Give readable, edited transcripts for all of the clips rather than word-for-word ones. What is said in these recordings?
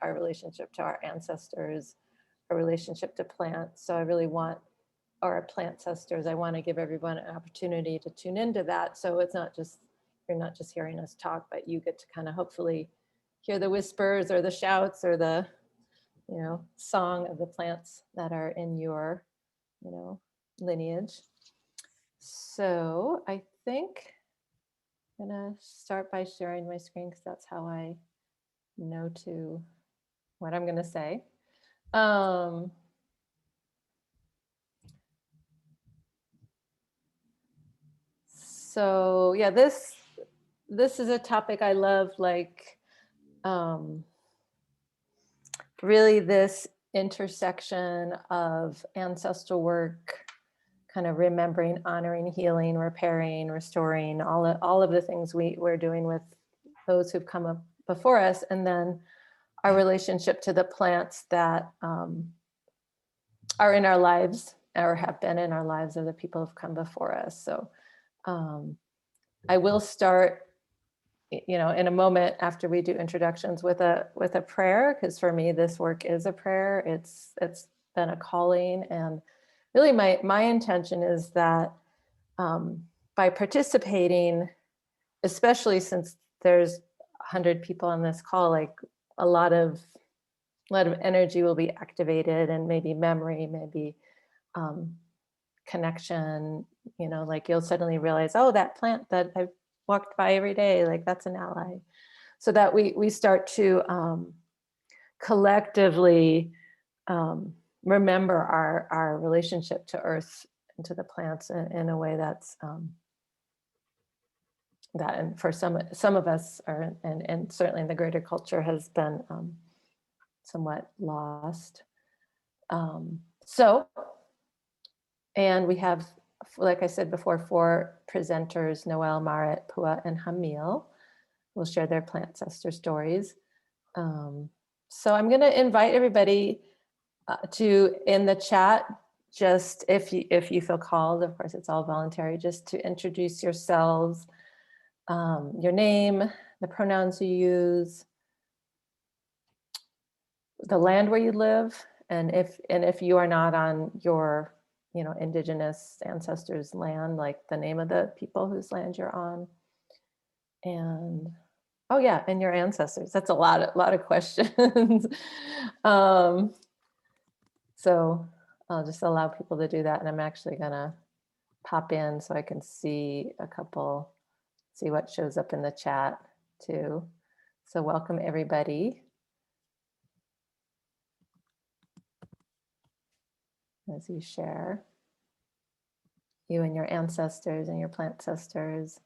our relationship to our ancestors, our relationship to plants. So I really want, or our plant ancestors, I want to give everyone an opportunity to tune into that. So it's not just, you're not just hearing us talk, but you get to kind of hopefully hear the whispers or the shouts or the, you know, song of the plants that are in your, you know, lineage. So I think I'm gonna start by sharing my screen because that's how I know to what I'm gonna say. So yeah, this is a topic I love, like really this intersection of ancestral work, kind of remembering, honoring, healing, repairing, restoring, all of the things we're doing with those who've come up before us, and then our relationship to the plants that are in our lives or have been in our lives of the people who've come before us. So I will start, you know, in a moment after we do introductions with a prayer, because for me this work is a prayer. It's been a calling, and really my intention is that by participating, especially since there's 100 people on this call, like a lot of energy will be activated, and maybe memory, maybe connection, you know, like you'll suddenly realize, oh, that plant that I've walked by every day, like that's an ally. So that we start to collectively remember our relationship to earth and to the plants in a way that's that, and for some of us are, and certainly in the greater culture, has been somewhat lost. So, and we have, like I said before, 4 presenters: Noelle, Maret, Pua, and Jamil will share their plant ancestor stories. So I'm going to invite everybody to, in the chat, just if you feel called, of course it's all voluntary, just to introduce yourselves, your name, the pronouns you use, the land where you live, and if you are not on your, you know, indigenous ancestors' land, like the name of the people whose land you're on, and oh yeah, and your ancestors. That's a lot of questions. So I'll just allow people to do that, and I'm actually gonna pop in so I can see see what shows up in the chat too. So welcome everybody. As you share, you and your ancestors and your plant ancestors.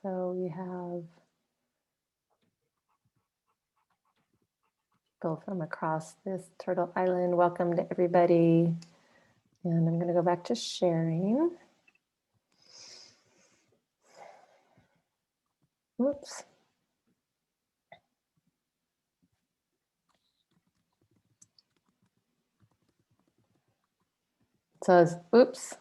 So we have people from across this Turtle Island. Welcome to everybody. And I'm going to go back to sharing. Whoops. So, oops.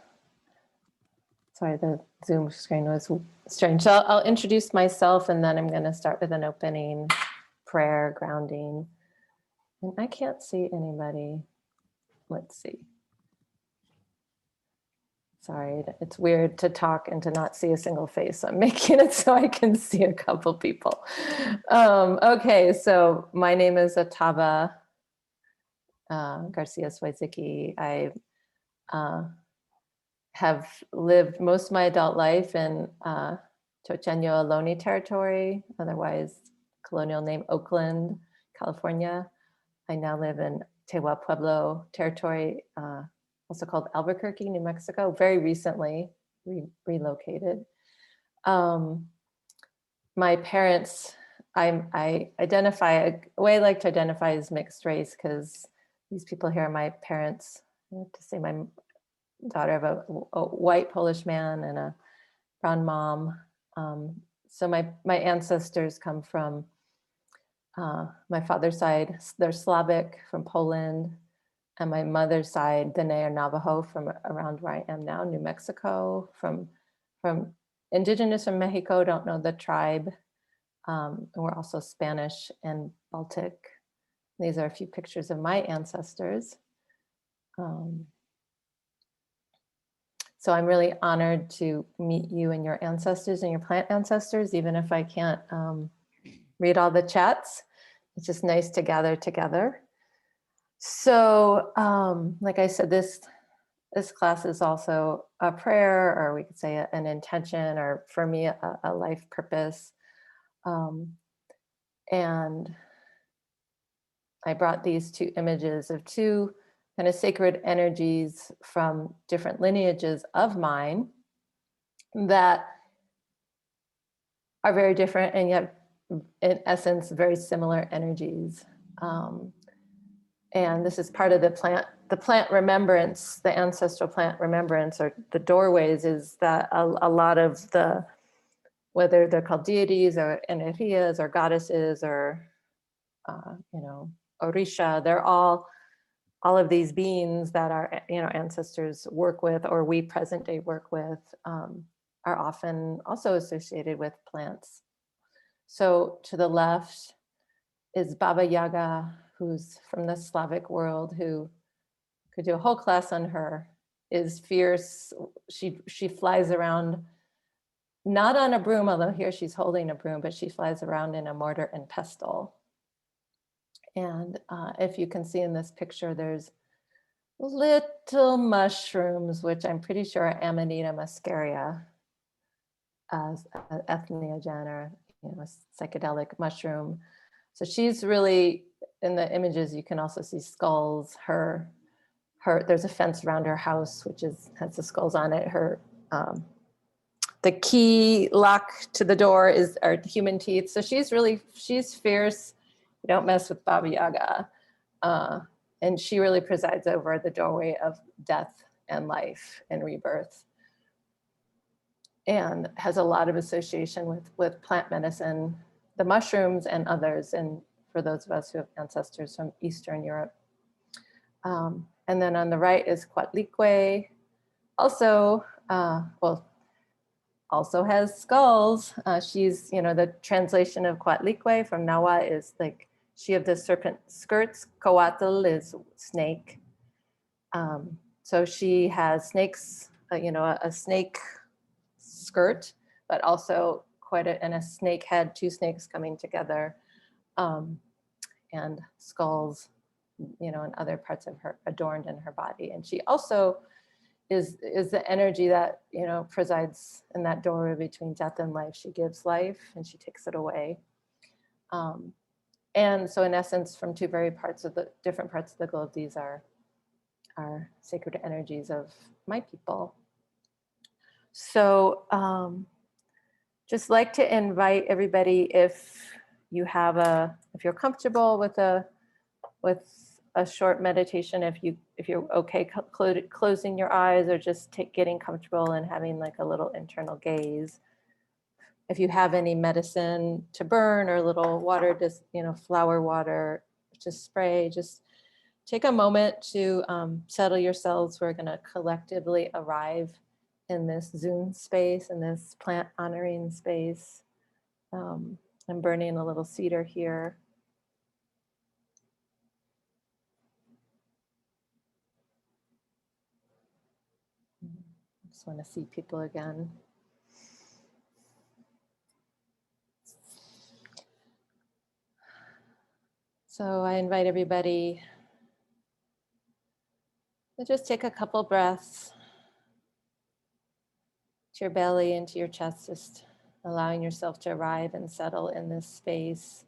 Sorry, the Zoom screen was strange. So I'll introduce myself, and then I'm going to start with an opening prayer, grounding. And I can't see anybody. Let's see. Sorry, it's weird to talk and to not see a single face. So I'm making it so I can see a couple people. Okay, so my name is Atava Garcia Swiecicki. I have lived most of my adult life in Chochenyo Ohlone territory, otherwise colonial name Oakland, California. I now live in Tewa Pueblo territory, also called Albuquerque, New Mexico, very recently relocated. My parents, I identify, a way I like to identify as mixed race, because these people here are my parents. I have to say daughter of a white Polish man and a brown mom. So my ancestors come from my father's side, they're Slavic from Poland, and my mother's side, Dene or Navajo from around where I am now, New Mexico, from indigenous from Mexico, don't know the tribe. And we're also Spanish and Baltic. These are a few pictures of my ancestors. So I'm really honored to meet you and your ancestors and your plant ancestors, even if I can't read all the chats. It's just nice to gather together. So like I said, this class is also a prayer, or we could say an intention, or for me, a life purpose. And I brought these two images of two kind of sacred energies from different lineages of mine that are very different and yet in essence very similar energies. And this is part of the plant remembrance, the ancestral plant remembrance, or the doorways, is that a lot of the, whether they're called deities or energias or goddesses or orisha, they're all of these beings that our ancestors work with, or we present day work with, are often also associated with plants. So to the left is Baba Yaga, who's from the Slavic world, who could do a whole class on her, is fierce. She flies around, not on a broom, although here she's holding a broom, but she flies around in a mortar and pestle. And if you can see in this picture, there's little mushrooms, which I'm pretty sure are Amanita muscaria, as entheogen, or psychedelic mushroom. So she's really, in the images, you can also see skulls. There's a fence around her house, which has the skulls on it. The key lock to the door are human teeth. So she's fierce. You don't mess with Baba Yaga. And she really presides over the doorway of death and life and rebirth, and has a lot of association with plant medicine, the mushrooms and others, and for those of us who have ancestors from Eastern Europe. And then on the right is Coatlicue, also, also has skulls. She's, the translation of Coatlicue from Nawa is like, she of the serpent skirts. Coatl is snake. So she has snakes, a snake skirt, but also and a snake head, two snakes coming together, and skulls, and other parts of her adorned in her body. And she also is the energy that, presides in that doorway between death and life. She gives life and she takes it away. And so in essence, from two different parts of the globe, these are sacred energies of my people. So just like to invite everybody, if you're comfortable with a short meditation, if you're okay closing your eyes, or just getting comfortable and having like a little internal gaze. If you have any medicine to burn or a little water, just flower water to spray, just take a moment to settle yourselves. We're going to collectively arrive in this Zoom space, in this plant honoring space. I'm burning a little cedar here. I just want to see people again. So I invite everybody to just take a couple breaths to your belly, into your chest, just allowing yourself to arrive and settle in this space.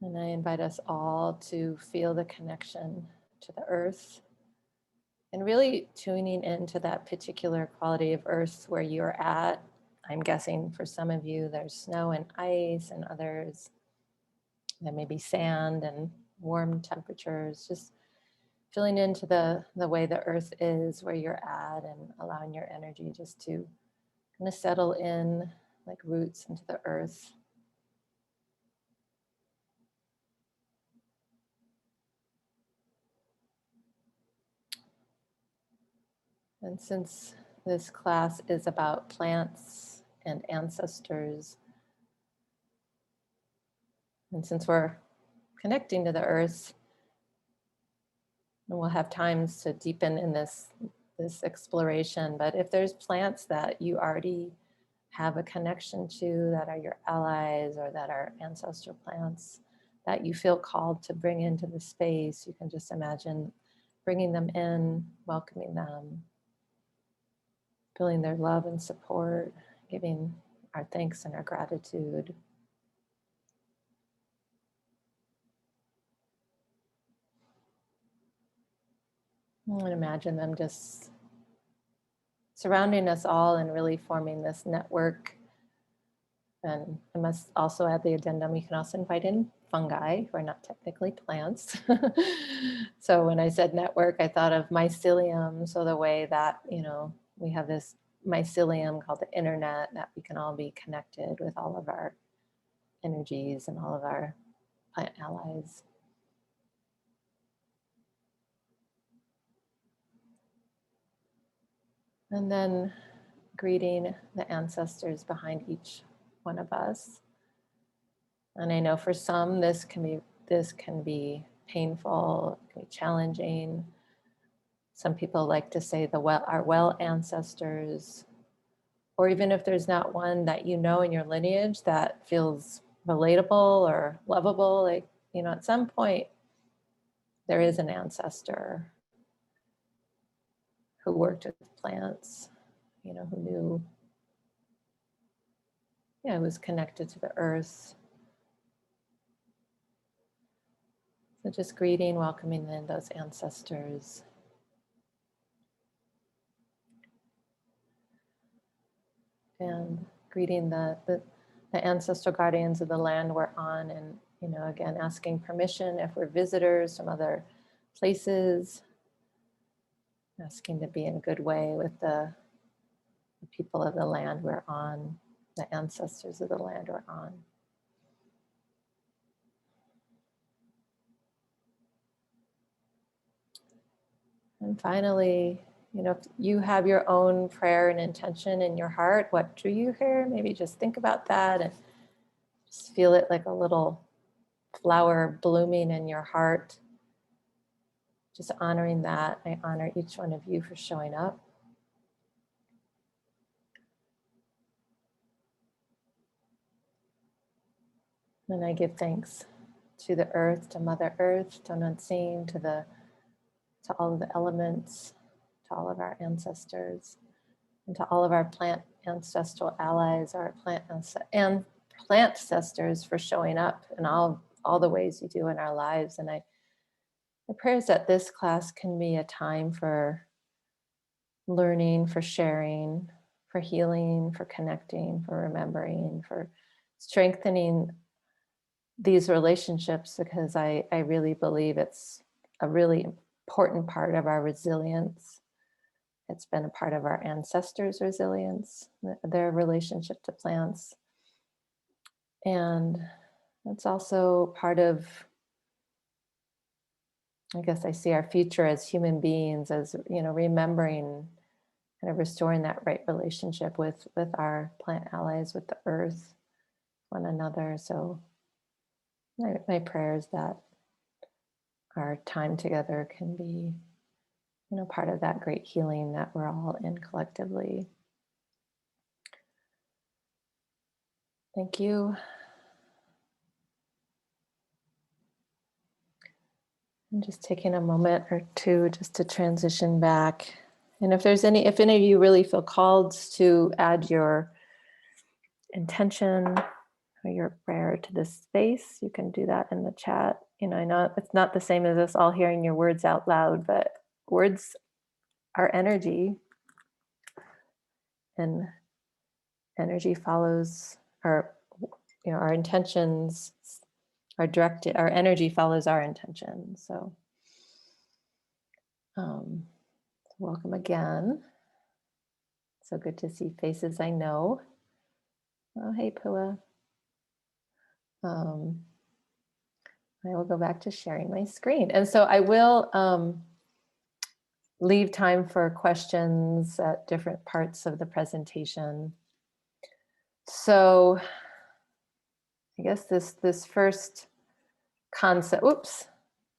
And I invite us all to feel the connection to the earth, and really tuning into that particular quality of earth where you're at. I'm guessing for some of you, there's snow and ice, and others There may be sand and warm temperatures, just feeling into the way the earth is, where you're at, and allowing your energy just to kind of settle in like roots into the earth. And since this class is about plants and ancestors, and since we're connecting to the earth, and we'll have times to deepen in this exploration, but if there's plants that you already have a connection to, that are your allies or that are ancestral plants that you feel called to bring into the space, you can just imagine bringing them in, welcoming them, feeling their love and support, giving our thanks and our gratitude. And imagine them just surrounding us all and really forming this network. And I must also add the addendum, you can also invite in fungi, who are not technically plants. So when I said network, I thought of mycelium. So the way that, we have this mycelium called the internet, that we can all be connected with all of our energies and all of our plant allies. And then greeting the ancestors behind each one of us. And I know for some this can be painful, it can be challenging. Some people like to say our well ancestors, or even if there's not one that you know in your lineage that feels relatable or lovable, like, at some point there is an ancestor who worked with plants, who knew, was connected to the earth. So just greeting, welcoming in those ancestors. And greeting the ancestral guardians of the land we're on, and again, asking permission if we're visitors from other places, asking to be in a good way with the people of the land we're on, the ancestors of the land we're on. And finally, if you have your own prayer and intention in your heart, what drew you here? Maybe just think about that and just feel it like a little flower blooming in your heart. Just honoring that. I honor each one of you for showing up. And I give thanks to the earth, to Mother Earth, to Unseen, to all of the elements, to all of our ancestors, and to all of our plant ancestral allies, our plant ancestors, for showing up in all the ways you do in our lives. And my prayer is that this class can be a time for learning, for sharing, for healing, for connecting, for remembering, for strengthening these relationships, because I really believe it's a really important part of our resilience. It's been a part of our ancestors' resilience, their relationship to plants. And it's also part of, I guess I see our future as human beings, as, remembering, kind of restoring that right relationship with our plant allies, with the earth, one another. So my prayer is that our time together can be, part of that great healing that we're all in collectively. Thank you. And just taking a moment or two just to transition back. And if any of you really feel called to add your intention or your prayer to this space, you can do that in the chat. I know it's not the same as us all hearing your words out loud, but words are energy, and energy follows our intentions our energy follows our intention. So welcome again. So good to see faces I know. Oh, hey, Pua. I will go back to sharing my screen. And so I will leave time for questions at different parts of the presentation. So I guess this first concept, oops,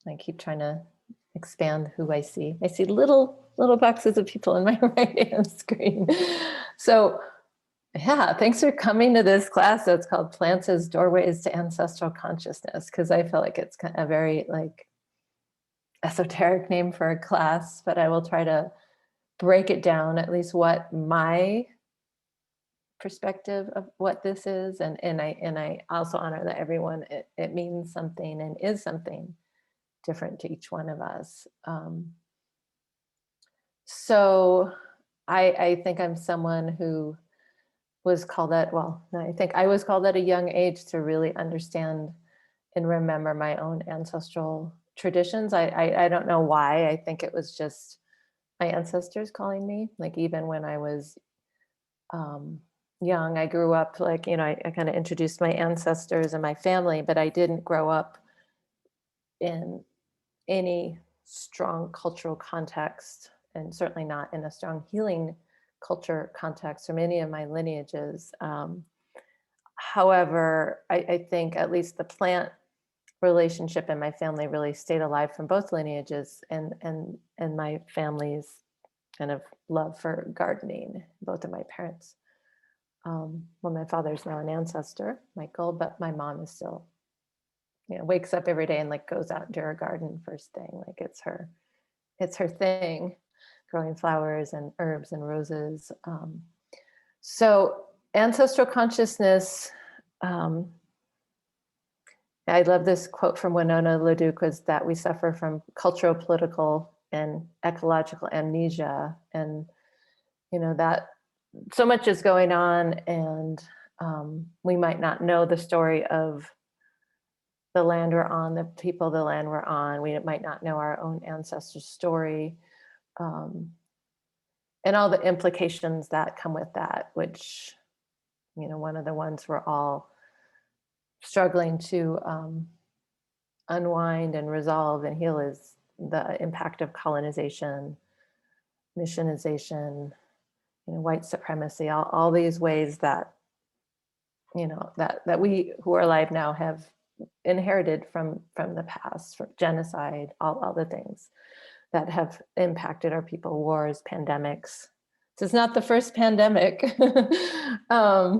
I keep trying to expand who I see. I see little boxes of people in my right-hand screen. So yeah, thanks for coming to this class. So it's called Plants as Doorways to Ancestral Consciousness, because I feel like it's kind of a very like esoteric name for a class, but I will try to break it down, at least what my perspective of what this is. And I also honor that everyone, it means something and is something different to each one of us. So I think I'm someone who was called at, well, no, I think I was called at a young age to really understand and remember my own ancestral traditions. I don't know why. I think it was just my ancestors calling me. Like even when I was young, I grew up like, you know, I kind of introduced my ancestors and my family, but I didn't grow up in any strong cultural context, and certainly not in a strong healing culture context from any of my lineages. However, I think at least the plant relationship in my family really stayed alive from both lineages, and my family's kind of love for gardening, both of my parents. Well, my father's now an ancestor, Michael, but my mom is still, you know, wakes up every day and like goes out into her garden first thing. Like it's her thing, growing flowers and herbs and roses. So ancestral consciousness, I love this quote from Winona LaDuke, was that we suffer from cultural, political, and ecological amnesia. And, you know, that so much is going on, and we might not know the story of the land we're on, the people, the land we're on. We might not know our own ancestor story, and all the implications that come with that, which, you know, one of the ones we're all struggling to unwind and resolve and heal is the impact of colonization, missionization, you know, white supremacy, all these ways that, you know, that we who are alive now have inherited from the past, from genocide, all the things that have impacted our people, wars, pandemics. This is not the first pandemic. I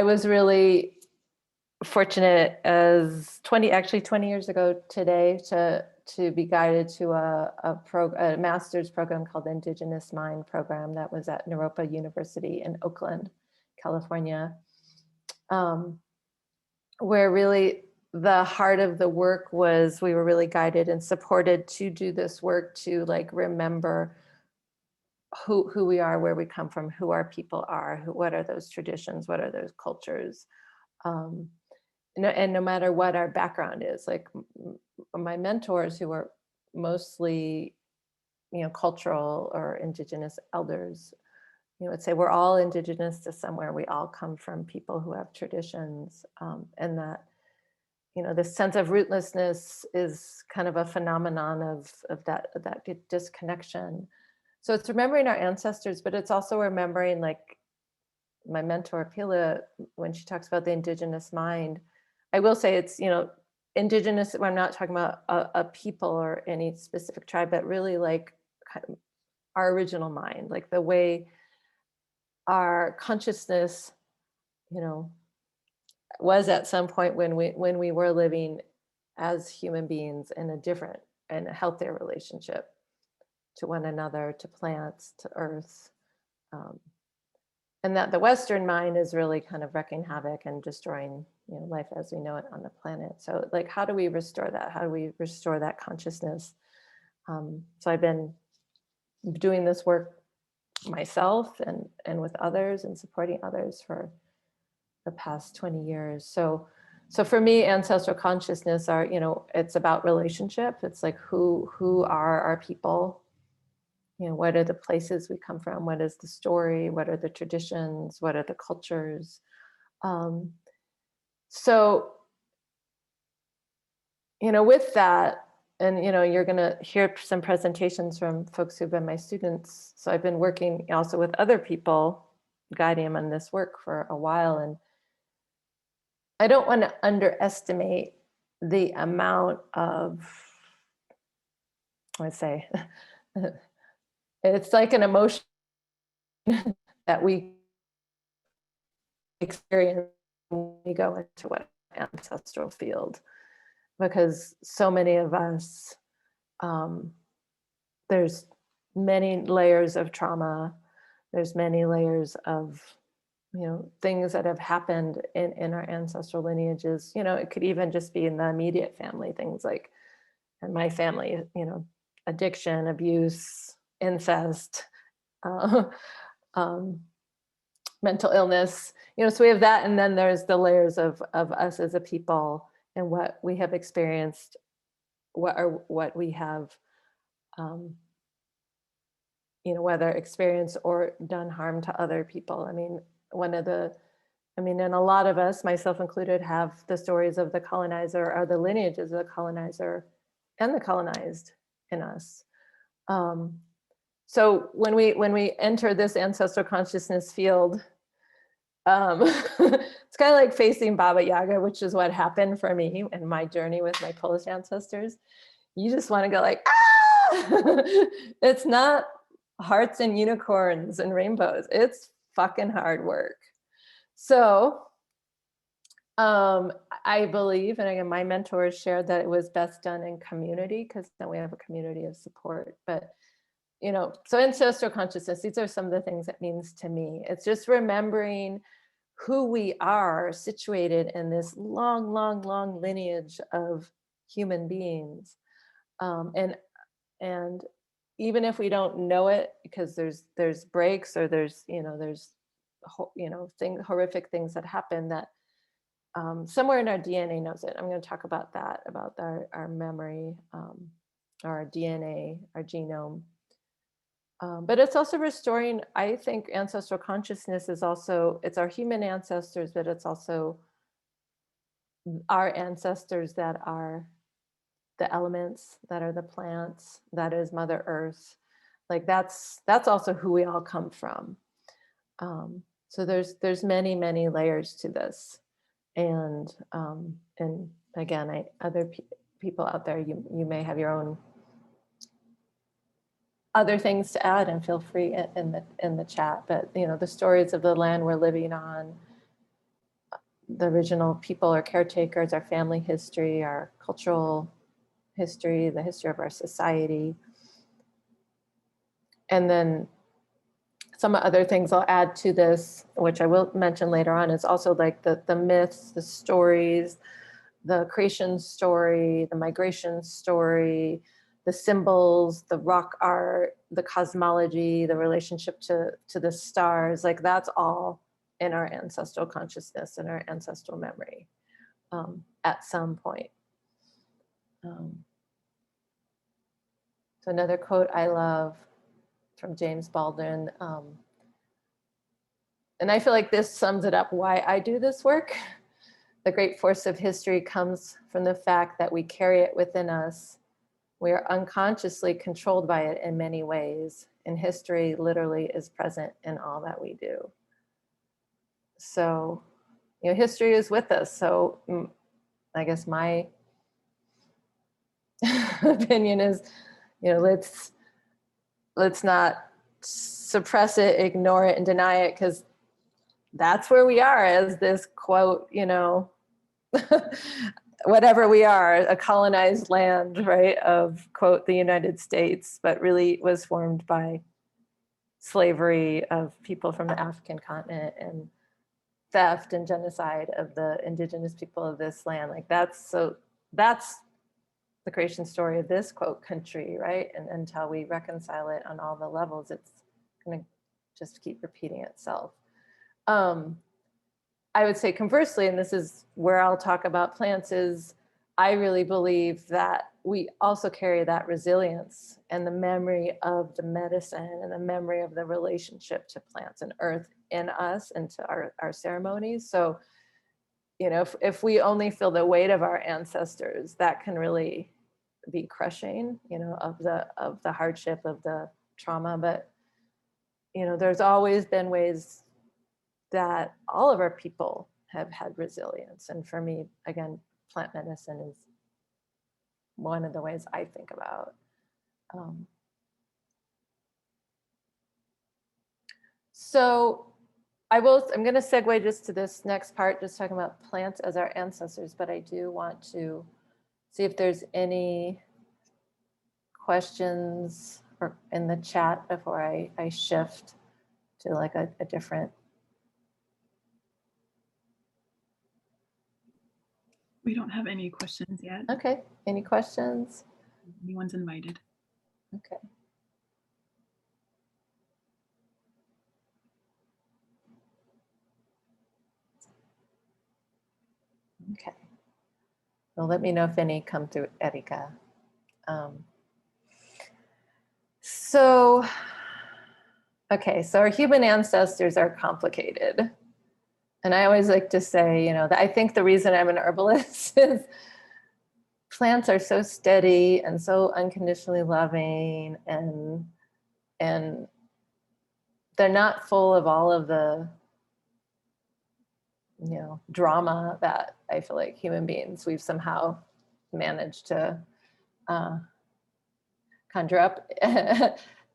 was really fortunate as 20 years ago today to be guided to a master's program called the Indigenous Mind program that was at Naropa University in Oakland, California, where really the heart of the work was we were really guided and supported to do this work to like remember who we are, where we come from, who our people are, what are those traditions, what are those cultures. And no matter what our background is, like my mentors who are mostly, you know, cultural or indigenous elders, you know, would say we're all indigenous to somewhere. We all come from people who have traditions, and that, you know, this sense of rootlessness is kind of a phenomenon of that disconnection. So it's remembering our ancestors, but it's also remembering, like my mentor Pila, when she talks about the indigenous mind, I will say it's, you know, indigenous, I'm not talking about a people or any specific tribe, but really like kind of our original mind, like the way our consciousness, you know, was at some point when we were living as human beings in a different and a healthier relationship to one another, to plants, to earth. And that the Western mind is really kind of wreaking havoc and destroying, you know, life as we know it on the planet. So like, how do we restore that? How do we restore that consciousness? So I've been doing this work myself and with others and supporting others for the past 20 years. So for me, ancestral consciousness are, you know, it's about relationship. It's like who are our people? You know, what are the places we come from? What is the story? What are the traditions? What are the cultures? So, you know, with that, and, you know, you're going to hear some presentations from folks who've been my students. So I've been working also with other people, guiding them on this work for a while. And I don't want to underestimate the amount of, I'd say, it's like an emotion that we experience when we go into what ancestral field, because so many of us, there's many layers of trauma. There's many layers of, you know, things that have happened in our ancestral lineages. You know, it could even just be in the immediate family, things like in my family, you know, addiction, abuse, incest, uh, um, mental illness, you know, so we have that. And then there's the layers of us as a people and what we have experienced, what we have, you know, whether experienced or done harm to other people. I mean, and a lot of us, myself included, have the stories of the colonizer or the lineages of the colonizer and the colonized in us. So when we enter this ancestral consciousness field, it's kind of like facing Baba Yaga, which is what happened for me in my journey with my Polish ancestors. You just want to go like, ah! It's not hearts and unicorns and rainbows. It's fucking hard work. So I believe, and again, my mentors shared that it was best done in community, because then we have a community of support. But, you know, so ancestral consciousness, these are some of the things it means to me. It's just remembering who we are situated in this long, long, long lineage of human beings. And even if we don't know it, because there's breaks, or there's horrific things that happen that somewhere in our DNA knows it. I'm going to talk about that, about our memory, our DNA, our genome. But it's also restoring, I think ancestral consciousness is also, it's our human ancestors, but it's also our ancestors that are the elements, that are the plants, that is Mother Earth. Like that's also who we all come from. So there's many, many layers to this. And again, other people out there, you may have your own other things to add, and feel free in the chat. But you know, the stories of the land we're living on, the original people or caretakers, our family history, our cultural history, the history of our society. And then some other things I'll add to this, which I will mention later on, is also like the myths, the stories, the creation story, the migration story, the symbols, the rock art, the cosmology, the relationship to the stars. Like that's all in our ancestral consciousness and our ancestral memory at some point. So another quote I love from James Baldwin, and I feel like this sums it up why I do this work. The great force of history comes from the fact that we carry it within us. We are unconsciously controlled by it in many ways, and history literally is present in all that we do. So, you know, history is with us. So I guess my opinion is, you know, let's not suppress it, ignore it, and deny it, because that's where we are as this quote, you know, whatever we are, a colonized land, right, of quote, the United States, but really was formed by slavery of people from the African continent and theft and genocide of the indigenous people of this land. Like that's the creation story of this quote country, right? And until we reconcile it on all the levels, it's going to just keep repeating itself. I would say conversely, and this is where I'll talk about plants, is I really believe that we also carry that resilience and the memory of the medicine and the memory of the relationship to plants and earth in us and to our ceremonies. So, you know, if we only feel the weight of our ancestors, that can really be crushing, you know, of the hardship, of the trauma. But, you know, there's always been ways that all of our people have had resilience. And for me, again, plant medicine is one of the ways I think about. So I'm going to segue just to this next part, just talking about plants as our ancestors, but I do want to see if there's any questions or in the chat before I shift to like a different. We don't have any questions yet. Okay, any questions? Anyone's invited. Okay. Okay. Well, let me know if any come through, Erika. So, okay, so our human ancestors are complicated. And I always like to say, you know, that I think the reason I'm an herbalist is plants are so steady and so unconditionally loving, and they're not full of all of the, you know, drama that I feel like human beings, we've somehow managed to conjure up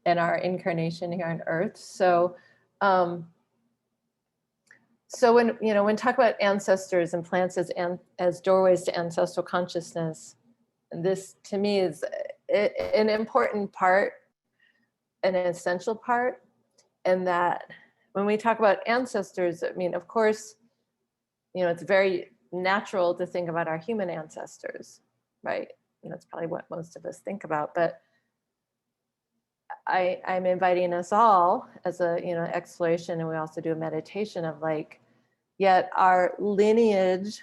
in our incarnation here on Earth. So, so when, you know, when talk about ancestors and plants as doorways to ancestral consciousness, this to me is an important part, an essential part. And that when we talk about ancestors, I mean, of course, you know, it's very natural to think about our human ancestors, right? You know, it's probably what most of us think about, but I'm inviting us all as a, you know, exploration, and we also do a meditation of like, yet our lineage,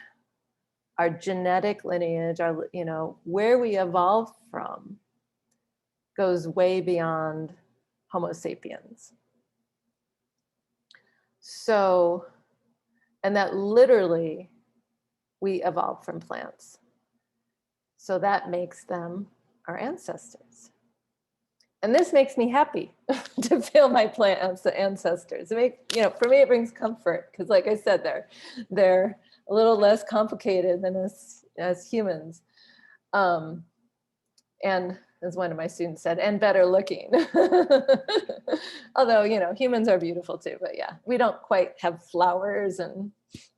our genetic lineage, our, you know, where we evolved from goes way beyond Homo sapiens. So, and that literally we evolved from plants. So that makes them our ancestors. And this makes me happy to feel my plant ancestors. It makes, you know, for me, it brings comfort because, like I said, they're a little less complicated than us as humans. And as one of my students said, and better looking. Although, you know, humans are beautiful too, but yeah, we don't quite have flowers and,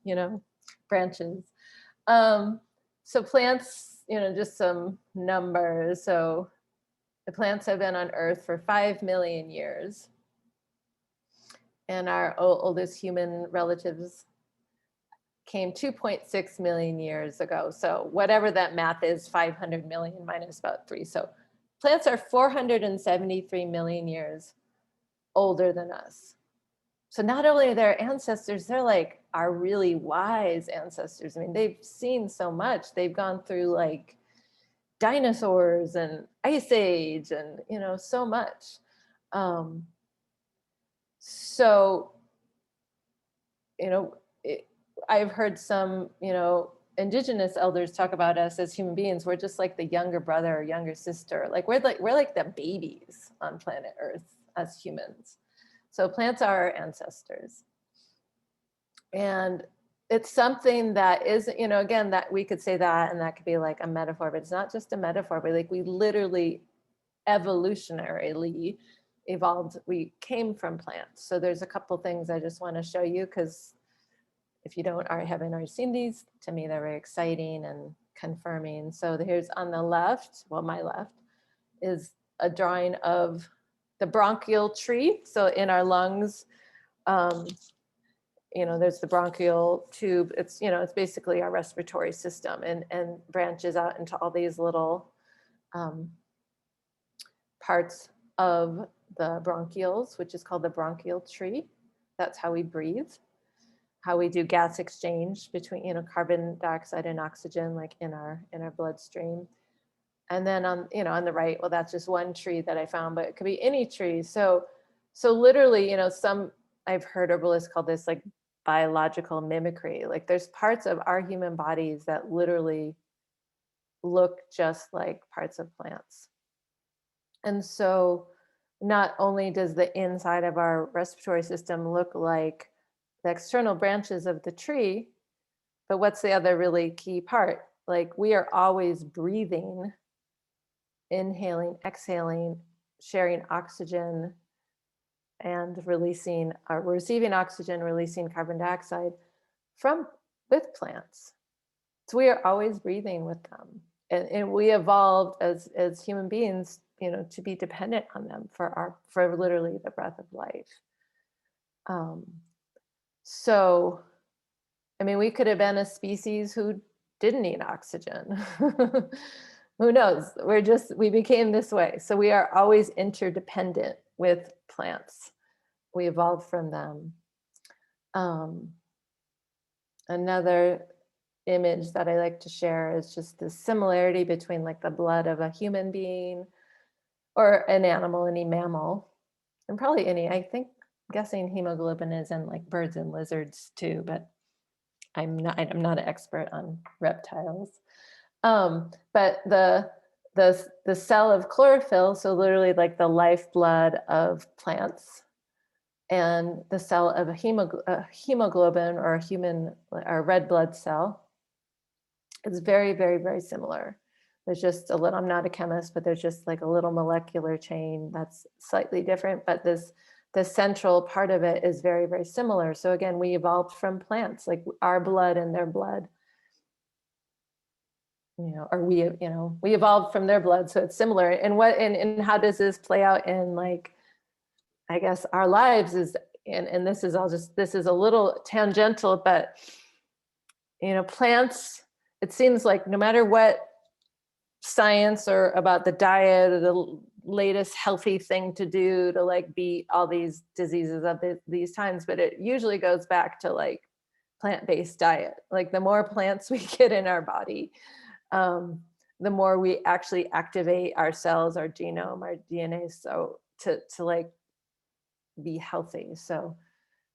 you know, branches. So plants, you know, just some numbers. So the plants have been on Earth for 5 million years. And our oldest human relatives came 2.6 million years ago. So whatever that math is, 500 million minus about 3. So plants are 473 million years older than us. So not only are their ancestors, they're like our really wise ancestors. I mean, they've seen so much. They've gone through like dinosaurs and ice age and, you know, so much. So, you know, I've heard some, you know, indigenous elders talk about us as human beings. We're just like the younger brother or younger sister. Like we're like the babies on planet Earth as humans. So plants are our ancestors. And it's something that is, you know, again, that we could say that, and that could be like a metaphor, but it's not just a metaphor, but like we literally evolutionarily evolved. We came from plants. So there's a couple things I just want to show you, because if you haven't already seen these, to me, they're very exciting and confirming. So here's on the left, well, my left, is a drawing of the bronchial tree. So in our lungs, you know, there's the bronchial tube. It's, you know, it's basically our respiratory system, and branches out into all these little parts of the bronchioles, which is called the bronchial tree. That's how we breathe. how we do gas exchange between, you know, carbon dioxide and oxygen, like in our bloodstream. And then on, you know, on the right, well, that's just one tree that I found, but it could be any tree. So literally, you know, I've heard herbalists call this like biological mimicry. Like there's parts of our human bodies that literally look just like parts of plants. And so not only does the inside of our respiratory system look like the external branches of the tree, but what's the other really key part? Like we are always breathing, inhaling, exhaling, sharing oxygen, and receiving oxygen, releasing carbon dioxide with plants. So we are always breathing with them. And we evolved as human beings, you know, to be dependent on them for literally the breath of life. So, I mean, we could have been a species who didn't need oxygen. Who knows? We became this way. So we are always interdependent with plants. We evolved from them. Another image that I like to share is just the similarity between like the blood of a human being or an animal, any mammal, and probably I'm guessing hemoglobin is in like birds and lizards too, but I'm not an expert on reptiles. But the cell of chlorophyll, so literally like the lifeblood of plants, and the cell of a hemoglobin or a red blood cell, it's very, very, very similar. There's just a little, I'm not a chemist, but there's just like a little molecular chain that's slightly different, but the central part of it is very, very similar. So again, we evolved from plants, like our blood and their blood, you know, or we evolved from their blood. So it's similar. And how does this play out in like, I guess our lives and this is a little tangential, but you know, plants, it seems like no matter what science or about the diet or the latest healthy thing to do to like beat all these diseases of these times, but it usually goes back to like plant-based diet. Like the more plants we get in our body, the more we actually activate our cells, our genome, our DNA, so to like be healthy. So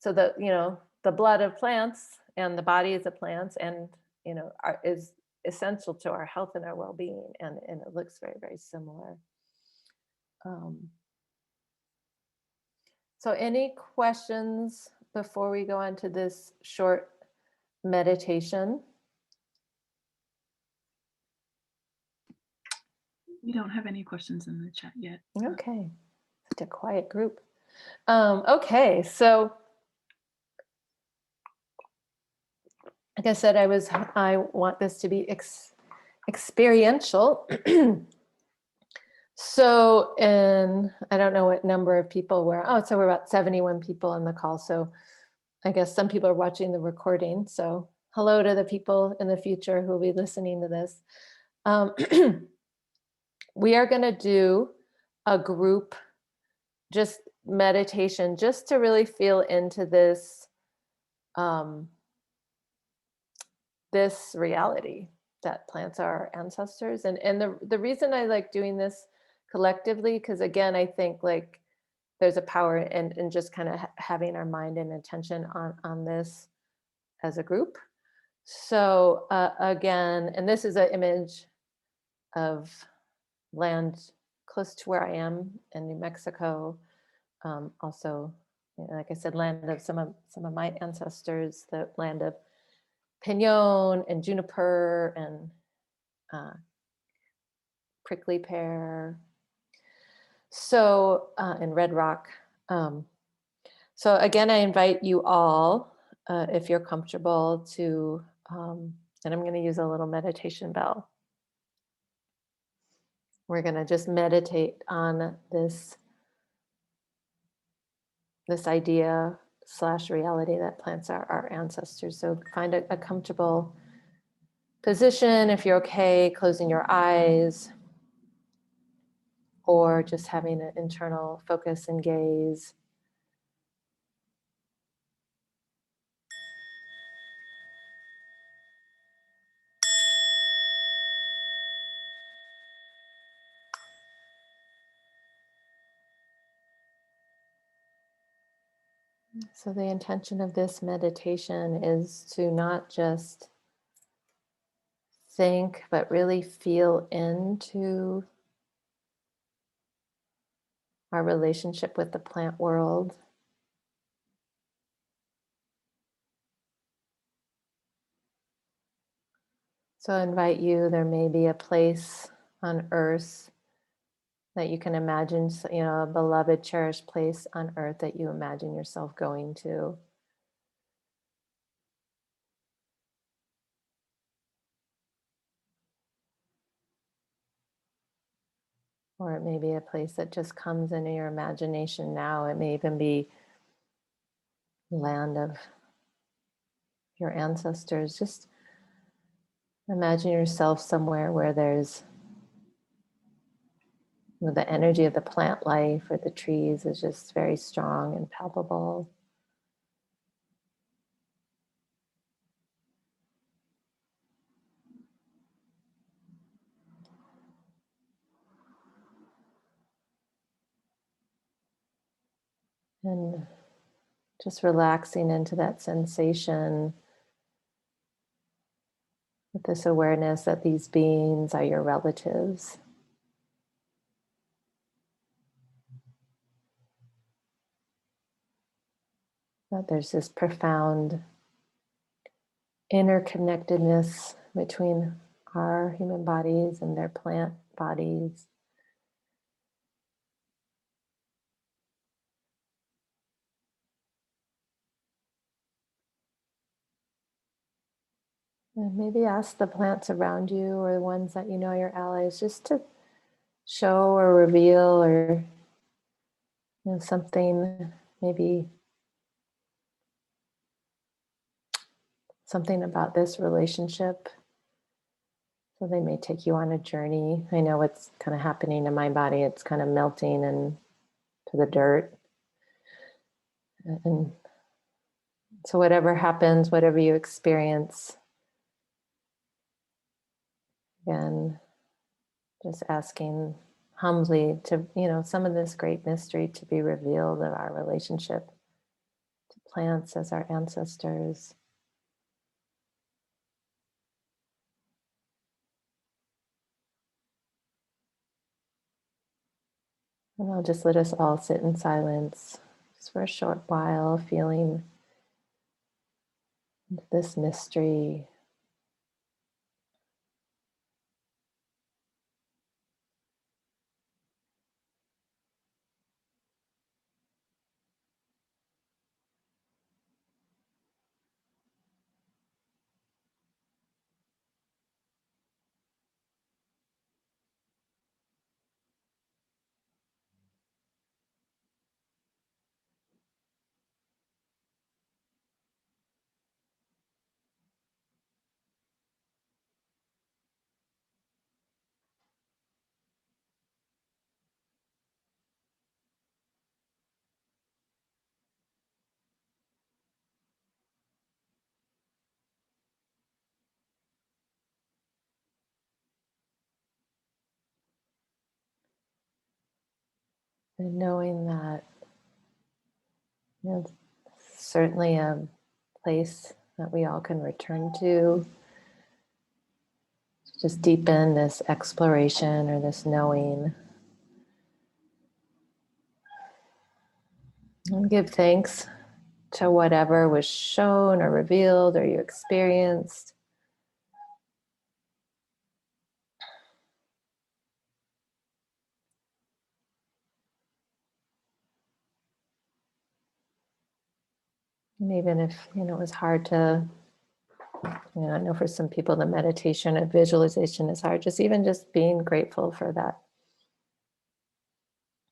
the, you know, the blood of plants and the bodies of plants and, you know, is essential to our health and our well-being, and it looks very, very similar. So any questions before we go on to this short meditation? We don't have any questions in the chat yet. Okay, such a quiet group. Okay, so like I said, I want this to be experiential. So, I don't know what number of people so we're about 71 people on the call. So I guess some people are watching the recording. So hello to the people in the future who will be listening to this. We are going to do a group just meditation just to really feel into this, this reality that plants are our ancestors. And the reason I like doing this collectively, because again, I think like there's a power in just kind of having our mind and attention on this as a group. So again, and this is an image of land close to where I am in New Mexico. Also, you know, like I said, land of some of my ancestors, the land of pinon and juniper and prickly pear. So, and red rock. So again, I invite you all, if you're comfortable to, and I'm going to use a little meditation bell. We're going to just meditate on this idea / reality that plants are our ancestors. So find a comfortable position. If you're okay, closing your eyes or just having an internal focus and gaze. So the intention of this meditation is to not just think, but really feel into our relationship with the plant world. So I invite you, there may be a place on earth that you can imagine, a beloved, cherished place on earth that you imagine yourself going to. Or it may be a place that just comes into your imagination now. It may even be land of your ancestors. Just imagine yourself somewhere where there's the energy of the plant life or the trees is just very strong and palpable. And just relaxing into that sensation with this awareness that these beings are your relatives. That there's this profound interconnectedness between our human bodies and their plant bodies. And maybe ask the plants around you or the ones that you know are your allies just to show or reveal or something, maybe something about this relationship. So they may take you on a journey. I know what's kind of happening in my body. It's kind of melting and to the dirt. And so whatever happens, whatever you experience, again, just asking humbly to, some of this great mystery to be revealed of our relationship to plants as our ancestors. And I'll just let us all sit in silence just for a short while, feeling this mystery. And knowing that, it's certainly a place that we all can return to just deepen this exploration or this knowing. And give thanks to whatever was shown or revealed or you experienced. And even if, it was hard to, I know for some people the meditation and visualization is hard, just being grateful for that,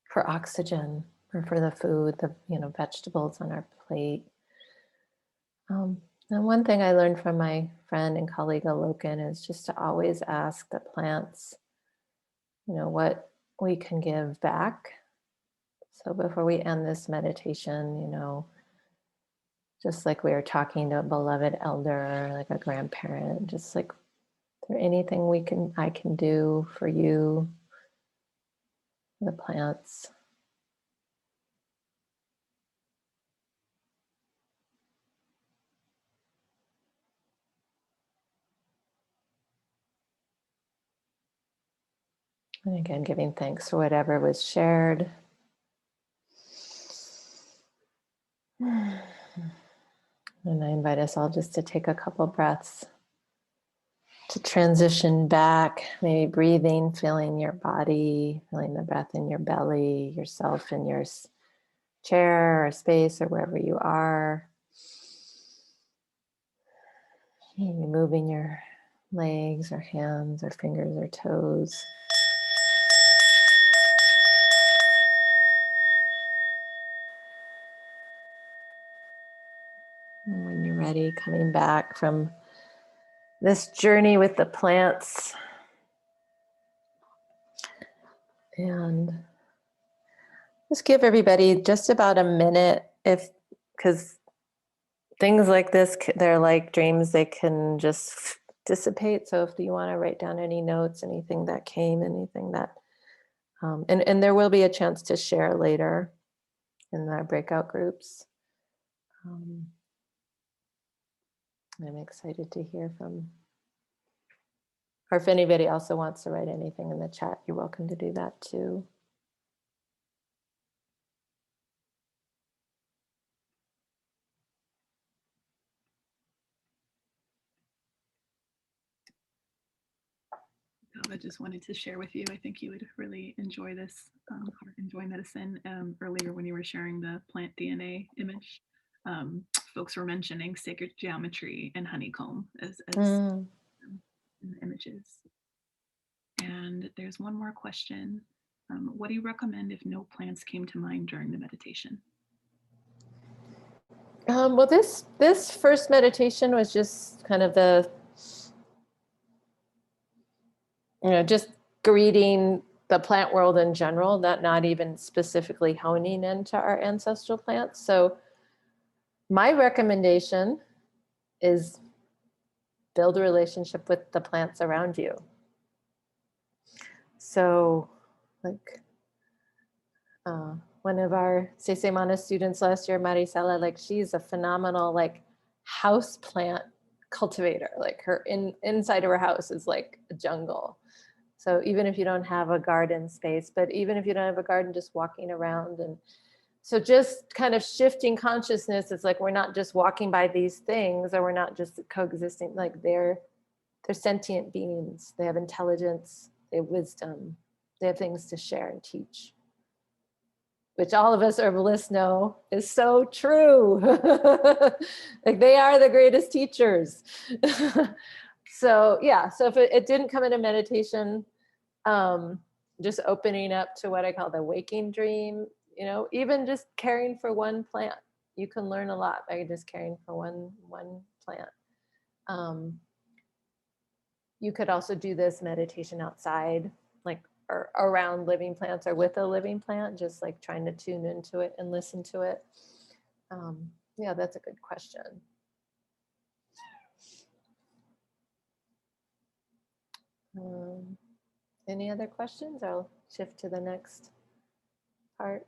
for oxygen or for the food, the, vegetables on our plate. And one thing I learned from my friend and colleague Alokan is just to always ask the plants, what we can give back. So before we end this meditation, just like we were talking to a beloved elder, like a grandparent, just like, is there anything I can do for you, the plants? And again, giving thanks for whatever was shared. And I invite us all just to take a couple breaths to transition back, maybe breathing, feeling your body, feeling the breath in your belly, yourself in your chair or space or wherever you are. Maybe moving your legs or hands or fingers or toes. And when you're ready, coming back from this journey with the plants. And just give everybody just about a minute, because things like this, they're like dreams, they can just dissipate. So if you want to write down any notes, anything that came, anything that, and there will be a chance to share later in our breakout groups. I'm excited to hear from, or if anybody also wants to write anything in the chat, you're welcome to do that too. I just wanted to share with you, I think you would really enjoy this, or enjoy medicine. Earlier when you were sharing the plant DNA image, folks were mentioning sacred geometry and honeycomb as in the images. And there's one more question. What do you recommend if no plants came to mind during the meditation? Well, this first meditation was just kind of the, just greeting the plant world in general, not even specifically honing into our ancestral plants. So my recommendation is build a relationship with the plants around you. So like one of our Cemmana students last year, Marisela, like she's a phenomenal like house plant cultivator. Like her inside of her house is like a jungle. So even if you don't have a garden space, but even if you don't have a garden, just walking around. And so just kind of shifting consciousness, it's like we're not just walking by these things, or we're not just coexisting, like they're sentient beings. They have intelligence, they have wisdom, they have things to share and teach, which all of us herbalists know is so true. Like they are the greatest teachers. So yeah, so if it didn't come into meditation, just opening up to what I call the waking dream, even just caring for one plant, you can learn a lot by just caring for one plant. You could also do this meditation outside, like or around living plants or with a living plant, just like trying to tune into it and listen to it. Yeah, that's a good question. Any other questions? I'll shift to the next part.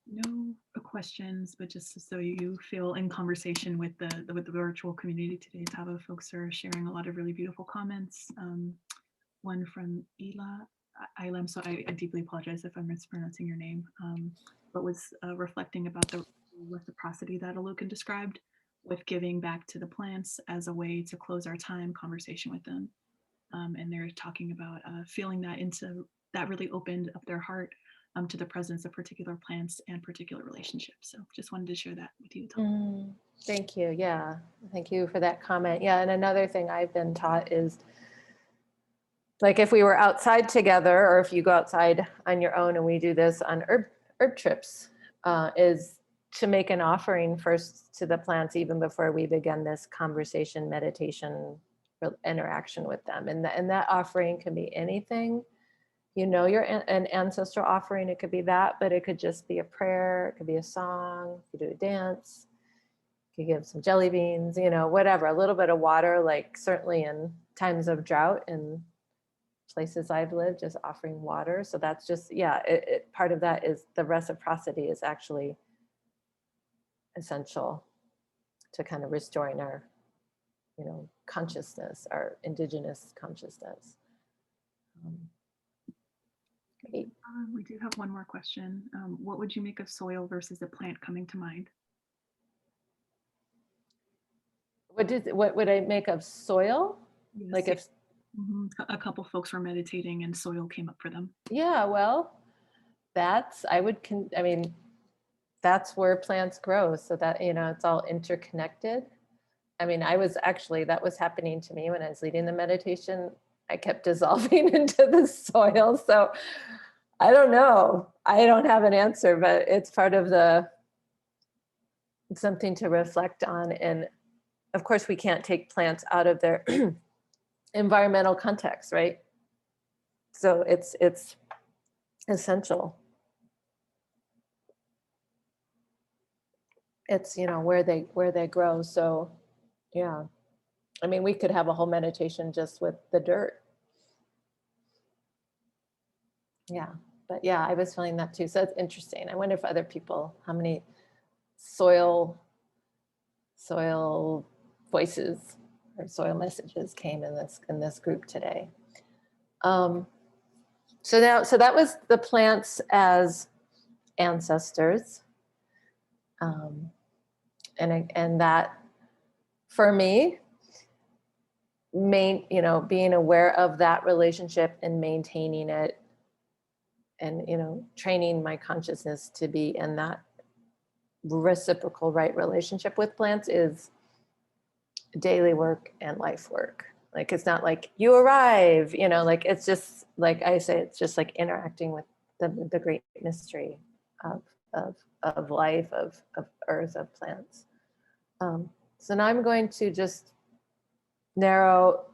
No questions, but just so you feel in conversation with the virtual community today, Atava folks are sharing a lot of really beautiful comments. One from Ilam, so I deeply apologize if I'm mispronouncing your name, but was reflecting about the reciprocity that Alukan described with giving back to the plants as a way to close our time conversation with them. And they're talking about feeling that really opened up their heart to the presence of particular plants and particular relationships. So just wanted to share that with you, Tom. Thank you. Yeah, thank you for that comment. Yeah, and another thing I've been taught is, like if we were outside together, or if you go outside on your own, and we do this on herb trips, is to make an offering first to the plants even before we begin this conversation, meditation, interaction with them. And that offering can be anything. You're an ancestral offering, it could be that, but it could just be a prayer, it could be a song, you could do a dance, you could give some jelly beans, whatever, a little bit of water, like certainly in times of drought in places I've lived, just offering water. So that's just, yeah, part of that is the reciprocity is actually essential to kind of restoring our, consciousness, our indigenous consciousness. Great. We do have one more question. What would you make of soil versus a plant coming to mind? What would I make of soil? Yes, Like if, a couple folks were meditating and soil came up for them. yeah, well, I mean, that's where plants grow. So that, it's all interconnected. I mean, that was happening to me when I was leading the meditation. I kept dissolving into the soil. So I don't know. I don't have an answer, but it's part of something to reflect on. And of course, we can't take plants out of their environmental context, right? So it's essential. It's, where they grow. So yeah, I mean, we could have a whole meditation just with the dirt. Yeah, but yeah, I was feeling that too. So it's interesting. I wonder if other people, how many soil voices or soil messages came in this group today. So that was the plants as ancestors. And that for me, being aware of that relationship and maintaining it, and training my consciousness to be in that reciprocal right relationship with plants is daily work and life work. Like, it's not like you arrive, like, it's just like I say, it's just like interacting with the great mystery of life, of earth, of plants. So now I'm going to just narrow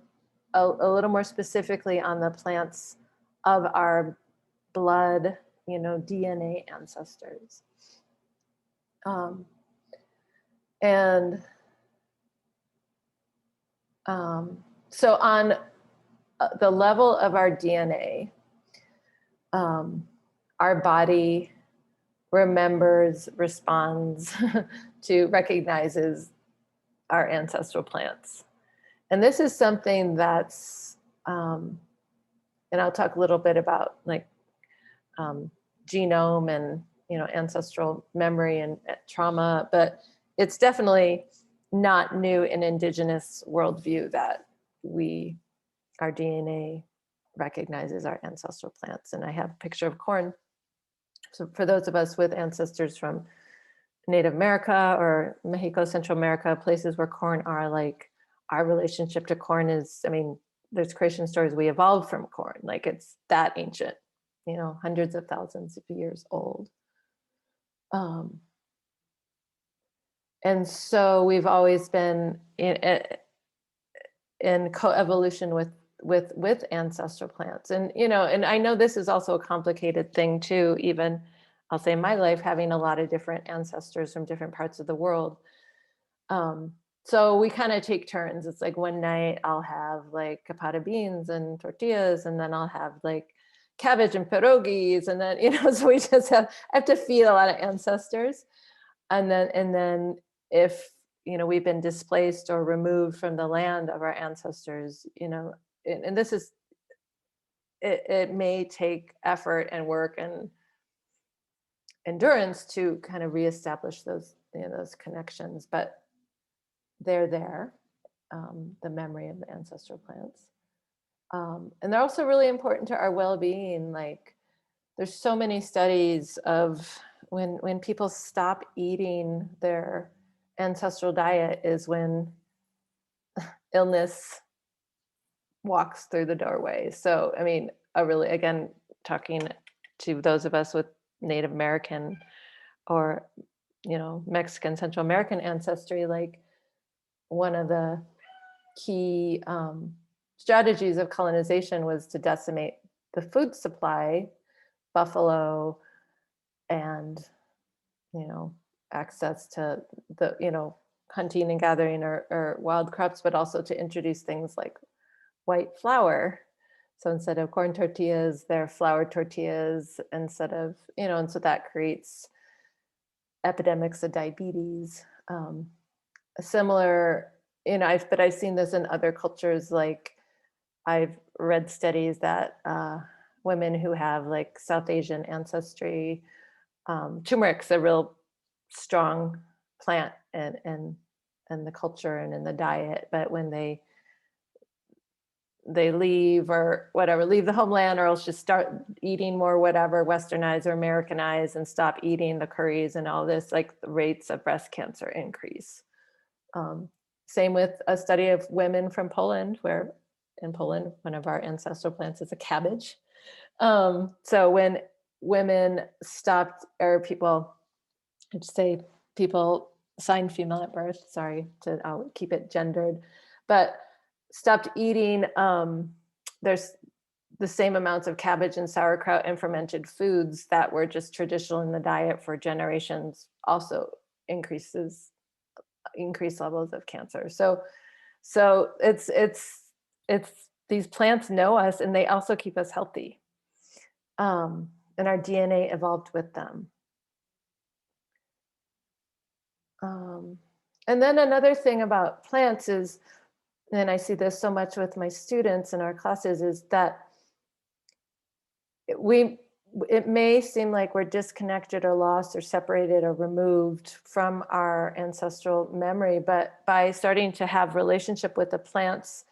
a little more specifically on the plants of our blood, DNA ancestors. And so on the level of our DNA, our body remembers, responds recognizes our ancestral plants. And this is something that's, and I'll talk a little bit about like genome and, ancestral memory and trauma, but it's definitely not new in Indigenous worldview that our DNA recognizes our ancestral plants. And I have a picture of corn. So for those of us with ancestors from Native America or Mexico, Central America, places where corn are, like, our relationship to corn is, I mean, there's creation stories, we evolved from corn, like it's that ancient, hundreds of thousands of years old. And so we've always been in coevolution with ancestral plants. And, and I know this is also a complicated thing too, even I'll say in my life, having a lot of different ancestors from different parts of the world. So we kind of take turns. It's like one night I'll have like capata beans and tortillas, and then I'll have like cabbage and pierogies. And then, so I have to feed a lot of ancestors. And then if, we've been displaced or removed from the land of our ancestors, and this is, it may take effort and work and endurance to kind of reestablish those connections, but they're there, the memory of the ancestral plants. And they're also really important to our well-being. Like, there's so many studies of when people stop eating their ancestral diet is when illness walks through the doorway. So, I mean, again, talking to those of us with Native American or, Mexican, Central American ancestry, like, one of the key strategies of colonization was to decimate the food supply, buffalo, and, access to the, hunting and gathering or wild crops, but also to introduce things like white flour. So instead of corn tortillas, they're flour tortillas instead of, and so that creates epidemics of diabetes. A similar, but I've seen this in other cultures, like I've read studies that women who have like South Asian ancestry, turmeric's a real strong plant and the culture and in the diet, but when they leave or whatever, leave the homeland, or else just start eating more whatever, westernized or Americanized, and stop eating the curries and all this, like the rates of breast cancer increase. Same with a study of women from Poland, where in Poland, one of our ancestral plants is a cabbage. So when women stopped, or people, I'd say people assigned female at birth, sorry, I'll keep it gendered, but stopped eating, there's the same amounts of cabbage and sauerkraut and fermented foods that were just traditional in the diet for generations, also increased levels of cancer. So it's these plants know us, and they also keep us healthy. And our DNA evolved with them. And then another thing about plants is, and I see this so much with my students in our classes, is that it may seem like we're disconnected or lost or separated or removed from our ancestral memory, but by starting to have relationship with the plants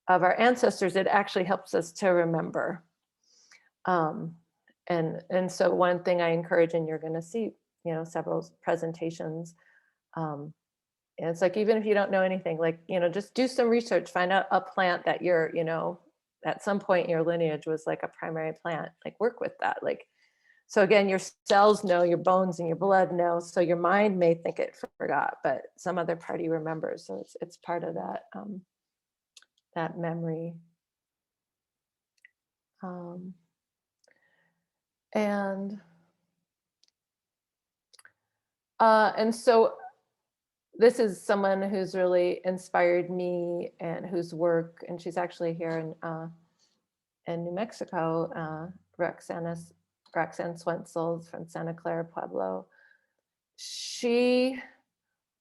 of our ancestors, it actually helps us to remember. And so one thing I encourage, and you're going to see, several presentations. And it's like, even if you don't know anything, like, just do some research, find out a plant that you're, at some point in your lineage was like a primary plant, like work with that. Like, so again, your cells know, your bones and your blood know, so your mind may think it forgot, but some other party remembers. So it's part of that, that memory. And so this is someone who's really inspired me and whose work, and she's actually here in New Mexico, Roxanne Swentzel from Santa Clara Pueblo. She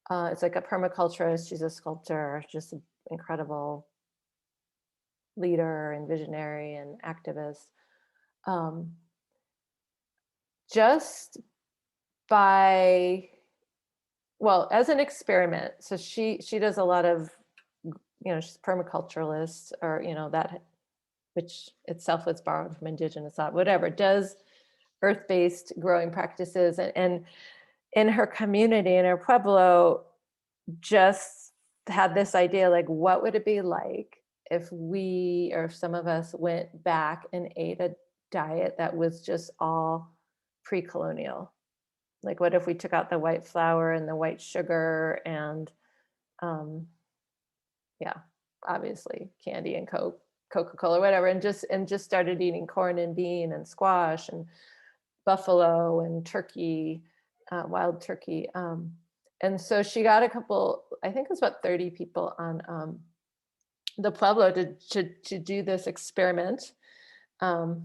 is like a permaculturist. She's a sculptor, just an incredible leader and visionary and activist. Just by, well, as an experiment. So she does a lot of, she's permaculturalist, or, that, which itself was borrowed from indigenous thought, whatever, does earth-based growing practices. And in her community, in her Pueblo, just had this idea, like, what would it be like if we, or if some of us went back and ate a diet that was just all pre-colonial? Like, what if we took out the white flour and the white sugar and, obviously candy and Coca-Cola, whatever, and just started eating corn and bean and squash and buffalo and turkey, wild turkey. And so she got a couple, I think it was about 30 people on the Pueblo to do this experiment,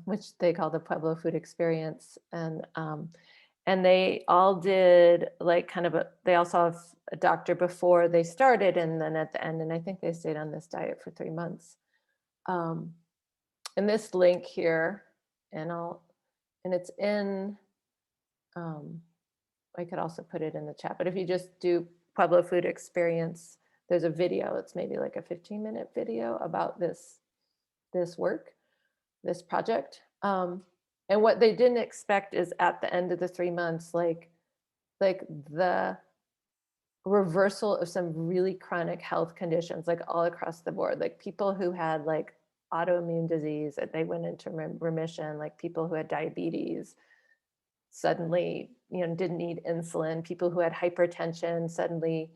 which they call the Pueblo Food Experience. And they all did like kind of they all saw a doctor before they started, and then at the end, and I think they stayed on this diet for 3 months. And this link here, and it's in, I could also put it in the chat, but if you just do Pueblo Food Experience, there's a video. It's maybe like a 15-minute video about this work, this project. And what they didn't expect is at the end of the 3 months, like the reversal of some really chronic health conditions, like all across the board, like people who had like autoimmune disease, that they went into remission, like people who had diabetes suddenly, didn't need insulin, people who had hypertension suddenly,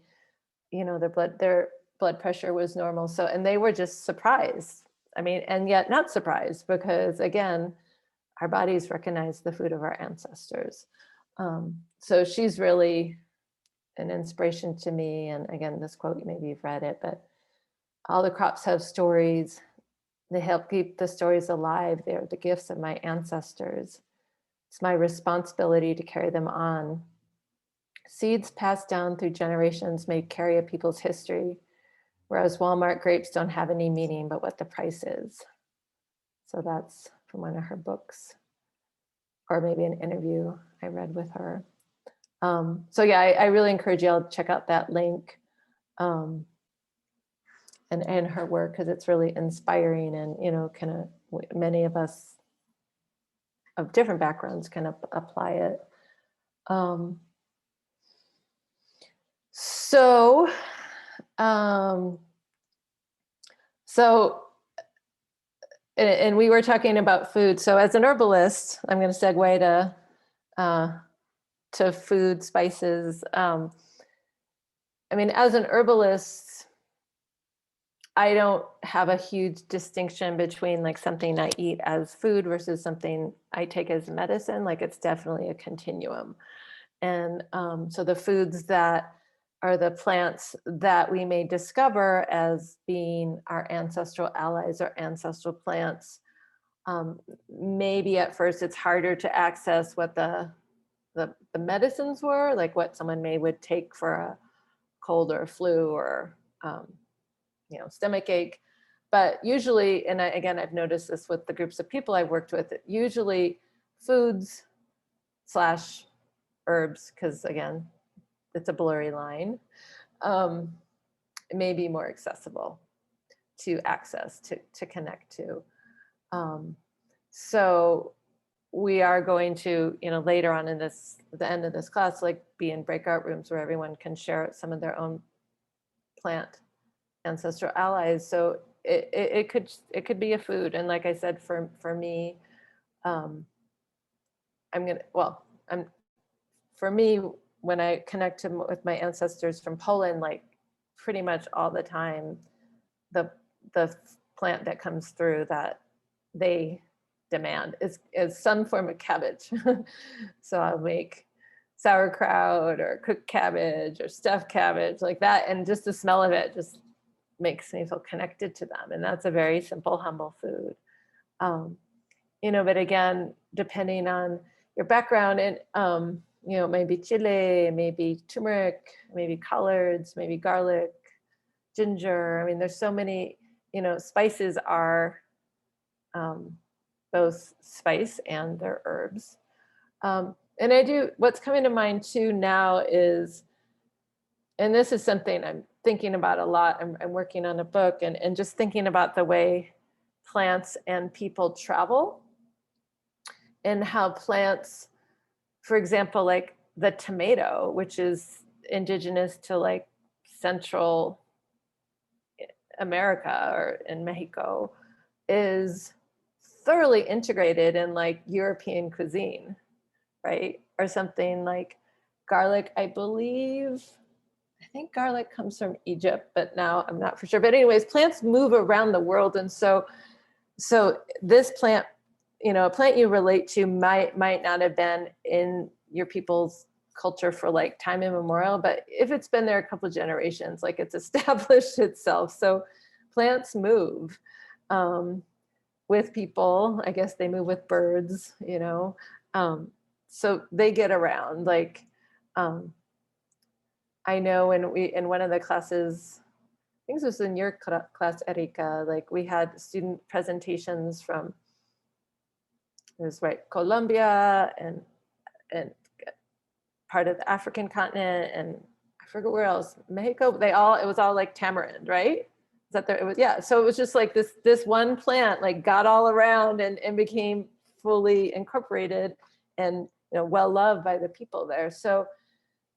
their blood pressure was normal. So, and they were just surprised. I mean, and yet not surprised, because again, our bodies recognize the food of our ancestors. So she's really an inspiration to me. And again, this quote, maybe you've read it, but all the crops have stories. They help keep the stories alive. They're the gifts of my ancestors. It's my responsibility to carry them on. Seeds passed down through generations may carry a people's history. whereas Walmart grapes don't have any meaning but what the price is. So that's from one of her books, or maybe an interview I read with her. So yeah, I really encourage you all to check out that link and her work, because it's really inspiring, and kind of many of us of different backgrounds can apply it. So we were talking about food. So as an herbalist, I'm going to segue to food, spices. I mean, as an herbalist, I don't have a huge distinction between like something I eat as food versus something I take as medicine. Like, it's definitely a continuum. And so the foods that are the plants that we may discover as being our ancestral allies or ancestral plants, maybe at first it's harder to access what the medicines were, like what someone would take for a cold or a flu or stomach ache. But usually, and again, I've noticed this with the groups of people I've worked with, usually foods / herbs, because again, it's a blurry line, may be more accessible to access, to connect to. So we are going to, later on in the end of this class, like be in breakout rooms where everyone can share some of their own plant ancestral allies. So it could be a food. And like I said, for me, for me, when I connect with my ancestors from Poland, like pretty much all the time, the plant that comes through that they demand is some form of cabbage. So I'll make sauerkraut or cooked cabbage or stuffed cabbage like that. And just the smell of it just makes me feel connected to them. And that's a very simple, humble food. But again, depending on your background, and maybe chile, maybe turmeric, maybe collards, maybe garlic, ginger. I mean, there's so many, spices are both spice and they're herbs. And what's coming to mind too now is, and this is something I'm thinking about a lot, I'm working on a book, and just thinking about the way plants and people travel, and how plants, for example, like the tomato, which is indigenous to like Central America or in Mexico, is thoroughly integrated in like European cuisine, right? Or something like garlic, I think garlic comes from Egypt, but now I'm not for sure. But anyways, plants move around the world. And so this plant, a plant you relate to might not have been in your people's culture for like time immemorial, but if it's been there a couple of generations, like it's established itself. So plants move with people. I guess they move with birds, so they get around. Like, I know in one of the classes, I think this was in your class, Erika, like we had student presentations from, Colombia and part of the African continent, and I forget where else, Mexico. It was all like tamarind, right? Is that there? It was, yeah. So it was just like this one plant like got all around and became fully incorporated and well loved by the people there. So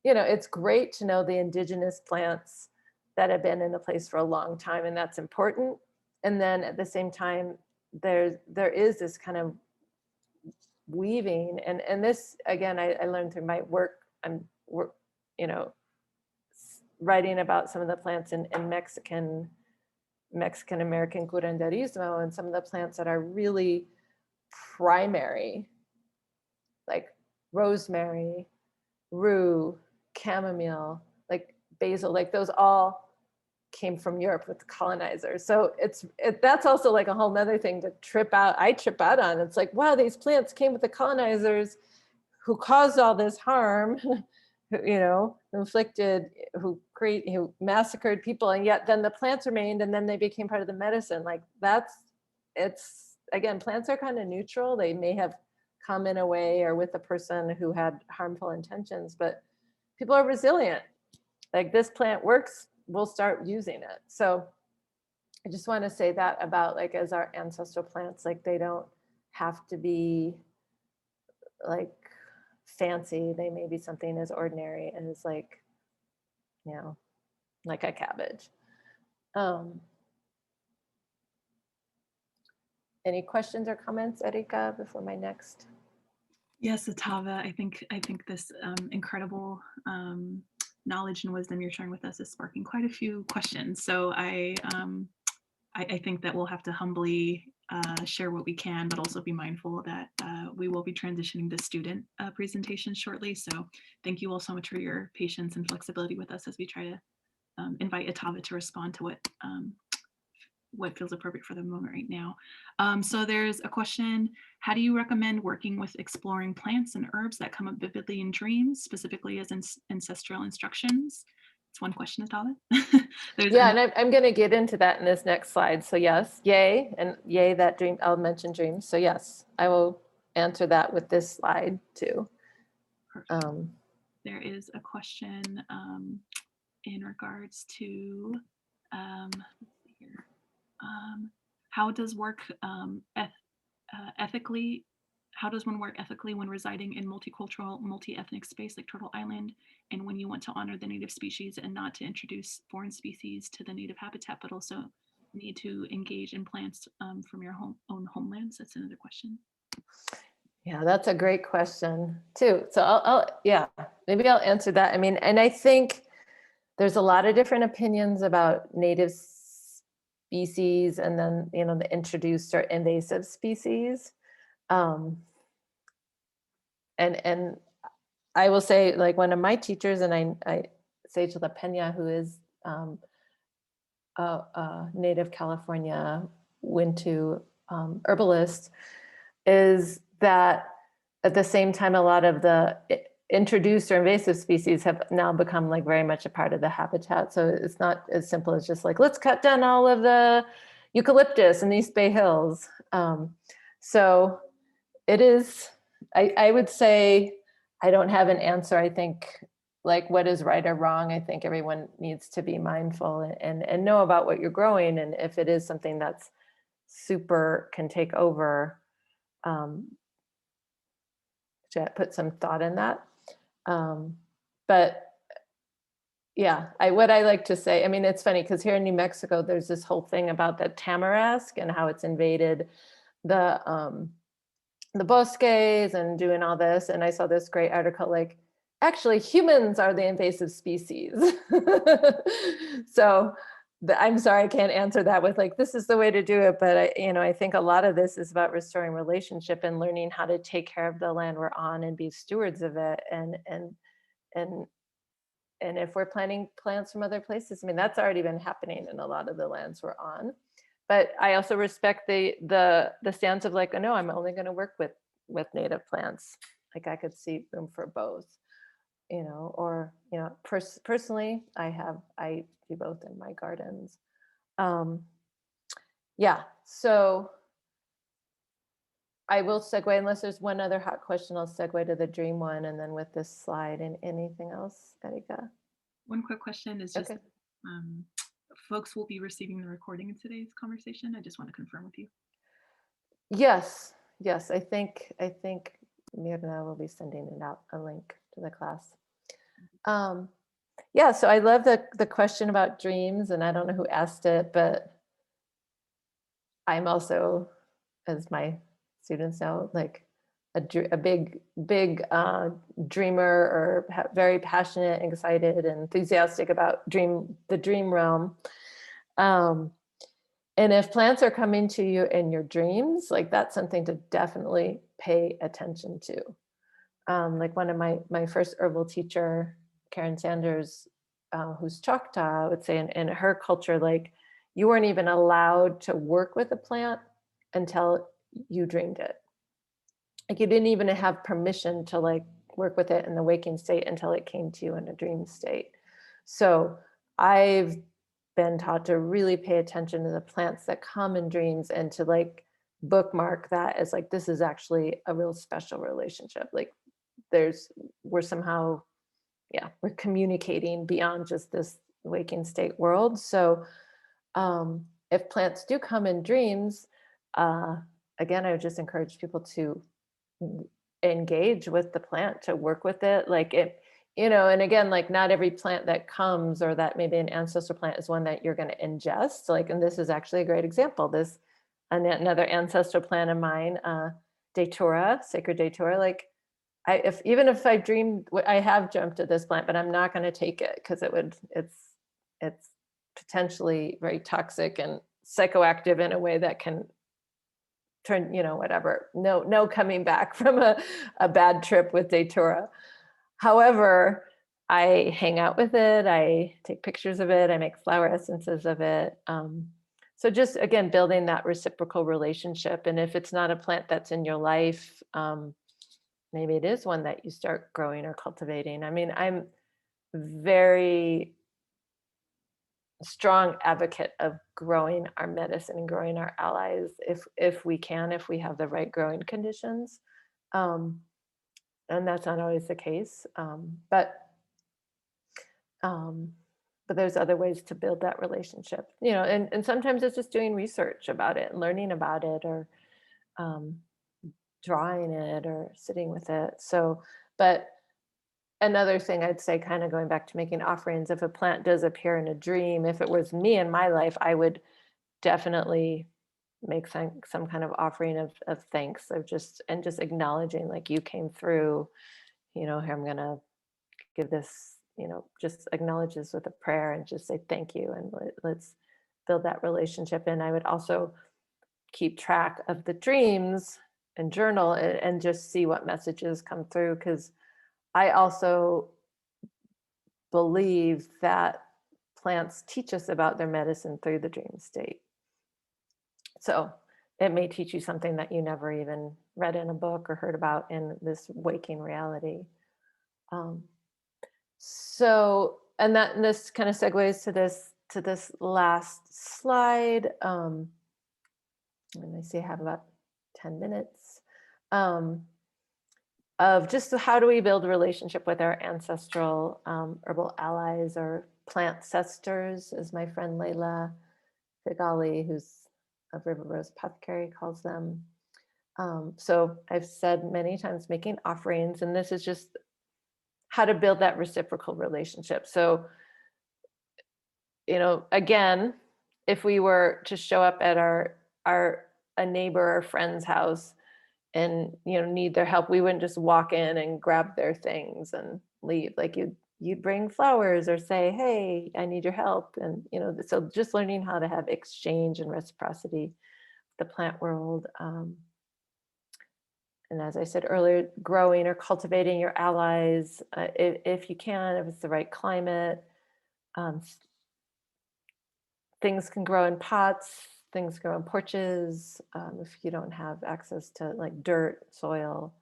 it's great to know the indigenous plants that have been in a place for a long time, and that's important. And then at the same time, there is this kind of weaving, and this again, I learned through my work. I'm writing about some of the plants in Mexican American curanderismo, and some of the plants that are really primary, like rosemary, rue, chamomile, like basil, like those all came from Europe with the colonizers. So that's also like a whole nother thing to I trip out on. It's like, wow, these plants came with the colonizers who caused all this harm who inflicted, who massacred people, and yet then the plants remained, and then they became part of the medicine. Like it's again, plants are kind of neutral. They may have come in a way or with a person who had harmful intentions, but people are resilient. Like this plant works, we'll start using it. So I just want to say that about like as our ancestral plants, like they don't have to be like fancy. They may be something as ordinary as like, like a cabbage. Any questions or comments, Erika, before my next? Yes, Atava, I think this incredible knowledge and wisdom you're sharing with us is sparking quite a few questions. So I think that we'll have to humbly share what we can, but also be mindful that we will be transitioning to student presentations shortly. So thank you all so much for your patience and flexibility with us as we try to invite Atava to respond to what feels appropriate for the moment right now. So there's a question: how do you recommend working with exploring plants and herbs that come up vividly in dreams, specifically as ancestral instructions? It's one question, Atava. Yeah, and I'm going to get into that in this next slide. So yes, yay, and yay that dream, I'll mention dreams. So yes, I will answer that with this slide too. There is a question in regards to, let's see here. How does work ethically? How does one work ethically when residing in multicultural, multi-ethnic space like Turtle Island, and when you want to honor the native species and not to introduce foreign species to the native habitat, but also need to engage in plants from your own homelands? That's another question. Yeah, that's a great question too. So maybe I'll answer that. I mean, and I think there's a lot of different opinions about native species and then, the introduced or invasive species. And I will say, like one of my teachers, and I say to La Pena, who is a native California Wintu herbalist, is that at the same time, a lot of the introduced or invasive species have now become like very much a part of the habitat. So it's not as simple as just like, let's cut down all of the eucalyptus in the East Bay Hills. So it is, I would say, I don't have an answer. I think like what is right or wrong, I think everyone needs to be mindful and know about what you're growing. And if it is something that's super can take over, put some thought in that. But yeah, what I like to say, I mean, it's funny because here in New Mexico, there's this whole thing about the tamarask and how it's invaded the bosques and doing all this. And I saw this great article, like, actually humans are the invasive species. So I'm sorry, I can't answer that with like, this is the way to do it. But I think a lot of this is about restoring relationship and learning how to take care of the land we're on and be stewards of it. And if we're planting plants from other places, I mean, that's already been happening in a lot of the lands we're on. But I also respect the stance of like, oh no, I'm only going to work with native plants. Like I could see room for both, or personally, I do both in my gardens. Yeah, so I will segue, unless there's one other hot question, I'll segue to the dream one, and then with this slide. And anything else, Erika? One quick question is just, okay. Folks will be receiving the recording of today's conversation. I just want to confirm with you. Yes, I think Mirna will be sending it out, a link to the class. Yeah, so I love the question about dreams, and I don't know who asked it, but I'm also, as my students know, like a big dreamer, or very passionate, excited, and enthusiastic about the dream realm. And if plants are coming to you in your dreams, like that's something to definitely pay attention to. Like one of my first herbal teacher, Karen Sanders, who's Choctaw, would say in her culture, like you weren't even allowed to work with a plant until you dreamed it. Like you didn't even have permission to like work with it in the waking state until it came to you in a dream state. So I've been taught to really pay attention to the plants that come in dreams and to like bookmark that as like, this is actually a real special relationship. Like we're somehow, yeah, we're communicating beyond just this waking state world. So if plants do come in dreams, again, I would just encourage people to engage with the plant, to work with it. Like it, and again, like not every plant that comes, or that maybe an ancestor plant is one that you're going to ingest. Like, and this is actually a great example. This, another ancestral plant of mine, Datura, sacred Datura, like even if I dreamed, I have dreamt of this plant, but I'm not going to take it because it's potentially very toxic and psychoactive in a way that can turn, whatever, no coming back from a bad trip with Datura. However, I hang out with it, I take pictures of it, I make flower essences of it. So just, again, building that reciprocal relationship. And if it's not a plant that's in your life, maybe it is one that you start growing or cultivating. I mean, I'm very strong advocate of growing our medicine and growing our allies if we can, if we have the right growing conditions. And that's not always the case. But there's other ways to build that relationship, and sometimes it's just doing research about it and learning about it, or drawing it or sitting with it. So, but another thing I'd say, kind of going back to making offerings, if a plant does appear in a dream, if it was me in my life, I would definitely make some kind of offering of thanks, of just acknowledging, like, you came through, here, I'm gonna give this, just acknowledge this with a prayer and just say thank you, and let's build that relationship. And I would also keep track of the dreams and journal and just see what messages come through, because I also believe that plants teach us about their medicine through the dream state. So it may teach you something that you never even read in a book or heard about in this waking reality. And this kind of segues to this last slide. And I see I have about 10 minutes. Of just how do we build a relationship with our ancestral herbal allies, or plant cesters, as my friend Layla Figali, who's of River Rose Apothecary, calls them. So I've said many times, making offerings, and this is just how to build that reciprocal relationship. So, again, if we were to show up at a neighbor or friend's house and need their help, we wouldn't just walk in and grab their things and leave. Like you'd bring flowers or say, hey, I need your help. And so just learning how to have exchange and reciprocity, the plant world. And as I said earlier, growing or cultivating your allies, if you can, if it's the right climate. Things can grow in pots, things grow in porches, if you don't have access to like dirt, soil.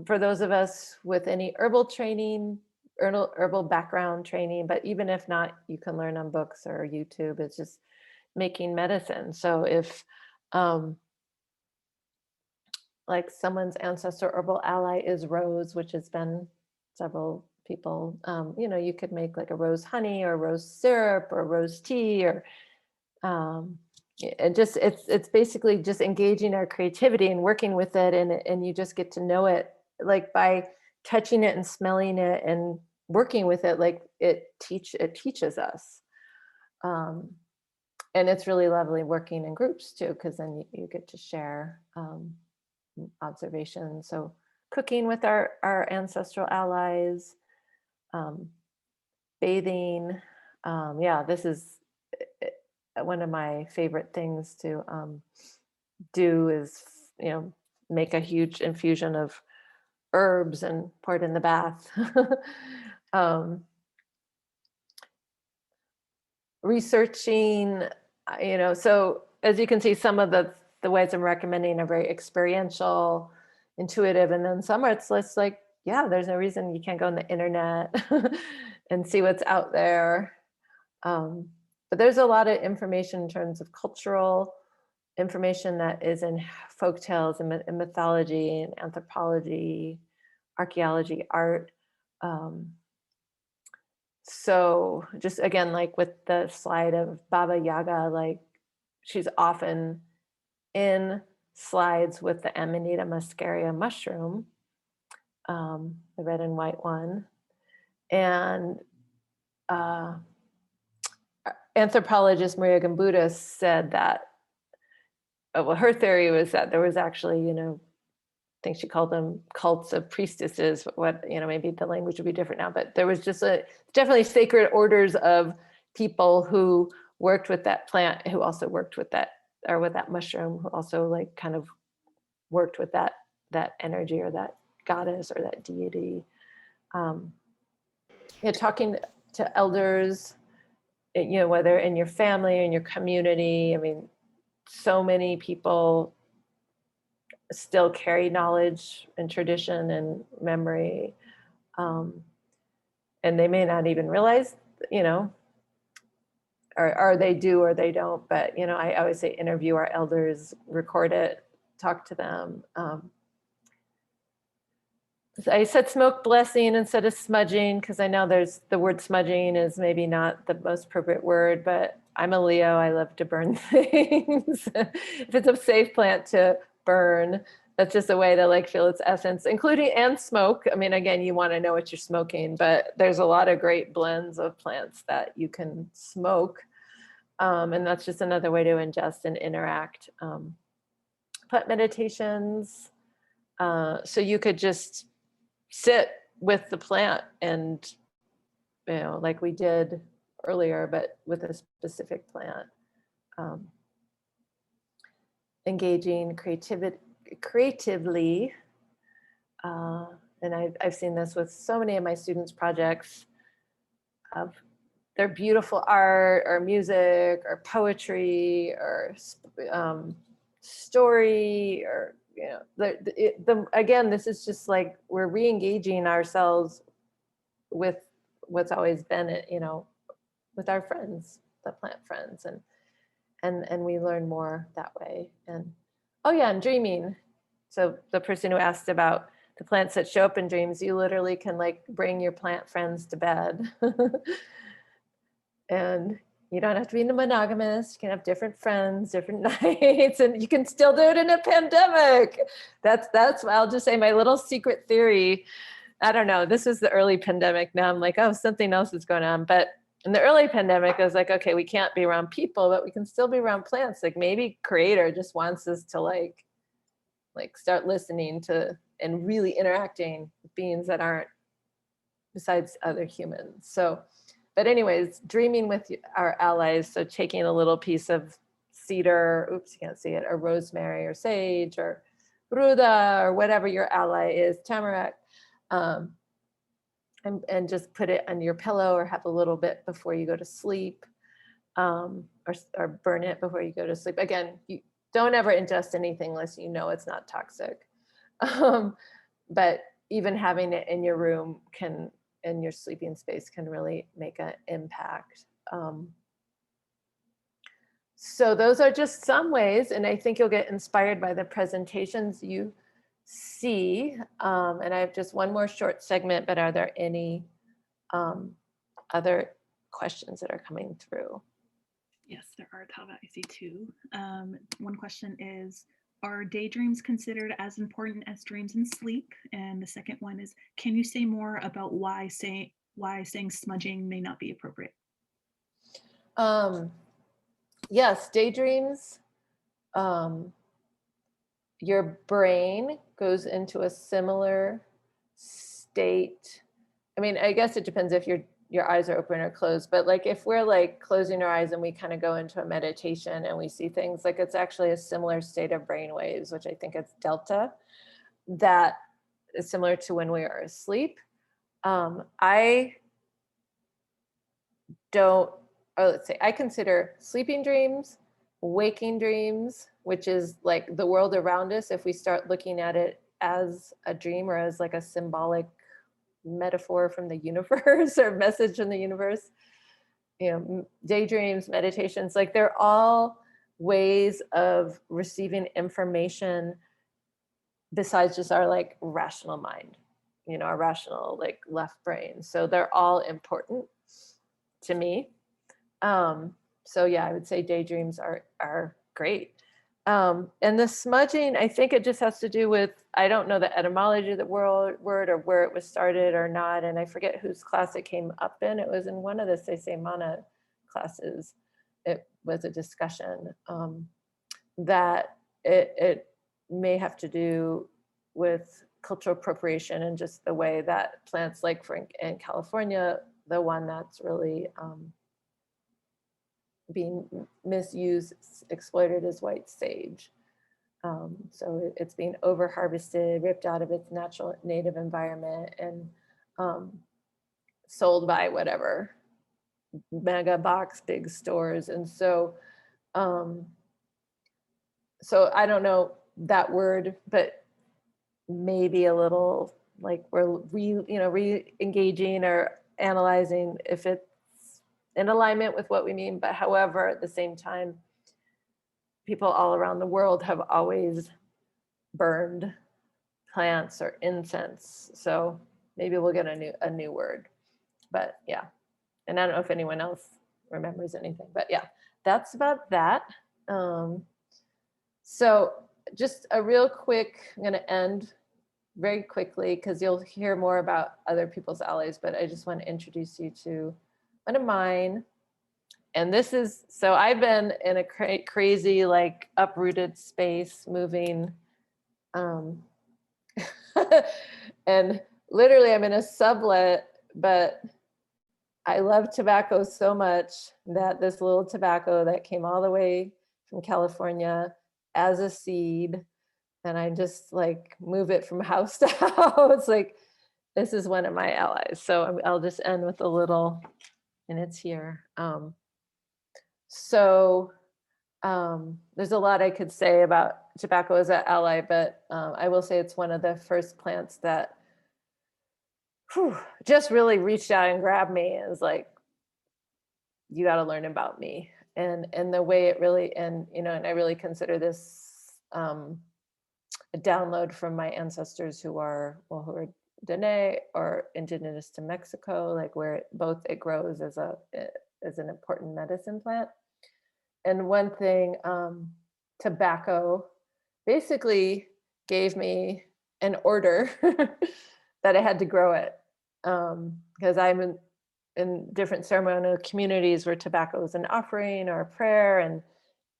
For those of us with any herbal training, herbal background training, but even if not, you can learn on books or YouTube. It's just making medicine. So if like someone's ancestor herbal ally is rose, which has been several people, you could make like a rose honey or rose syrup or rose tea, or and just it's basically just engaging our creativity and working with it, and you just get to know it, like by touching it and smelling it and working with it, like it teaches us. And it's really lovely working in groups too, because then you get to share observations. So cooking with our ancestral allies, bathing. This is one of my favorite things to do, is make a huge infusion of herbs and pour it in the bath. Researching, so as you can see, some of the ways I'm recommending are very experiential, intuitive, and then some are it's like yeah, there's no reason you can't go on the internet and see what's out there. But there's a lot of information in terms of cultural information that is in folk tales and mythology and anthropology, archaeology, art. Um, so just again, like with the slide of Baba Yaga, like she's often in slides with the Amanita muscaria mushroom, the red and white one. And anthropologist Maria Gimbutas said that, well, her theory was that there was actually, I think she called them cults of priestesses, what, maybe the language would be different now, but there was just definitely sacred orders of people who worked with that plant, who also worked with that, or with that mushroom, who also like kind of worked with that energy or that goddess or that deity. Talking to elders, whether in your family or in your community. I mean, so many people still carry knowledge and tradition and memory. And they may not even realize, or they do or they don't. But, I always say interview our elders, record it, talk to them. I said smoke blessing instead of smudging, because I know the word smudging is maybe not the most appropriate word, but I'm a Leo. I love to burn things. If it's a safe plant to burn, that's just a way to like feel its essence, including and smoke. I mean, again, you want to know what you're smoking, but there's a lot of great blends of plants that you can smoke. And that's just another way to ingest and interact. Plant meditations. So you could just sit with the plant and, like we did earlier, but with a specific plant. Engaging creatively. And I've seen this with so many of my students' projects of their beautiful art or music or poetry or story, or again, this is just like we're re-engaging ourselves with what's always been, with our friends, the plant friends, and we learn more that way. And oh yeah, and dreaming. So the person who asked about the plants that show up in dreams, you literally can like bring your plant friends to bed. And you don't have to be monogamous. You can have different friends, different nights, and you can still do it in a pandemic. That's I'll just say my little secret theory. I don't know. This was the early pandemic. Now I'm like, oh, something else is going on. But in the early pandemic, I was like, okay, we can't be around people, but we can still be around plants. Like maybe Creator just wants us to like start listening to and really interacting with beings that aren't besides other humans. So, but anyways, dreaming with our allies. So taking a little piece of cedar, oops, you can't see it, or rosemary or sage or ruda or whatever your ally is, tamarack, and just put it on your pillow or have a little bit before you go to sleep, or burn it before you go to sleep. Again, you don't ever ingest anything unless you know it's not toxic. But even having it in your room in your sleeping space can really make an impact. So those are just some ways, and I think you'll get inspired by the presentations you see. And I have just one more short segment, but are there any other questions that are coming through? Yes, there are, Atava. I see two. One question is, are daydreams considered as important as dreams and sleep? And the second one is, can you say more about why saying smudging may not be appropriate? Yes, daydreams. Your brain goes into a similar state. I mean, I guess it depends if your eyes are open or closed, but like if we're like closing our eyes and we kind of go into a meditation and we see things, like it's actually a similar state of brain waves, which I think it's delta, that is similar to when we are asleep. I consider sleeping dreams, waking dreams, which is like the world around us. If we start looking at it as a dream or as like a symbolic metaphor from the universe or message in the universe. You know, daydreams, meditations, like they're all ways of receiving information besides just our like rational mind, you know, our rational like left brain. So they're all important to me. So yeah, I would say daydreams are great. And the smudging, I think it just has to do with, I don't know the etymology of the word or where it was started or not. And I forget whose class it came up in. It was in one of the Cemmana classes. It was a discussion that it may have to do with cultural appropriation and just the way that plants like in California, the one that's really being misused, exploited as white sage. So it's being over harvested, ripped out of its natural native environment and sold by whatever mega box big stores. And so so I don't know that word, but maybe a little like we're re-engaging or analyzing if it's in alignment with what we mean. But however, at the same time, people all around the world have always burned plants or incense. So maybe we'll get a new word. But yeah. And I don't know if anyone else remembers anything, but yeah, that's about that. So just a real quick, I'm going to end very quickly because you'll hear more about other people's allies, but I just want to introduce you to one of mine. And this is, so I've been in a crazy, like uprooted space moving. And literally I'm in a sublet, but I love tobacco so much that this little tobacco that came all the way from California as a seed, and I just like move it from house to house. Like this is one of my allies. So I'll just end with a little, and it's here. There's a lot I could say about tobacco as an ally, but I will say it's one of the first plants that just really reached out and grabbed me and was like, you got to learn about me. And the way it really, and I really consider this a download from my ancestors who are Dene or indigenous to Mexico, like where it grows as an important medicine plant. And one thing, tobacco basically gave me an order that I had to grow it, because I'm in different ceremonial communities where tobacco is an offering or a prayer,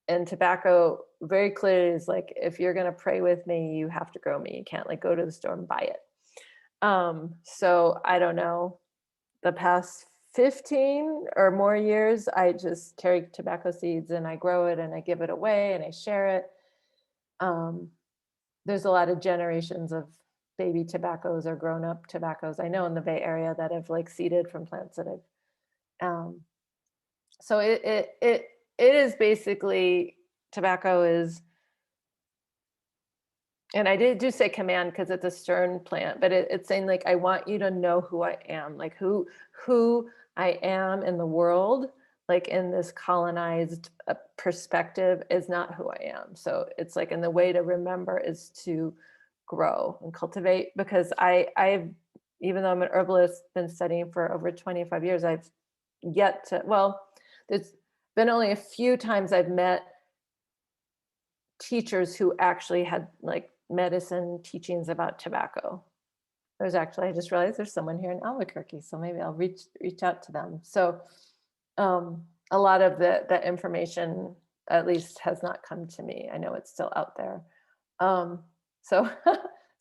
and tobacco very clearly is like, if you're going to pray with me, you have to grow me. You can't like go to the store and buy it. So I don't know, the past 15 or more years, I just carry tobacco seeds and I grow it and I give it away and I share it. There's a lot of generations of baby tobaccos or grown up tobaccos I know in the Bay Area that have like seeded from plants that I've, so it is basically, tobacco is, and I do say command because it's a stern plant, but it's saying like, I want you to know who I am, like who I am in the world, like in this colonized perspective is not who I am. So it's like, and the way to remember is to grow and cultivate, because I've, even though I'm an herbalist, been studying for over 25 years, I've yet to, well, there's been only a few times I've met teachers who actually had like medicine teachings about tobacco. There's actually, I just realized there's someone here in Albuquerque, so maybe I'll reach out to them. So a lot of the information at least has not come to me. I know it's still out there. So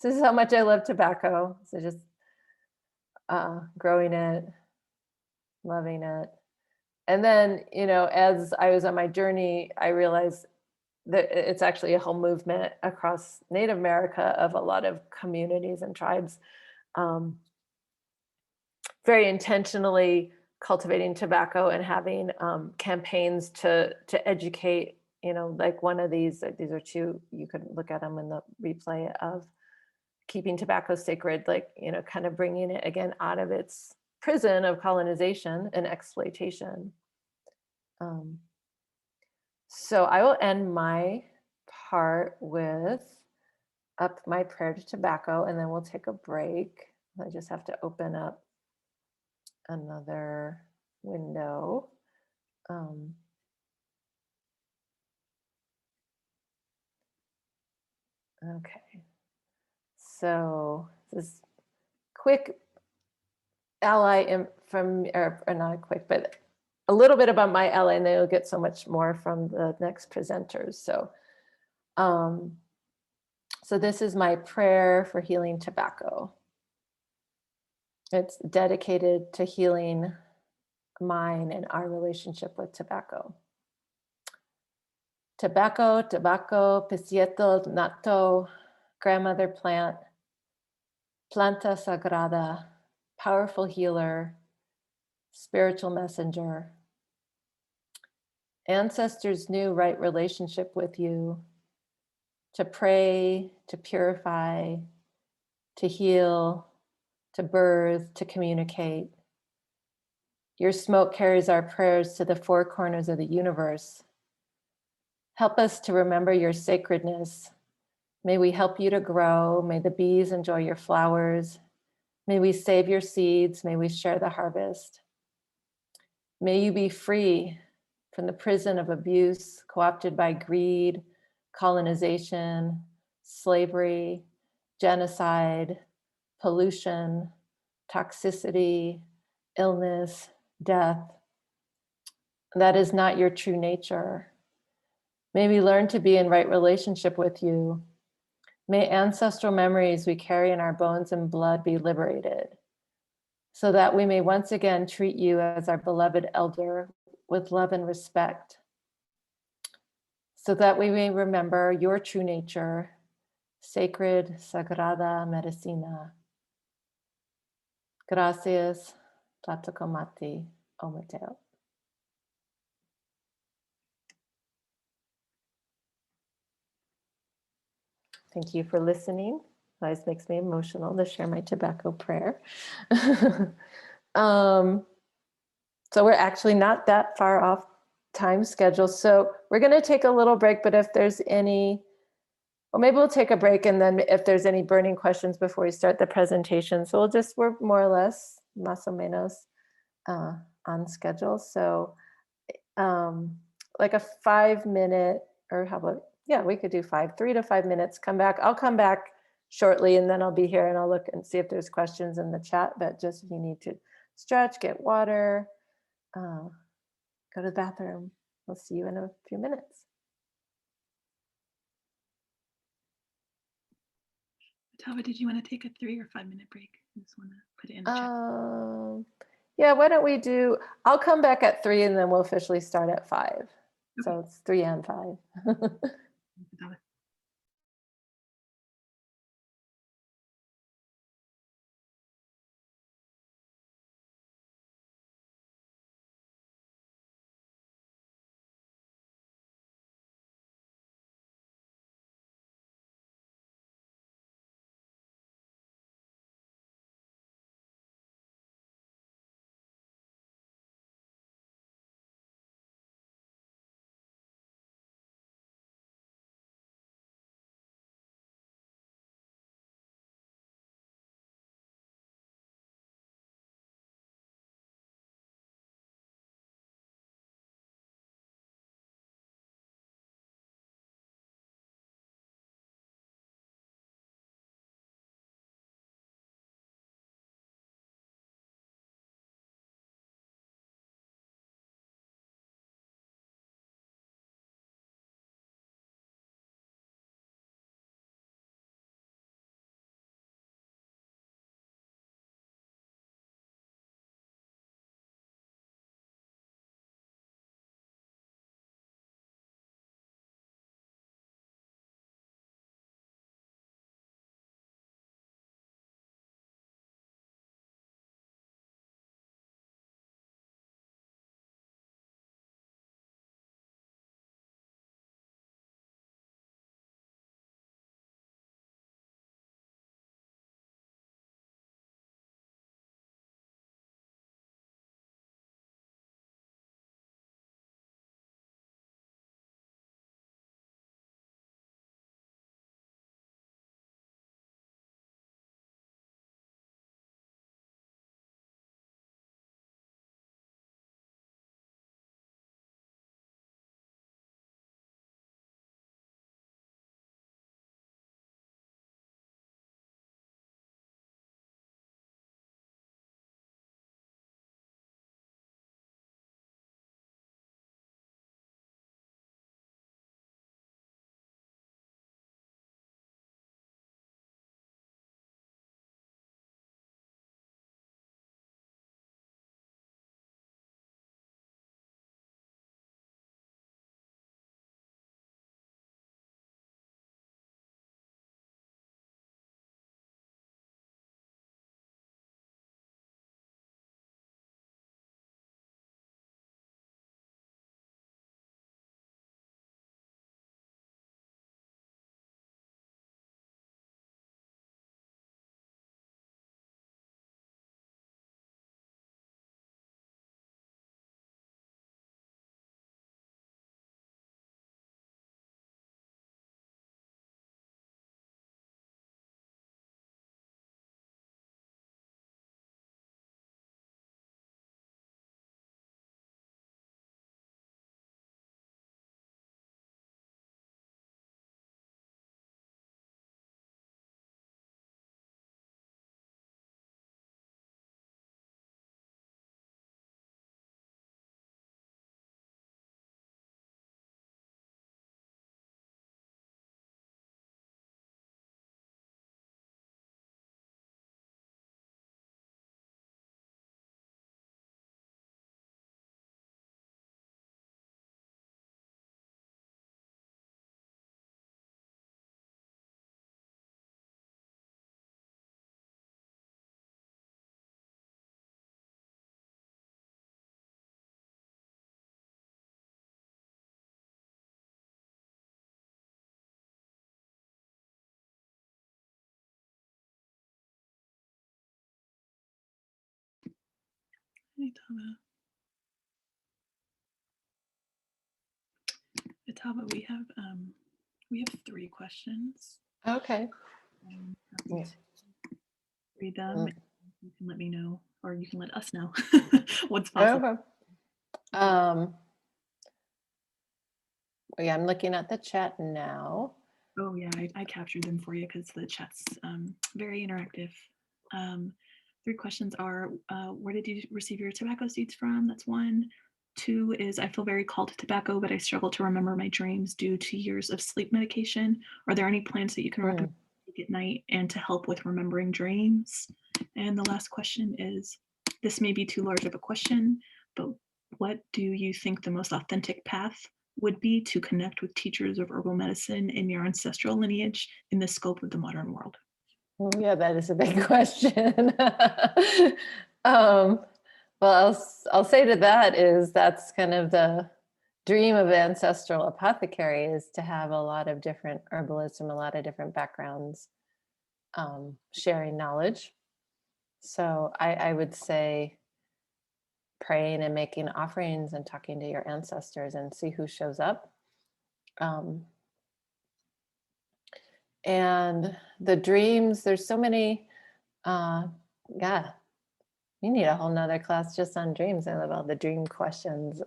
this is how much I love tobacco. So just growing it, loving it. And then, as I was on my journey, I realized that it's actually a whole movement across Native America of a lot of communities and tribes very intentionally cultivating tobacco and having campaigns to educate, like one of these are two, you could look at them in the replay of keeping tobacco sacred, like, kind of bringing it again out of its prison of colonization and exploitation. So I will end my part with up my prayer to tobacco, and then we'll take a break. I just have to open up another window. Okay, so this quick ally from, or not quick, but a little bit about my ally, and then you'll get so much more from the next presenters. So this is my prayer for healing tobacco. It's dedicated to healing mine and our relationship with tobacco. Tobacco, pisieto, natto, grandmother plant, planta sagrada, powerful healer, spiritual messenger. Ancestors knew right relationship with you, to pray, to purify, to heal, to birth, to communicate. Your smoke carries our prayers to the four corners of the universe. Help us to remember your sacredness. May we help you to grow. May the bees enjoy your flowers. May we save your seeds. May we share the harvest. May you be free from the prison of abuse, co-opted by greed, colonization, slavery, genocide, pollution, toxicity, illness, death. That is not your true nature. May we learn to be in right relationship with you. May ancestral memories we carry in our bones and blood be liberated, so that we may once again treat you as our beloved elder with love and respect, so that we may remember your true nature, sacred, sagrada medicina. Gracias, Tlatokomati, Omateo. Thank you for listening. It always makes me emotional to share my tobacco prayer. So we're actually not that far off time schedule. So we're going to take a little break, but if there's any, well, maybe we'll take a break, and then if there's any burning questions before we start the presentation. So we're more or less, más o menos, on schedule. So like a 5-minute, or how about, yeah, we could do 3 to 5 minutes, come back. I'll come back shortly, and then I'll be here and I'll look and see if there's questions in the chat, but just if you need to stretch, get water, go to the bathroom. We'll see you in a few minutes. Atava, did you want to take a 3 or 5 minute break? I just want to put it in the chat. Yeah, why don't we do, I'll come back at 3 and then we'll officially start at 5. Okay. So it's 3 and 5. Atava. Atava, we have 3 questions. Okay. Happy to read them. You can let me know, or you can let us know what's possible. Okay. Yeah, I'm looking at the chat now. Oh yeah, I captured them for you because the chat's very interactive. 3 questions are, where did you receive your tobacco seeds from? That's 1. 2 is, I feel very called to tobacco, but I struggle to remember my dreams due to years of sleep medication. Are there any plants that you can recommend to take at night and to help with remembering dreams? And the last question is, this may be too large of a question, but what do you think the most authentic path would be to connect with teachers of herbal medicine in your ancestral lineage in the scope of the modern world? Oh, yeah, that is a big question. Well, I'll say to that is that's kind of the dream of Ancestral Apothecary, is to have a lot of different herbalists from a lot of different backgrounds sharing knowledge. So I would say praying and making offerings and talking to your ancestors and see who shows up. And the dreams, there's so many, yeah, you need a whole nother class just on dreams. I love all the dream questions.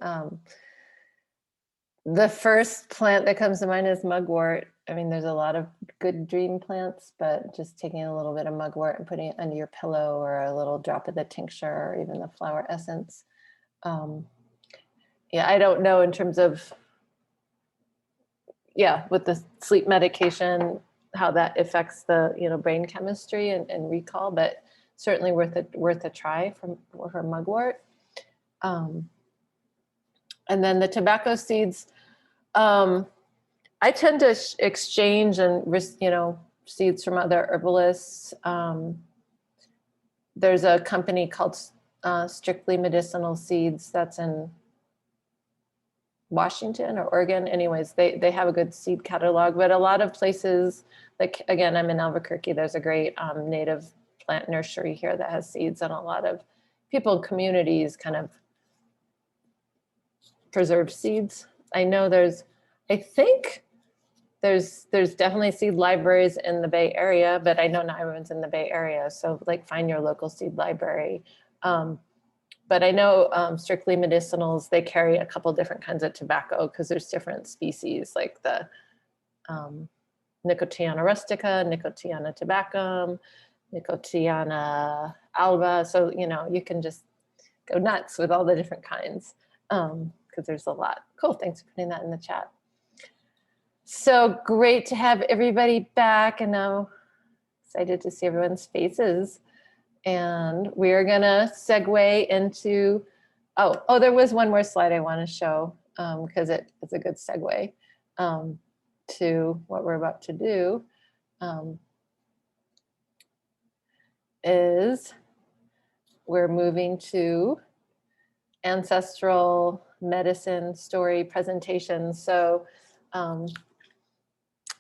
The first plant that comes to mind is mugwort. I mean, there's a lot of good dream plants, but just taking a little bit of mugwort and putting it under your pillow, or a little drop of the tincture, or even the flower essence. Yeah, I don't know in terms of, with the sleep medication, how that affects the brain chemistry and recall, but certainly worth a try for mugwort. And then the tobacco seeds, I tend to exchange and seeds from other herbalists. There's a company called Strictly Medicinal Seeds that's in Washington or Oregon. Anyways, they have a good seed catalog, but a lot of places, like, again, I'm in Albuquerque, there's a great native plant nursery here that has seeds, and a lot of people, communities kind of preserve seeds. I know I think there's definitely seed libraries in the Bay Area, but I know not everyone's in the Bay Area. So like find your local seed library. But I know Strictly Medicinals, they carry a couple different kinds of tobacco because there's different species, like the Nicotiana rustica, Nicotiana tabacum, Nicotiana alba. So, you can just go nuts with all the different kinds because there's a lot. Cool, thanks for putting that in the chat. So great to have everybody back, and now excited to see everyone's faces. And we're gonna segue into, oh, there was one more slide I want to show because it's a good segue to what we're about to do. Is we're moving to ancestral medicine story presentation. So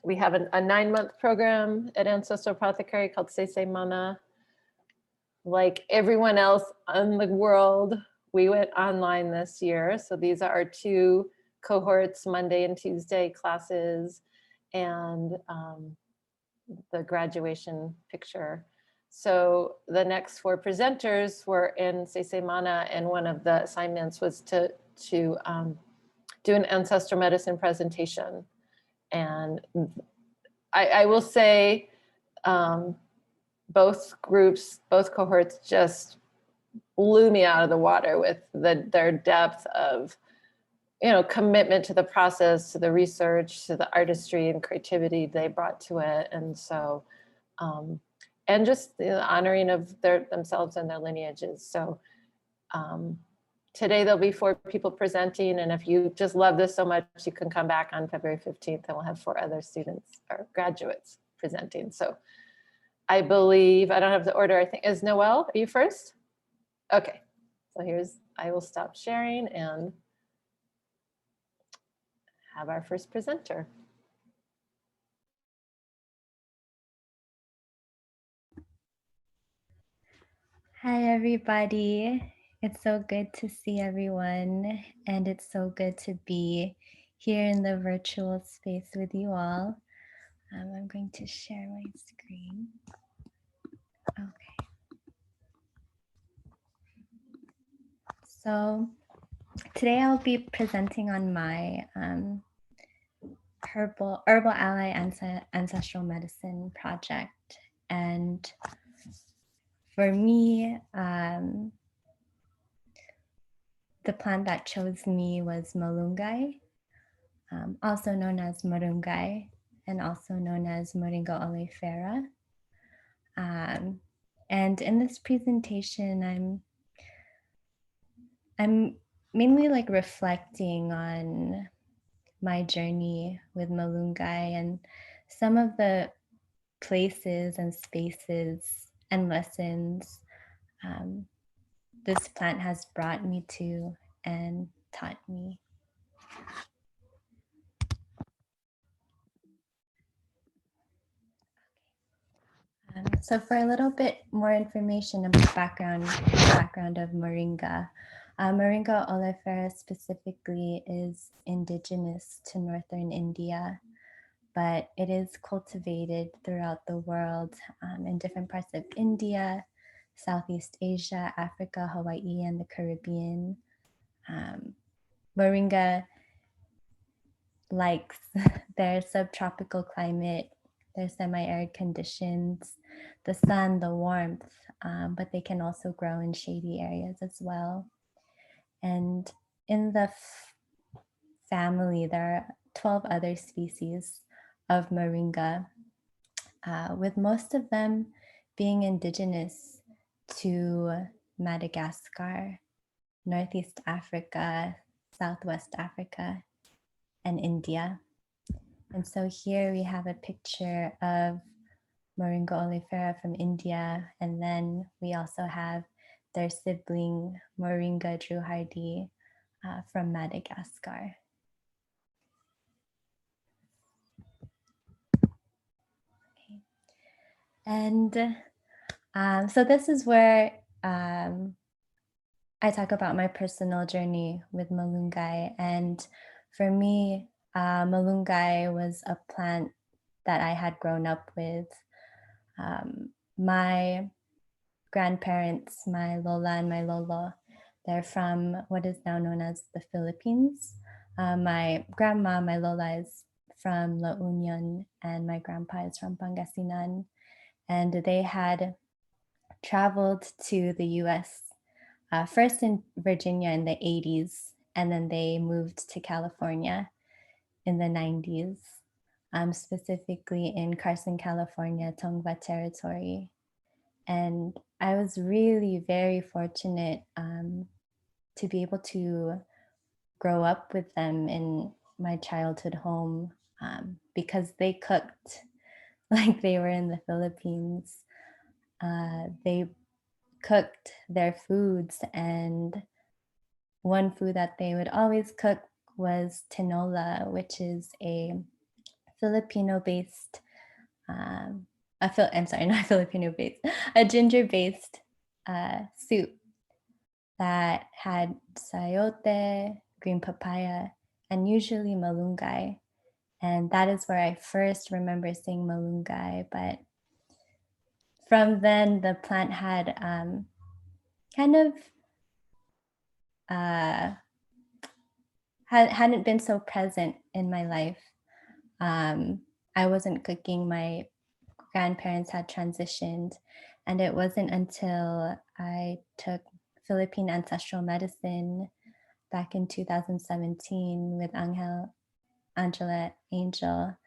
we have a 9-month program at Ancestral Apothecary called Cemmana. Like everyone else in the world, we went online this year. So these are our 2 cohorts, Monday and Tuesday classes, and the graduation picture. So the next 4 presenters were in Cemmana, and one of the assignments was to do an ancestral medicine presentation. And I will say both cohorts just blew me out of the water with their depth of commitment to the process, to the research, to the artistry and creativity they brought to it. And so and just the honoring of themselves and their lineages. So today there'll be 4 people presenting, and if you just love this so much, you can come back on February 15th and we'll have 4 other students or graduates presenting. So I believe, I don't have the order, I think, is Noelle, are you first? Okay, so I will stop sharing and have our first presenter. Hi, everybody. It's so good to see everyone, and it's so good to be here in the virtual space with you all. I'm going to share my screen. Okay. So today I'll be presenting on my Herbal Ally Ancestral Medicine project. And for me, the plant that chose me was Malunggay, also known as Marunggay, and also known as Moringa oleifera. And in this presentation, I'm mainly like reflecting on my journey with Malunggay and some of the places and spaces and lessons this plant has brought me to and taught me. So for a little bit more information about the background of Moringa. Moringa oleifera specifically is indigenous to northern India, but it is cultivated throughout the world in different parts of India, Southeast Asia, Africa, Hawaii, and the Caribbean. Moringa likes their subtropical climate, their semi-arid conditions, the sun, the warmth, but they can also grow in shady areas as well. And in the family, there are 12 other species of Moringa, with most of them being indigenous to Madagascar, Northeast Africa, Southwest Africa, and India. And so here we have a picture of Moringa oleifera from India, and then we also have their sibling Moringa druhardi from Madagascar. Okay. And so this is where I talk about my personal journey with Malunggay. And for me, Malunggay was a plant that I had grown up with. My grandparents, my Lola and my Lolo, they're from what is now known as the Philippines. My grandma, my Lola, is from La Union, and my grandpa is from Pangasinan. And they had traveled to the US, first in Virginia in the 80s, and then they moved to California in the 90s, specifically in Carson, California, Tongva Territory. And I was really very fortunate to be able to grow up with them in my childhood home because they cooked like they were in the Philippines. They cooked their foods, and one food that they would always cook was tinola, which is a Filipino-based, not Filipino-based, a ginger-based soup that had sayote, green papaya, and usually malunggay. And that is where I first remember seeing malunggay. But from then, the plant had kind of hadn't been so present in my life. I wasn't cooking. My grandparents had transitioned, and it wasn't until I took Philippine Ancestral Medicine back in 2017 with Angela Angel,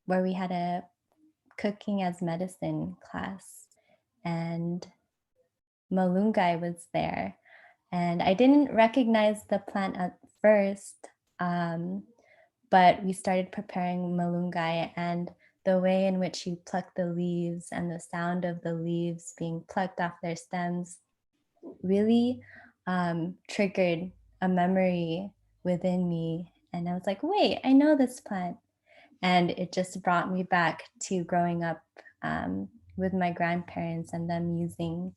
where we had a cooking as medicine class, and malunggay was there. And I didn't recognize the plant at first, but we started preparing malunggay, and the way in which you pluck the leaves and the sound of the leaves being plucked off their stems really triggered a memory within me. And I was like, wait, I know this plant. And it just brought me back to growing up with my grandparents and them using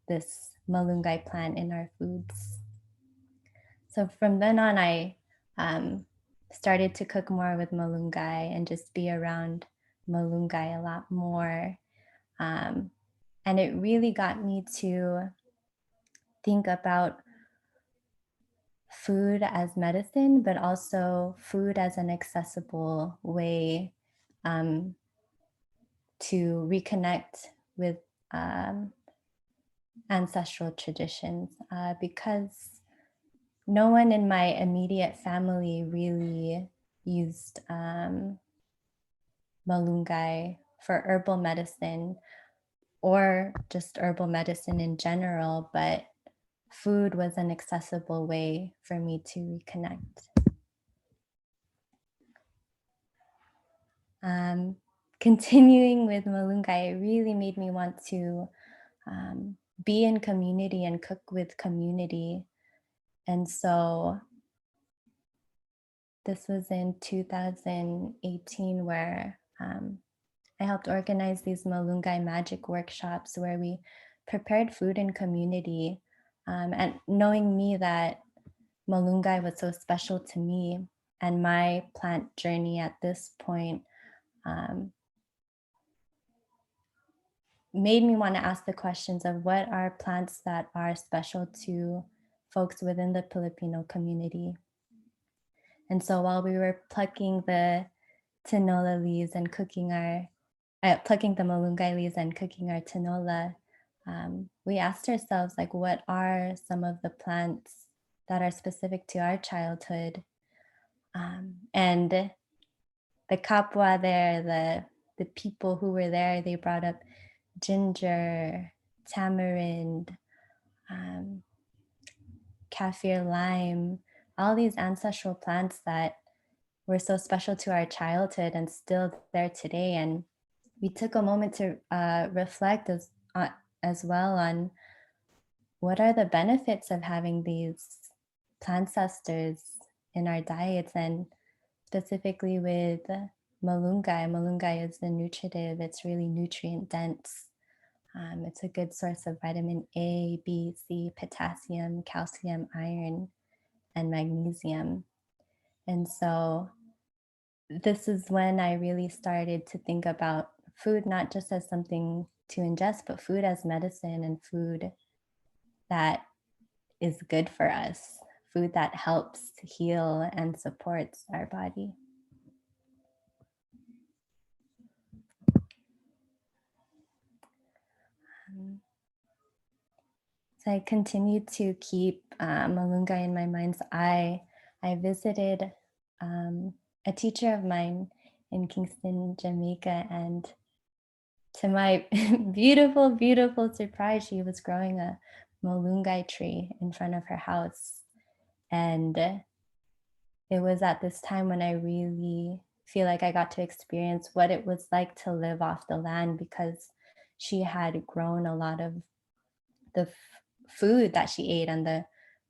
this Malunggay plant in our foods. So from then on, I started to cook more with Malunggay and just be around Malunggay a lot more. And it really got me to think about food as medicine, but also food as an accessible way to reconnect with ancestral traditions, because no one in my immediate family really used Malunggay for herbal medicine or just herbal medicine in general, but food was an accessible way for me to reconnect. Continuing with Malunggay, it really made me want to be in community and cook with community. And so this was in 2018 where I helped organize these Malunggay magic workshops where we prepared food in community. And knowing me that Malunggay was so special to me and my plant journey at this point, made me want to ask the questions of what are plants that are special to folks within the Filipino community. And so while we were plucking the tinola leaves and cooking our, plucking the Malunggay leaves and cooking our tinola, we asked ourselves, like, what are some of the plants that are specific to our childhood? And the kapwa there, the people who were there, they brought up ginger, tamarind, kaffir lime, all these ancestral plants that were so special to our childhood and still there today. And we took a moment to reflect as well on what are the benefits of having these plantcestors in our diets, and specifically with Malunggay. Malunggay is the nutritive, it's really nutrient dense. It's a good source of vitamin A, B, C, potassium, calcium, iron, and magnesium. And so this is when I really started to think about food, not just as something to ingest, but food as medicine and food that is good for us, food that helps to heal and supports our body. So I continued to keep Malunggay in my mind's eye. I visited a teacher of mine in Kingston, Jamaica, and to my beautiful, beautiful surprise, she was growing a Malunggay tree in front of her house. And it was at this time when I really feel like I got to experience what it was like to live off the land, because she had grown a lot of the food that she ate and the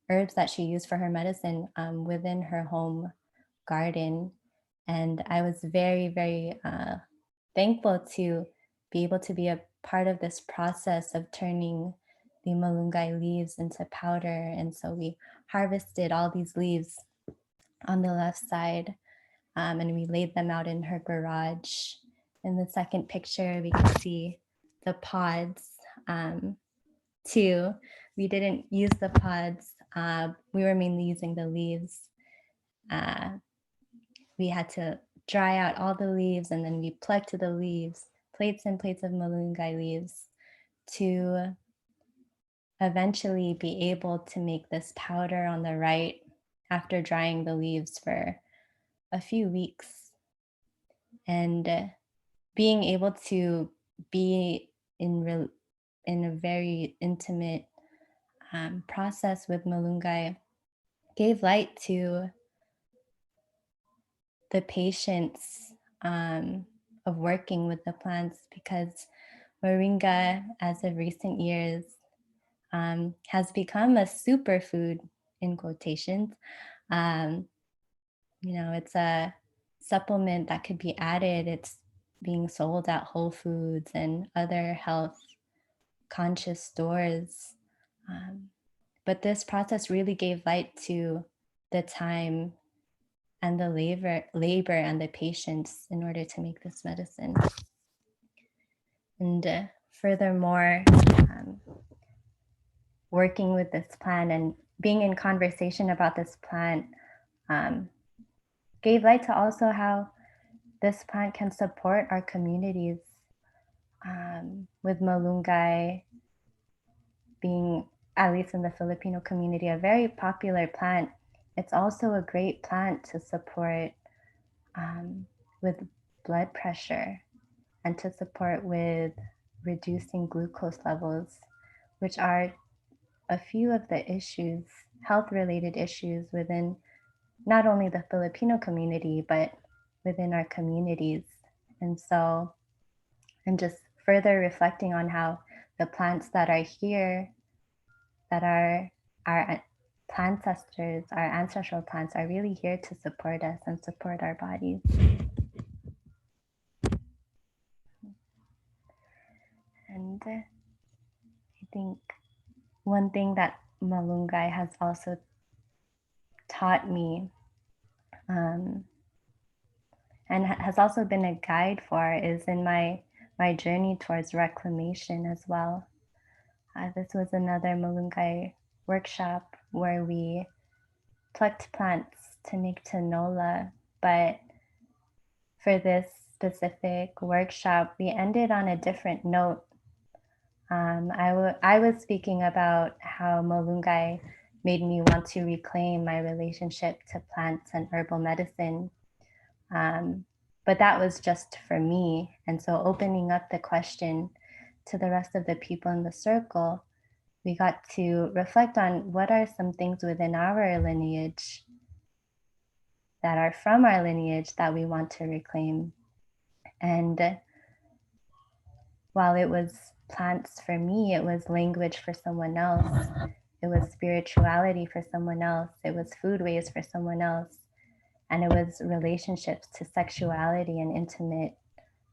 herbs that she used for her medicine within her home garden. And I was very, very thankful to be able to be a part of this process of turning the Malunggay leaves into powder. And so we harvested all these leaves on the left side, and we laid them out in her garage. In the second picture, we can see the pods too. We didn't use the pods. We were mainly using the leaves. We had to dry out all the leaves, and then we plucked the leaves, plates and plates of Malunggay leaves, to eventually be able to make this powder on the right after drying the leaves for a few weeks. And being able to be in a very intimate process with Malunggay gave light to the patience of working with the plants, because moringa, as of recent years, has become a superfood, in quotations. It's a supplement that could be added. It's being sold at Whole Foods and other health conscious doors. But this process really gave light to the time and the labor and the patience in order to make this medicine. And furthermore, working with this plant and being in conversation about this plant gave light to also how this plant can support our communities. With Malunggay being, at least in the Filipino community, a very popular plant, it's also a great plant to support with blood pressure and to support with reducing glucose levels, which are a few of the issues, health-related issues within not only the Filipino community, but within our communities. And so I'm just further reflecting on how the plants that are here, that are our ancestors, our ancestral plants, are really here to support us and support our bodies. And I think one thing that Malunggay has also taught me and has also been a guide for is in my journey towards reclamation as well. This was another Malunggay workshop where we plucked plants to make tinola, but for this specific workshop, we ended on a different note. I was speaking about how Malunggay made me want to reclaim my relationship to plants and herbal medicine. But that was just for me. And so opening up the question to the rest of the people in the circle, we got to reflect on what are some things within our lineage that are from our lineage that we want to reclaim. And while it was plants for me, it was language for someone else. It was spirituality for someone else. It was foodways for someone else. And it was relationships to sexuality and intimate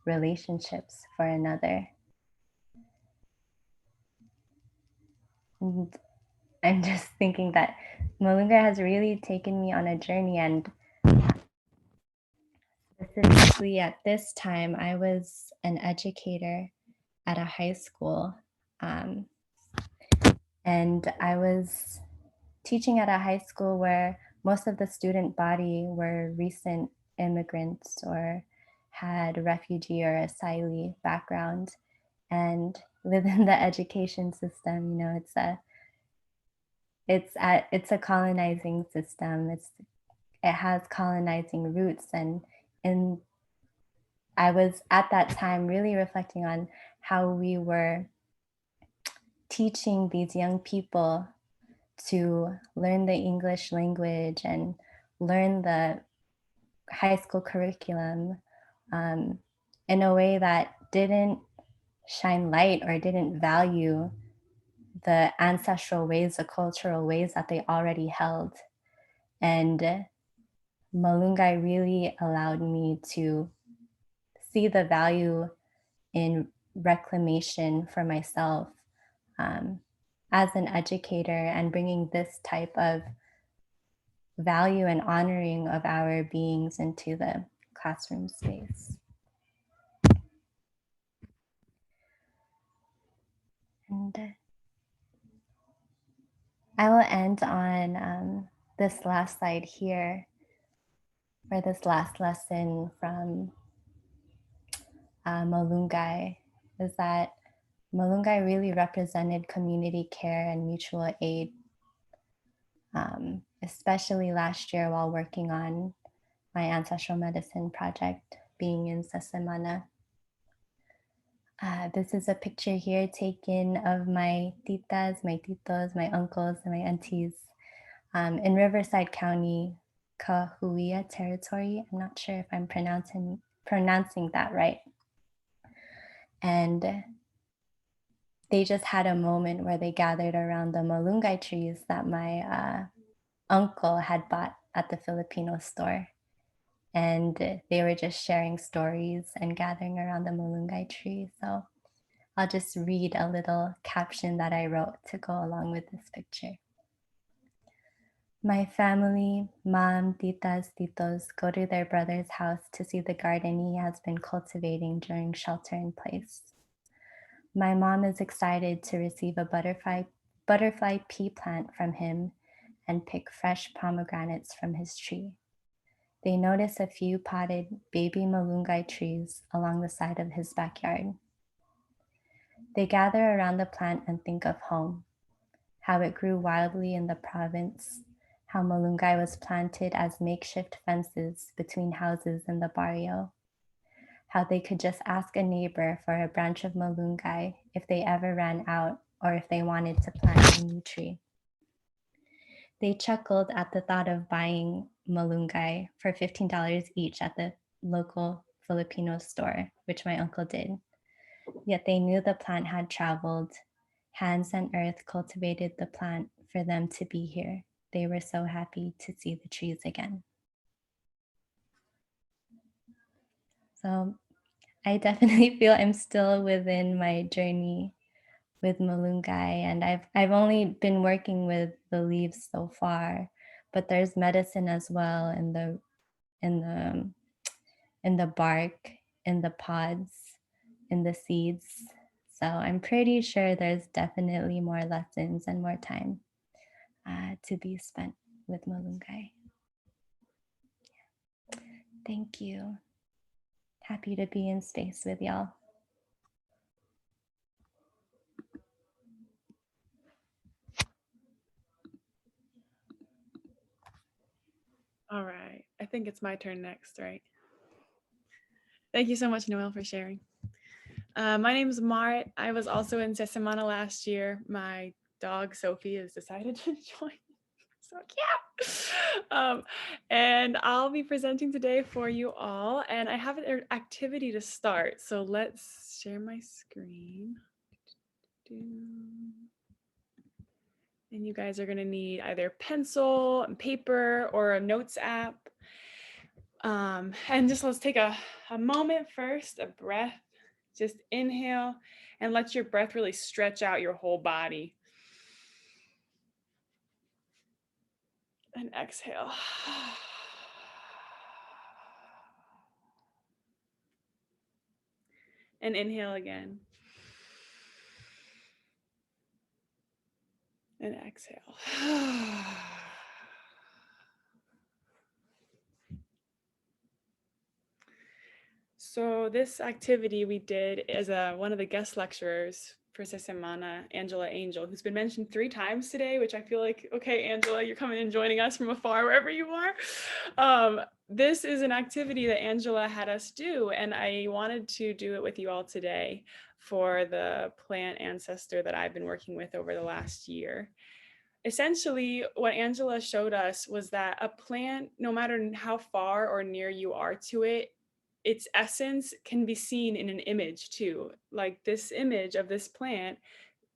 relationships for another. And I'm just thinking that Malunggay has really taken me on a journey, and specifically at this time, I was an educator at a high school. And I was teaching at a high school where most of the student body were recent immigrants or had refugee or asylee background. And within the education system, you know, it's a colonizing system. It has colonizing roots, and I was at that time really reflecting on how we were teaching these young people to learn the English language and learn the high school curriculum in a way that didn't shine light or didn't value the ancestral ways, the cultural ways that they already held. And Malunggay really allowed me to see the value in reclamation for myself as an educator, and bringing this type of value and honoring of our beings into the classroom space. And I will end on this last slide here, for this last lesson from Malunggay, is that Malunggay really represented community care and mutual aid, especially last year while working on my ancestral medicine project, being in Cemmana. This is a picture here taken of my titas, my titos, my uncles, and my aunties in Riverside County, Cahuilla territory. I'm not sure if I'm pronouncing that right. And they just had a moment where they gathered around the malunggay trees that my uncle had bought at the Filipino store. And they were just sharing stories and gathering around the malunggay tree. So I'll just read a little caption that I wrote to go along with this picture. My family, mom, titas, titos, go to their brother's house to see the garden he has been cultivating during shelter in place. My mom is excited to receive a butterfly pea plant from him and pick fresh pomegranates from his tree. They notice a few potted baby Malunggay trees along the side of his backyard. They gather around the plant and think of home, how it grew wildly in the province, how Malunggay was planted as makeshift fences between houses in the barrio, how they could just ask a neighbor for a branch of Malunggay if they ever ran out or if they wanted to plant a new tree. They chuckled at the thought of buying Malunggay for $15 each at the local Filipino store, which my uncle did. Yet they knew the plant had traveled. Hands and earth cultivated the plant for them to be here. They were so happy to see the trees again. So I definitely feel I'm still within my journey with Malunggay, and I've only been working with the leaves so far, but there's medicine as well in the bark, in the pods, in the seeds. So I'm pretty sure there's definitely more lessons and more time to be spent with Malunggay. Thank you. Happy to be in space with y'all. All right, I think it's my turn next, right? Thank you so much, Noelle, for sharing. My name is Maret. I was also in Cemmana last year. My dog, Sophie, has decided to join. So cute. And I'll be presenting today for you all. And I have an activity to start. So let's share my screen. And you guys are going to need either pencil and paper or a notes app. And just let's take a moment first, a breath. Just inhale and let your breath really stretch out your whole body. And exhale. And inhale again. And exhale. So this activity we did as one of the guest lecturers for Cemmana, Angela Angel, who's been mentioned 3 times today, which I feel like, okay, Angela, you're coming and joining us from afar, wherever you are. This is an activity that Angela had us do, and I wanted to do it with you all today for the plant ancestor that I've been working with over the last year. Essentially, what Angela showed us was that a plant, no matter how far or near you are to it, its essence can be seen in an image too. Like this image of this plant,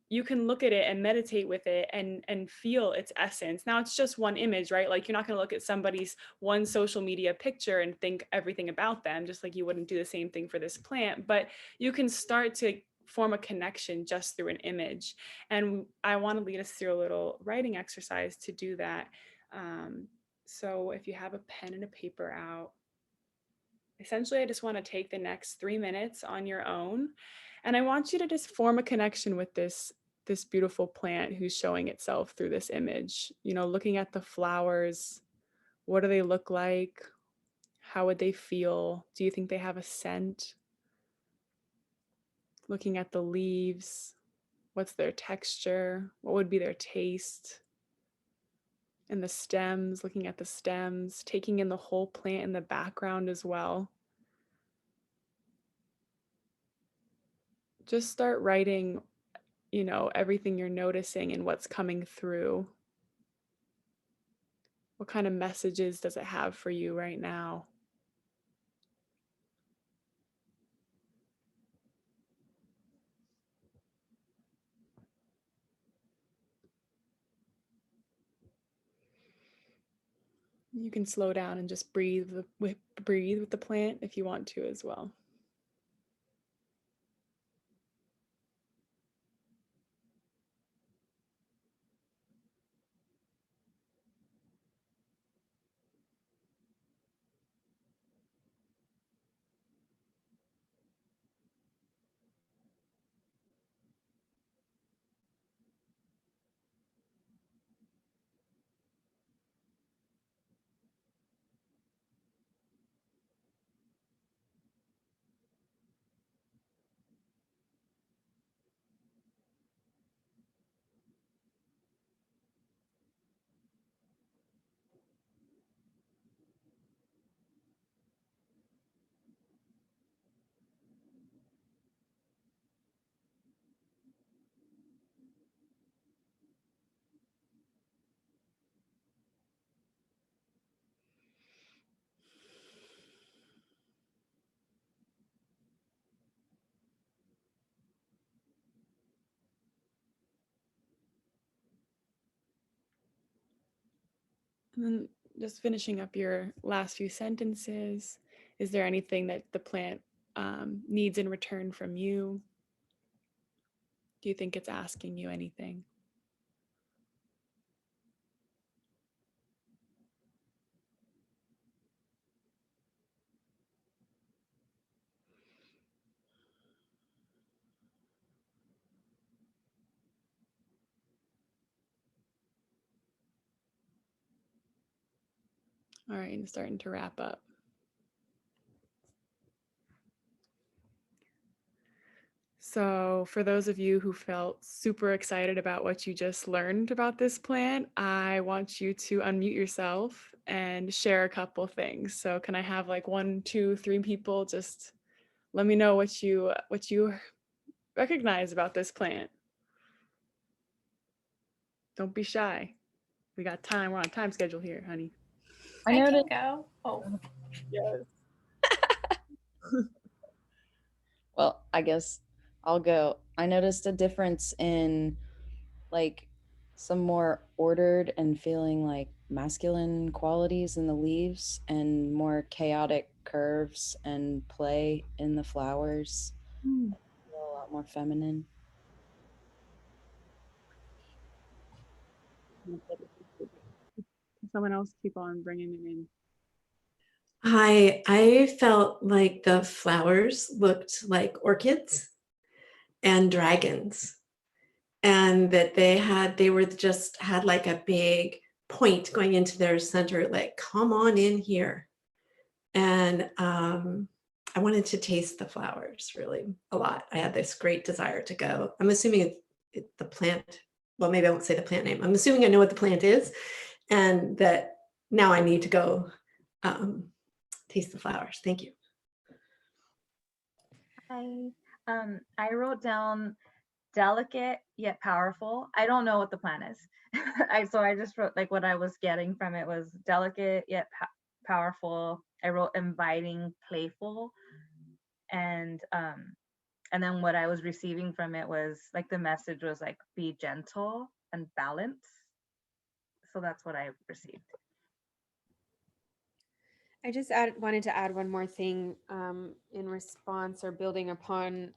you can look at it and meditate with it and feel its essence. Now it's just one image, right? Like you're not going to look at somebody's one social media picture and think everything about them, just like you wouldn't do the same thing for this plant, but you can start to form a connection just through an image. And I want to lead us through a little writing exercise to do that. So if you have a pen and a paper out, essentially, I just want to take the next 3 minutes on your own. And I want you to just form a connection with this beautiful plant who's showing itself through this image. You know, looking at the flowers. What do they look like? How would they feel? Do you think they have a scent? Looking at the leaves. What's their texture? What would be their taste? And the stems, looking at the stems, taking in the whole plant in the background as well. Just start writing, you know, everything you're noticing and what's coming through. What kind of messages does it have for you right now? You can slow down and just breathe with the plant if you want to as well. And then just finishing up your last few sentences, is there anything that the plant needs in return from you? Do you think it's asking you anything? All right, and starting to wrap up. So for those of you who felt super excited about what you just learned about this plant, I want you to unmute yourself and share a couple things. So can I have like 1, 2, 3 people just let me know what you recognize about this plant? Don't be shy. We got time. We're on a time schedule here, honey. I can go. go. Oh, Yes. Well, I guess I'll go. I noticed a difference in like some more ordered and feeling like masculine qualities in the leaves and more chaotic curves and play in the flowers. Hmm. Feel a lot more feminine. Someone else keep on bringing it in. I felt like the flowers looked like orchids and dragons, and that they were just had like a big point going into their center, like, come on in here. And I wanted to taste the flowers really a lot. I had this great desire to go. I'm assuming it's the plant. Well, maybe I won't say the plant name. I'm assuming I know what the plant is, and that now I need to go taste the flowers. Thank you. I wrote down delicate yet powerful. I don't know what the plan is. So I just wrote, like, what I was getting from it was delicate yet powerful. I wrote inviting, playful, and then what I was receiving from it was like the message was like be gentle and balance. So that's what I received. I just wanted to add one more thing in response or building upon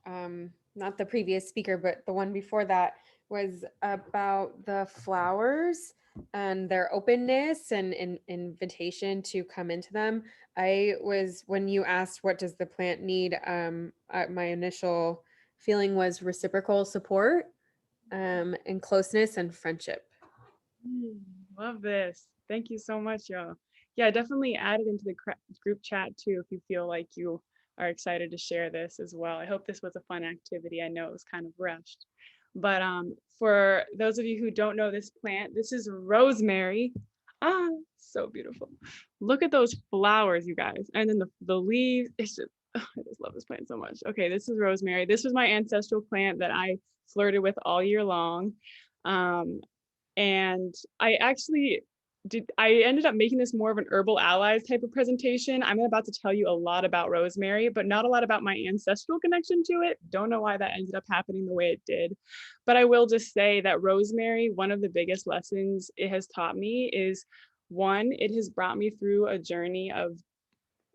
not the previous speaker, but the one before that, was about the flowers and their openness and invitation to come into them. When you asked what does the plant need, my initial feeling was reciprocal support and closeness and friendship. Love this. Thank you so much, y'all. Yeah, definitely add it into the group chat too if you feel like you are excited to share this as well. I hope this was a fun activity. I know it was kind of rushed. But for those of you who don't know this plant, this is rosemary. Ah, so beautiful. Look at those flowers, you guys. And then the leaves, it's just, I just love this plant so much. Okay, this is rosemary. This was my ancestral plant that I flirted with all year long. And I actually I ended up making this more of an Herbal Allies type of presentation. I'm about to tell you a lot about rosemary, but not a lot about my ancestral connection to it. Don't know why that ended up happening the way it did. But I will just say that rosemary, one of the biggest lessons it has taught me is, one, it has brought me through a journey of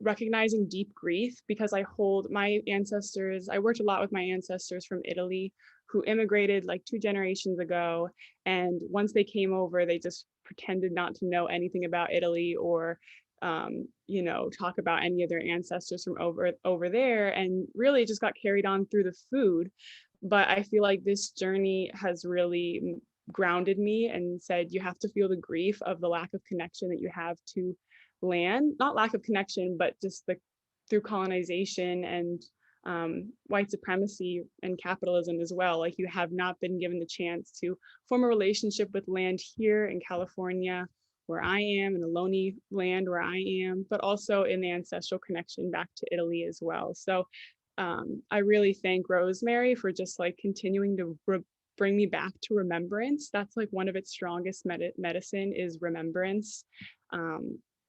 recognizing deep grief, because I hold my ancestors, I worked a lot with my ancestors from Italy who immigrated like 2 generations ago. And once they came over, they just pretended not to know anything about Italy or, talk about any of their ancestors from over there. And really just got carried on through the food. But I feel like this journey has really grounded me and said, you have to feel the grief of the lack of connection that you have to land, not lack of connection, but just through colonization and white supremacy and capitalism as well. Like, you have not been given the chance to form a relationship with land here in California, where I am, in the Loni land where I am, but also in the ancestral connection back to Italy as well. So I really thank rosemary for just like continuing to bring me back to remembrance. That's like one of its strongest medicine is remembrance.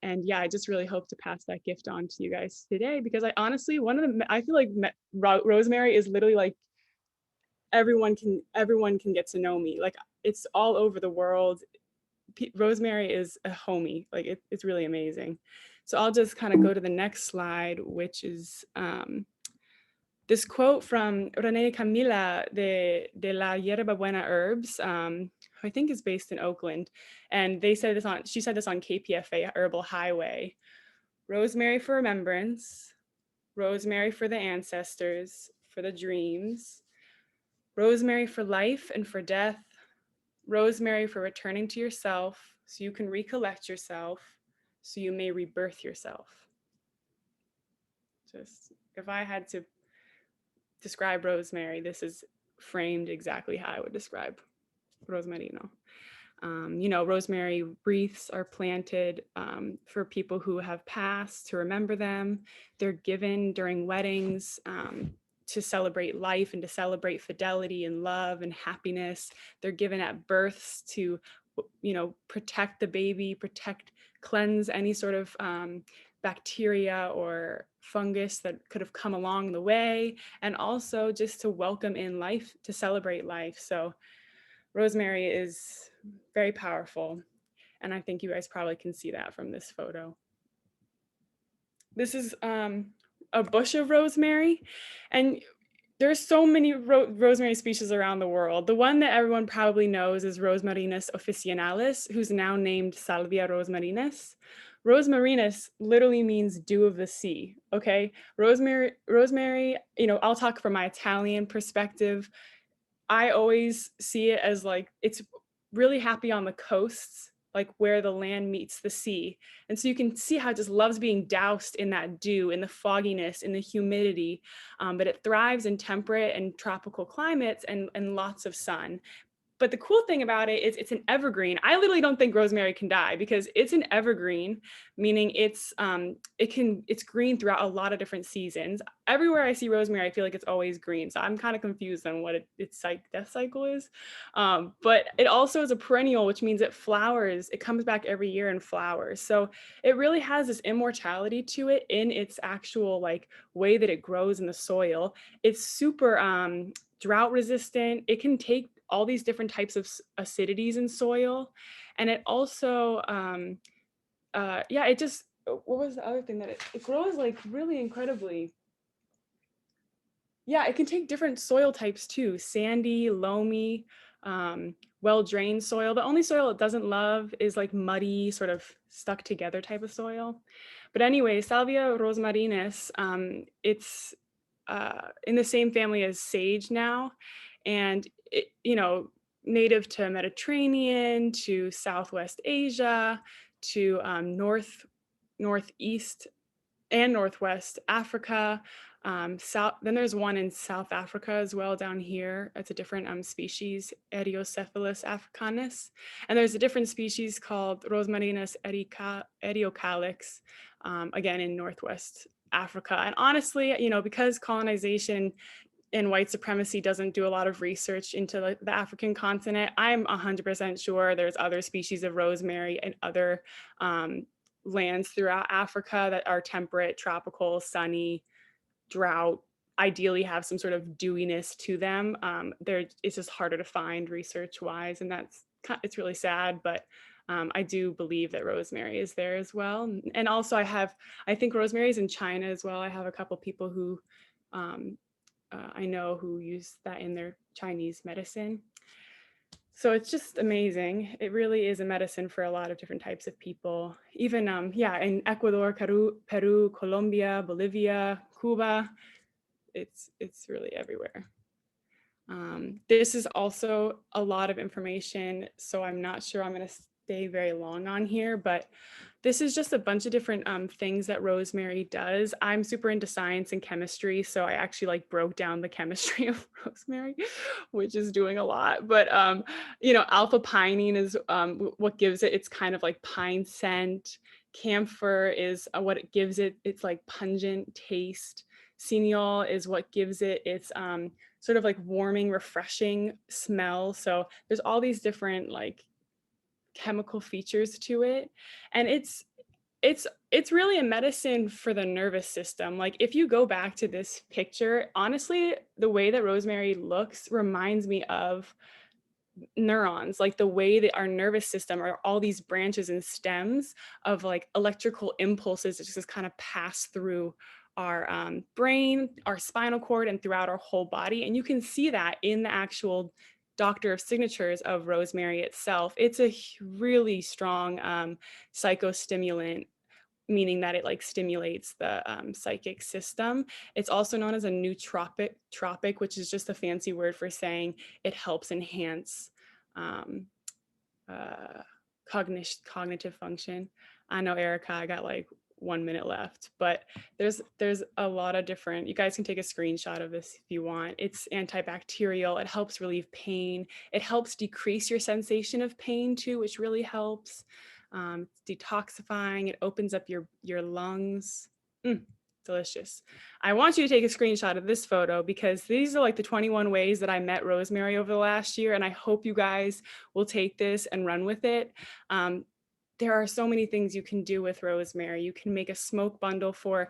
And yeah, I just really hope to pass that gift on to you guys today, because I honestly, I feel like rosemary is literally like everyone can get to know me. Like, it's all over the world. rosemary is a homie. Like it's really amazing. So I'll just kind of go to the next slide, which is this quote from René Camila de la Hierba Buena Herbs, who I think is based in Oakland. And she said this on KPFA Herbal Highway. Rosemary for remembrance, rosemary for the ancestors, for the dreams, rosemary for life and for death, rosemary for returning to yourself so you can recollect yourself, so you may rebirth yourself. Just, if I had to describe rosemary, this is framed exactly how I would describe rosmarino. Rosemary wreaths are planted for people who have passed, to remember them. They're given during weddings to celebrate life and to celebrate fidelity and love and happiness. They're given at births to, protect the baby, cleanse any sort of bacteria or fungus that could have come along the way, and also just to welcome in life, to celebrate life. So rosemary is very powerful, and I think you guys probably can see that from this photo. This is a bush of rosemary, and there's so many rosemary species around the world. The one that everyone probably knows is Rosmarinus officinalis, who's now named Salvia rosmarinus. Rosmarinus literally means dew of the sea, okay? Rosemary, I'll talk from my Italian perspective. I always see it as like, it's really happy on the coasts, like where the land meets the sea. And so you can see how it just loves being doused in that dew, in the fogginess, in the humidity, but it thrives in temperate and tropical climates and lots of sun. But the cool thing about it is it's an evergreen. I literally don't think rosemary can die because it's an evergreen, meaning it's green throughout a lot of different seasons. Everywhere I see rosemary, I feel like it's always green. So I'm kind of confused on what its death cycle is. But it also is a perennial, which means it flowers. It comes back every year and flowers. So it really has this immortality to it in its actual way that it grows in the soil. It's super drought resistant. It can take all these different types of acidities in soil. And it also, it just, what was the other thing that it grows really incredibly. Yeah, it can take different soil types too, sandy, loamy, well-drained soil. The only soil it doesn't love is muddy, sort of stuck together type of soil. But anyway, Salvia rosmarinus, it's in the same family as sage now. And native to Mediterranean, to Southwest Asia, to Northeast and Northwest Africa. Then there's one in South Africa as well down here. It's a different species, Eriocephalus africanus. And there's a different species called Rosmarinus eriocalix, again in Northwest Africa. And honestly, because colonization and white supremacy doesn't do a lot of research into the African continent, I'm 100% sure there's other species of rosemary and other lands throughout Africa that are temperate, tropical, sunny, drought, ideally have some sort of dewiness to them. It's just harder to find research-wise, and it's really sad, but I do believe that rosemary is there as well. And also I think rosemary is in China as well. I have a couple people who I know who use that in their Chinese medicine. So it's just amazing. It really is a medicine for a lot of different types of people. Even in Ecuador, Peru, Colombia, Bolivia, Cuba, it's really everywhere. This is also a lot of information, so I'm not sure I'm going to stay very long on here, but this is just a bunch of different things that rosemary does. I'm super into science and chemistry, so I actually broke down the chemistry of rosemary, which is doing a lot. But alpha pinene is what gives it its kind of pine scent. Camphor is what it gives it its pungent taste. Cineol is what gives it its sort of warming, refreshing smell. So there's all these different chemical features to it, and it's really a medicine for the nervous system. If you go back to this picture, honestly, the way that rosemary looks reminds me of neurons, like the way that our nervous system are all these branches and stems of like electrical impulses that just kind of pass through our brain, our spinal cord, and throughout our whole body. And you can see that in the actual Doctor of Signatures of rosemary itself. It's a really strong psychostimulant, meaning that it like stimulates the psychic system. It's also known as a nootropic, which is just a fancy word for saying it helps enhance cognitive function. I know, Erica, I got like 1 minute left, but there's a lot of different, you guys can take a screenshot of this if you want. It's antibacterial, it helps relieve pain, it helps decrease your sensation of pain too, which really helps. It's detoxifying, it opens up your lungs. Delicious. I want you to take a screenshot of this photo because these are like the 21 ways that I met rosemary over the last year, and I hope you guys will take this and run with it. There are so many things you can do with rosemary. You can make a smoke bundle for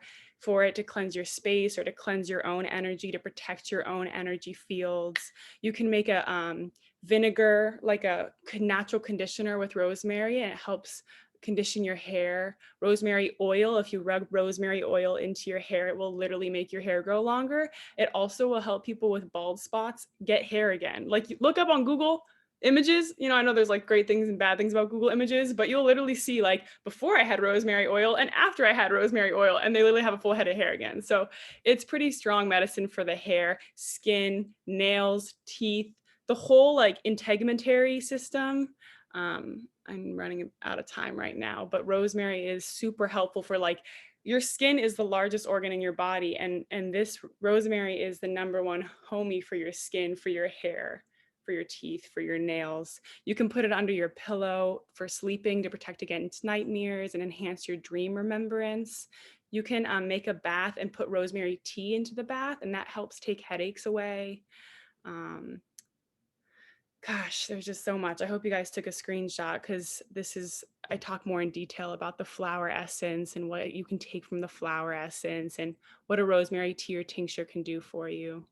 it to cleanse your space or to cleanse your own energy, to protect your own energy fields. You can make a vinegar, like a natural conditioner with rosemary, and it helps condition your hair. Rosemary oil, if you rub rosemary oil into your hair, it will literally make your hair grow longer. It also will help people with bald spots get hair again. Like, look up on Google images, you know, I know there's like great things and bad things about Google images, but you'll literally see like before I had rosemary oil and after I had rosemary oil, and they literally have a full head of hair again. So it's pretty strong medicine for the hair, skin, nails, teeth, the whole like integumentary system. I'm running out of time right now, but rosemary is super helpful for like, your skin is the largest organ in your body, and this rosemary is the #1 homie for your skin, for your hair, for your teeth, for your nails. You can put it under your pillow for sleeping to protect against nightmares and enhance your dream remembrance. You can make a bath and put rosemary tea into the bath, and that helps take headaches away. Gosh, there's just so much. I hope you guys took a screenshot because I talk more in detail about the flower essence and what you can take from the flower essence and what a rosemary tea or tincture can do for you.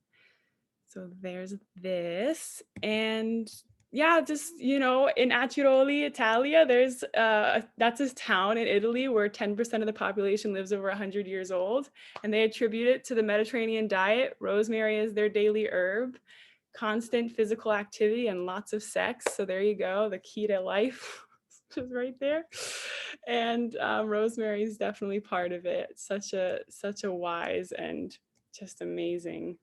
So there's this. And yeah, just, you know, in Aciroli, Italia, there's that's a town in Italy where 10% of the population lives over 100 years old, and they attribute it to the Mediterranean diet. Rosemary is their daily herb, constant physical activity, and lots of sex. So there you go, the key to life is right there. And rosemary is definitely part of it. Such a wise and just amazing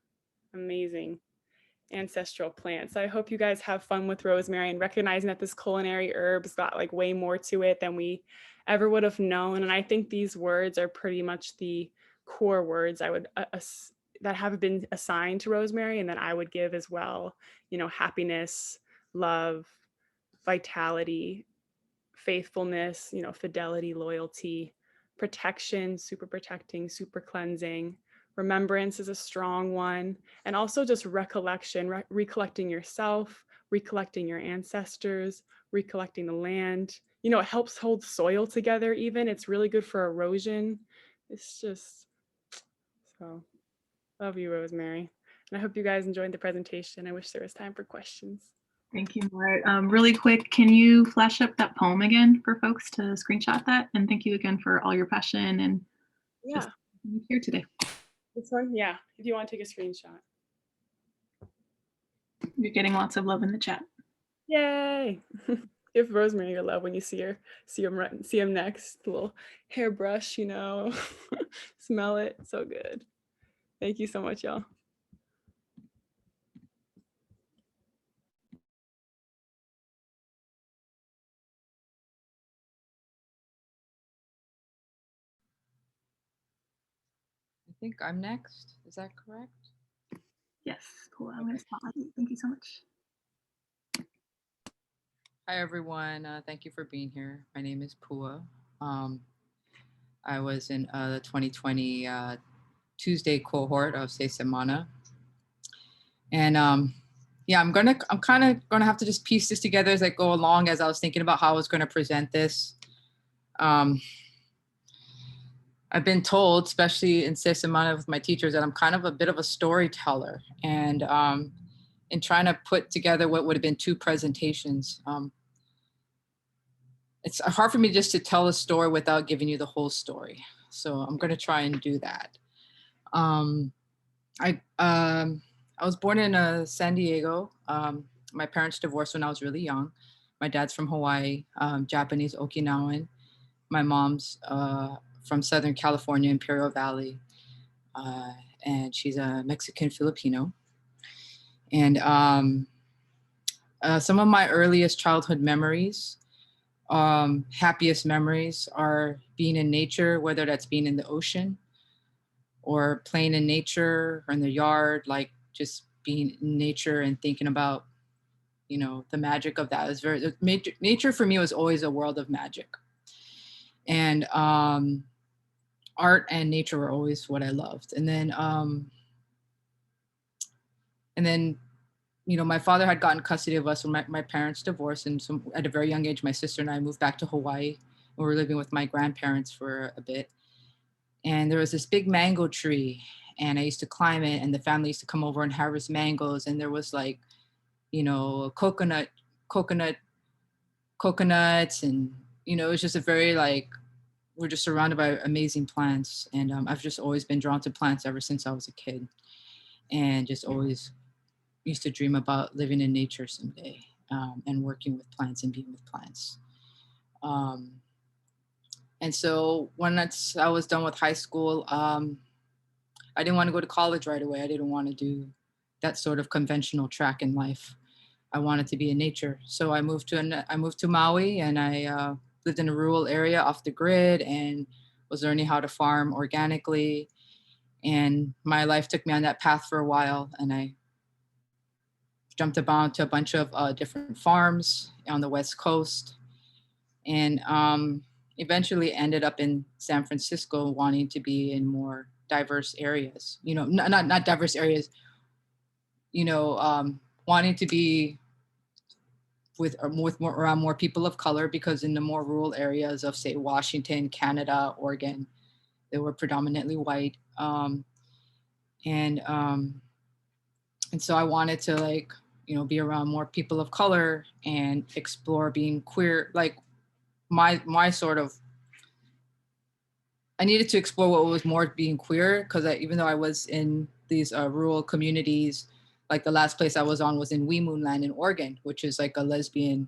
ancestral plants. I hope you guys have fun with rosemary and recognizing that this culinary herb's got like way more to it than we ever would have known. And I think these words are pretty much the core words I would that have been assigned to rosemary, and that I would give as well. You know, happiness, love, vitality, faithfulness, you know, fidelity, loyalty, protection, super protecting, super cleansing. Remembrance is a strong one. And also just recollection, recollecting yourself, recollecting your ancestors, recollecting the land. You know, it helps hold soil together even. It's really good for erosion. It's just, so love you, Rosemary. And I hope you guys enjoyed the presentation. I wish there was time for questions. Thank you, Maret. Really quick, can you flash up that poem again for folks to screenshot that? And thank you again for all your passion and just being here today. This one? Yeah, if you want to take a screenshot. You're getting lots of love in the chat. Yay! Give Rosemary your love when you see him next. A little hairbrush, you know. Smell it. So good. Thank you so much, y'all. I think I'm next. Is that correct? Yes, cool. I'm going to stop. Thank you so much. Hi, everyone. Thank you for being here. My name is Pua. I was in the 2020 Tuesday cohort of Cemmana. And yeah, I'm kind of gonna have to just piece this together as I go along, as I was thinking about how I was going to present this. I've been told, especially in Cemmana with my teachers, that I'm kind of a bit of a storyteller. And in trying to put together what would have been 2 presentations. It's hard for me just to tell a story without giving you the whole story. So I'm going to try and do that. I was born in San Diego. My parents divorced when I was really young. My dad's from Hawaii, Japanese Okinawan. My mom's from Southern California, Imperial Valley, and she's a Mexican Filipino. And some of my earliest childhood memories, happiest memories, are being in nature, whether that's being in the ocean or playing in nature or in the yard, like just being in nature and thinking about, you know, the magic of that. It was very, nature for me was always a world of magic. And art and nature were always what I loved. And then, you know, my father had gotten custody of us when my parents divorced. And so at a very young age, my sister and I moved back to Hawaii. We were living with my grandparents for a bit. And there was this big mango tree, and I used to climb it, and the family used to come over and harvest mangoes. And there was like, you know, coconuts, and, you know, it was just a very like, we're just surrounded by amazing plants. And I've just always been drawn to plants ever since I was a kid, and just always used to dream about living in nature someday, and working with plants and being with plants. And so when I was done with high school, I didn't want to go to college right away. I didn't want to do that sort of conventional track in life. I wanted to be in nature. So I moved to Maui, and I lived in a rural area off the grid and was learning how to farm organically. And my life took me on that path for a while, and I jumped about to a bunch of different farms on the West Coast, and eventually ended up in San Francisco, wanting to be in more diverse areas. You know, not diverse areas. You know, wanting to be around more people of color, because in the more rural areas of, say, Washington, Canada, Oregon, they were predominantly white. And so I wanted to, like, you know, be around more people of color and explore being queer. Like my sort of, I needed to explore what was more being queer, because even though I was in these rural communities, like the last place I was on was in Weemoonland in Oregon, which is like a lesbian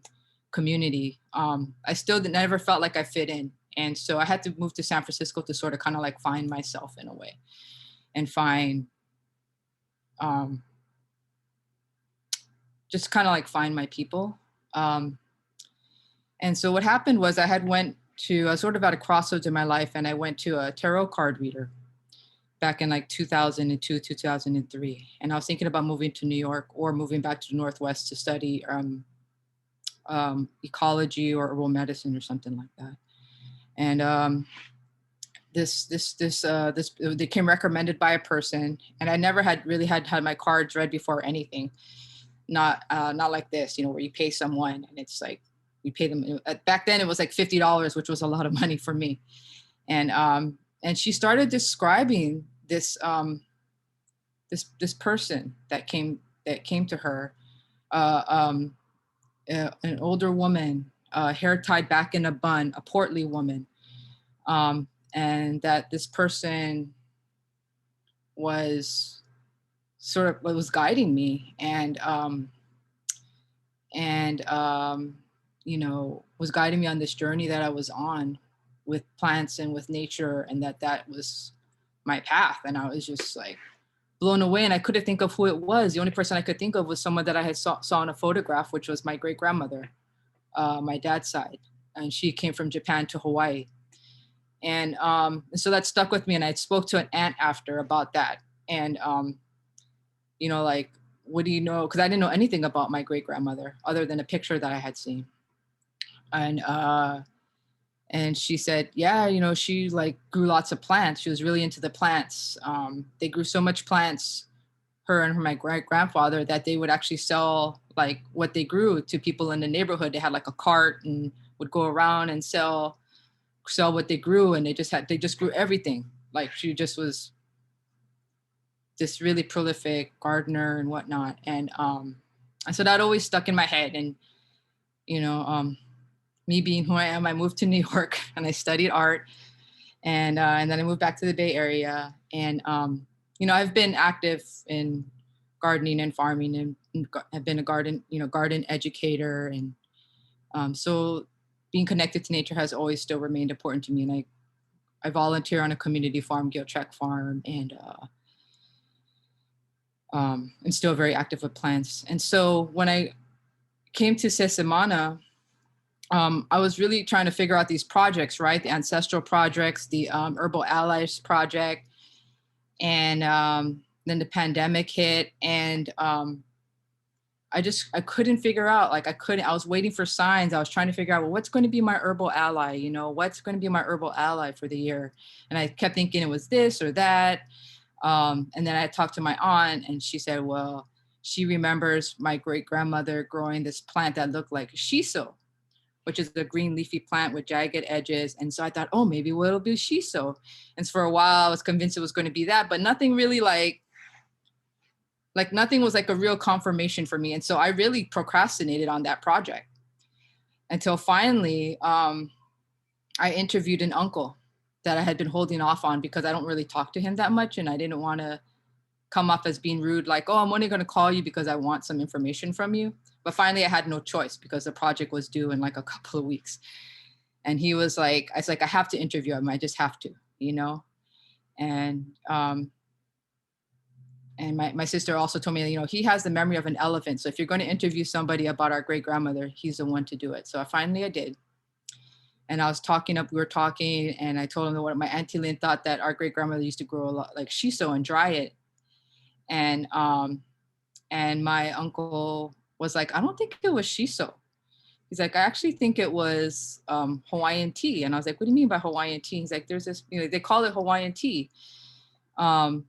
community. I still never felt like I fit in. And so I had to move to San Francisco to sort of kind of like find myself in a way, and find, just kind of like find my people. And so what happened was I was sort of at a crossroads in my life, and I went to a tarot card reader back in like 2002, 2003. And I was thinking about moving to New York or moving back to the Northwest to study ecology or herbal medicine or something like that. And they came recommended by a person, and I never had my cards read before or anything. Not like this, you know, where you pay someone and it's like, you pay them. Back then it was like $50, which was a lot of money for me. And she started describing this this person that came to her, an older woman, hair tied back in a bun, a portly woman, and that this person was guiding me, and you know, was guiding me on this journey that I was on with plants and with nature, and that was my path. And I was just like blown away, and I couldn't think of who it was. The only person I could think of was someone that I had saw in a photograph, which was my great grandmother, my dad's side, and she came from Japan to Hawaii. And so that stuck with me, and I spoke to an aunt after about that. And you know, like, what do you know? Because I didn't know anything about my great grandmother other than a picture that I had seen. And she said, yeah, you know, she like grew lots of plants. She was really into the plants. They grew so much plants, her and my great grandfather, that they would actually sell like what they grew to people in the neighborhood. They had like a cart and would go around and sell what they grew. And they just grew everything. Like she just was this really prolific gardener and whatnot. And so that always stuck in my head. And, you know, me being who I am, I moved to New York and I studied art. And then I moved back to the Bay Area. And, you know, I've been active in gardening and farming, and I've been a garden educator. And so being connected to nature has always still remained important to me. And I volunteer on a community farm, Giltrek Farm, and I'm still very active with plants. And so when I came to Cemmana, I was really trying to figure out these projects, right? The Ancestral projects, the Herbal Allies project, and then the pandemic hit, and I couldn't figure out, like I was waiting for signs. I was trying to figure out, well, what's going to be my herbal ally? You know, what's going to be my herbal ally for the year? And I kept thinking it was this or that. And then I talked to my aunt, and she said, well, she remembers my great grandmother growing this plant that looked like shiso, which is a green leafy plant with jagged edges. And so I thought, oh, maybe it'll be shiso. And so for a while I was convinced it was going to be that, but nothing really like nothing was like a real confirmation for me. And so I really procrastinated on that project until finally I interviewed an uncle that I had been holding off on because I don't really talk to him that much. And I didn't want to come off as being rude, like, oh, I'm only going to call you because I want some information from you. But finally I had no choice because the project was due in like a couple of weeks. And he was like, I was like, I have to interview him. I just have to, you know? And my sister also told me, you know, he has the memory of an elephant. So if you're going to interview somebody about our great grandmother, he's the one to do it. So I did. And I was we were talking, and I told him what my Auntie Lynn thought that our great grandmother used to grow a lot like shiso and dry it. And my uncle was like, I don't think it was shiso. He's like, I actually think it was Hawaiian tea. And I was like, what do you mean by Hawaiian tea? He's like, there's this, you know, they call it Hawaiian tea. And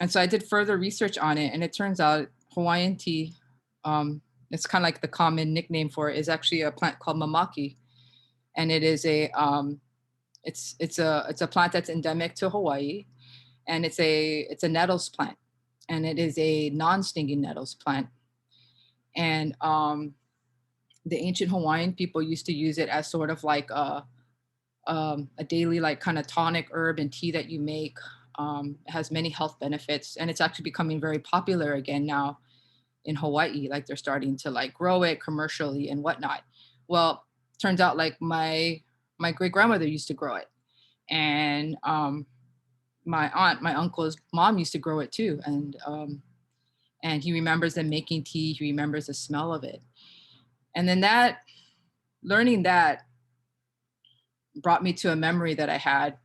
so I did further research on it, and it turns out Hawaiian tea, it's kind of like the common nickname for it, is actually a plant called mamaki. And it is it's a plant that's endemic to Hawaii, and it's a nettles plant, and it is a non-stinging nettles plant. And the ancient Hawaiian people used to use it as sort of like a daily, like kind of tonic herb and tea that you make. It has many health benefits, and it's actually becoming very popular again now in Hawaii. Like they're starting to like grow it commercially and whatnot. Well, turns out like my great grandmother used to grow it, and my uncle's mom used to grow it too, and he remembers them making tea. He remembers the smell of it, and then learning that brought me to a memory that I had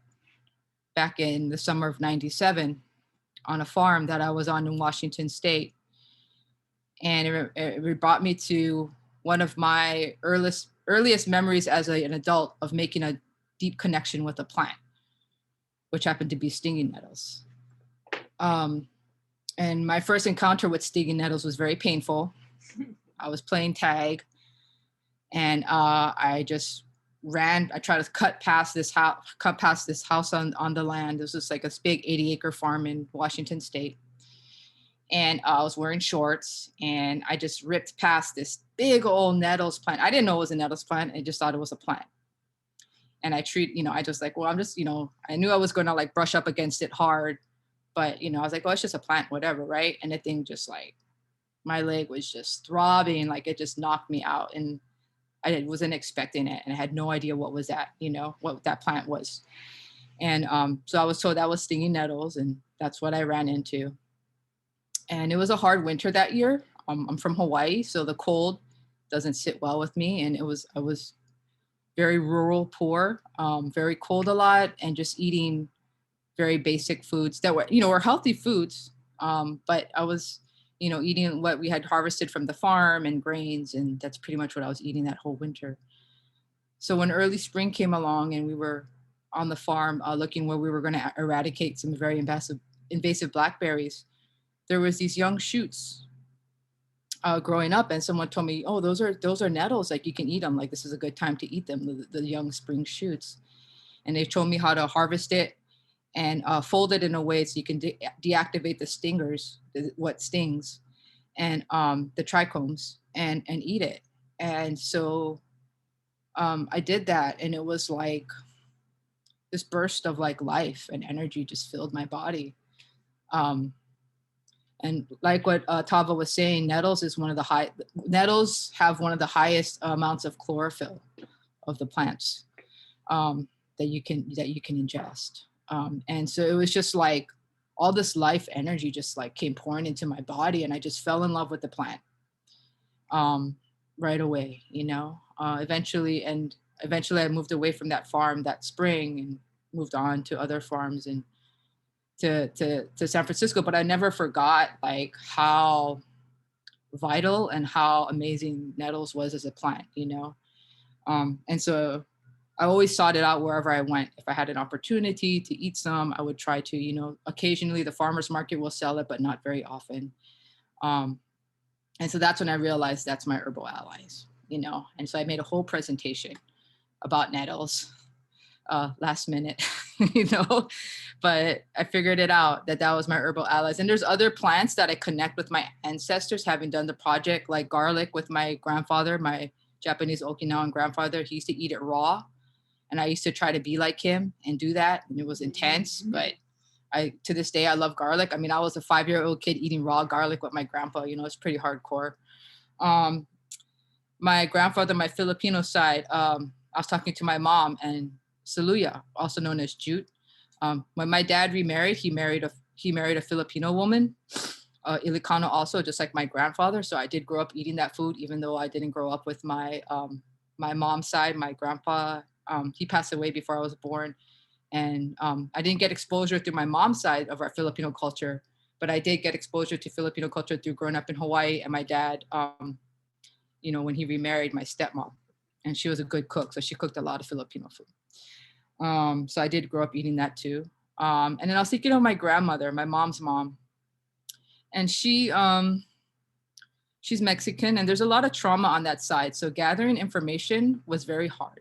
back in the summer of '97 on a farm that I was on in Washington State. And it brought me to one of my earliest memories as an adult of making a deep connection with a plant, which happened to be stinging nettles. And my first encounter with stinging nettles was very painful. I was playing tag, and I just ran. I tried to cut past this house on the land. This was like a big 80-acre farm in Washington State. And I was wearing shorts, and I just ripped past this big old nettles plant. I didn't know it was a nettles plant. I just thought it was a plant. And I just like, well, I'm just, I knew I was going to like brush up against it hard, but, I was like, oh, it's just a plant, whatever. Right. And the thing just like, my leg was just throbbing, like it just knocked me out. And I wasn't expecting it. And I had no idea what was that, what that plant was. And so I was told that was stinging nettles, and that's what I ran into. And it was a hard winter that year. I'm from Hawaii, so the cold doesn't sit well with me. And I was very rural, poor, very cold a lot, and just eating very basic foods that were healthy foods. But I was, eating what we had harvested from the farm and grains, and that's pretty much what I was eating that whole winter. So when early spring came along and we were on the farm looking where we were going to eradicate some very invasive blackberries, there was these young shoots growing up, and someone told me, oh, those are nettles, like you can eat them, like this is a good time to eat them, the young spring shoots. And they told me how to harvest it and fold it in a way so you can deactivate the stingers, what stings, and the trichomes, and eat it. And so I did that, and it was like this burst of like life and energy just filled my body. And like what Atava was saying, nettles have one of the highest amounts of chlorophyll of the plants that you can ingest. And so it was just like all this life energy just like came pouring into my body, and I just fell in love with the plant right away, you know. Eventually I moved away from that farm that spring and moved on to other farms and to San Francisco, but I never forgot like how vital and how amazing nettles was as a plant, you know. And so I always sought it out wherever I went. If I had an opportunity to eat some, I would try to, you know, occasionally the farmer's market will sell it, but not very often. And so that's when I realized that's my herbal allies, you know. And so I made a whole presentation about nettles last minute, you know, but I figured it out that was my herbal allies. And there's other plants that I connect with my ancestors, having done the project, like garlic with my grandfather, my Japanese Okinawan grandfather. He used to eat it raw. And I used to try to be like him and do that. And it was intense, but to this day, I love garlic. I mean, I was a 5-year-old kid eating raw garlic with my grandpa, you know, it's pretty hardcore. My grandfather, my Filipino side, I was talking to my mom, and Saluya, also known as jute. When my dad remarried, he married a Filipino woman, Ilocano also, just like my grandfather. So I did grow up eating that food, even though I didn't grow up with my mom's side. My grandpa, he passed away before I was born. And I didn't get exposure through my mom's side of our Filipino culture, but I did get exposure to Filipino culture through growing up in Hawaii. And my dad, you know, when he remarried my stepmom, and she was a good cook. So she cooked a lot of Filipino food. So I did grow up eating that too. And then I was thinking of my grandmother, my mom's mom. And she's Mexican, and there's a lot of trauma on that side. So gathering information was very hard.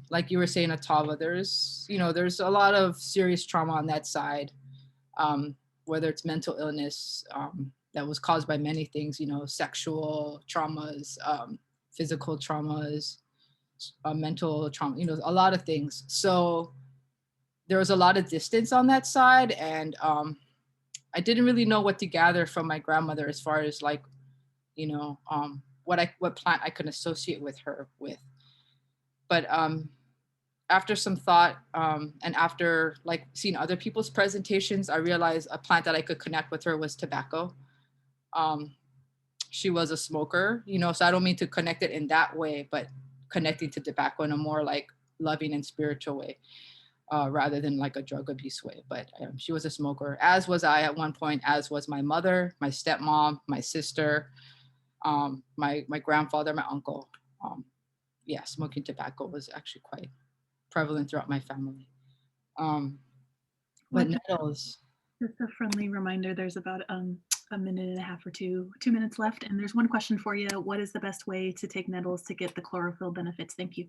Like you were saying, Atava, there's a lot of serious trauma on that side, whether it's mental illness that was caused by many things, you know, sexual traumas, physical traumas, mental trauma, you know, a lot of things. So there was a lot of distance on that side, and I didn't really know what to gather from my grandmother as far as like, you know, what plant I could associate with her with. But after some thought and after like seeing other people's presentations, I realized a plant that I could connect with her was tobacco. She was a smoker, you know, so I don't mean to connect it in that way, but connecting to tobacco in a more like loving and spiritual way, rather than like a drug abuse way. But she was a smoker, as was I at one point, as was my mother, my stepmom, my sister, my grandfather, my uncle. Yeah, smoking tobacco was actually quite prevalent throughout my family. But nettles. Just a friendly reminder, there's about a minute and a half or 2 minutes left. And there's one question for you. What is the best way to take nettles to get the chlorophyll benefits? Thank you.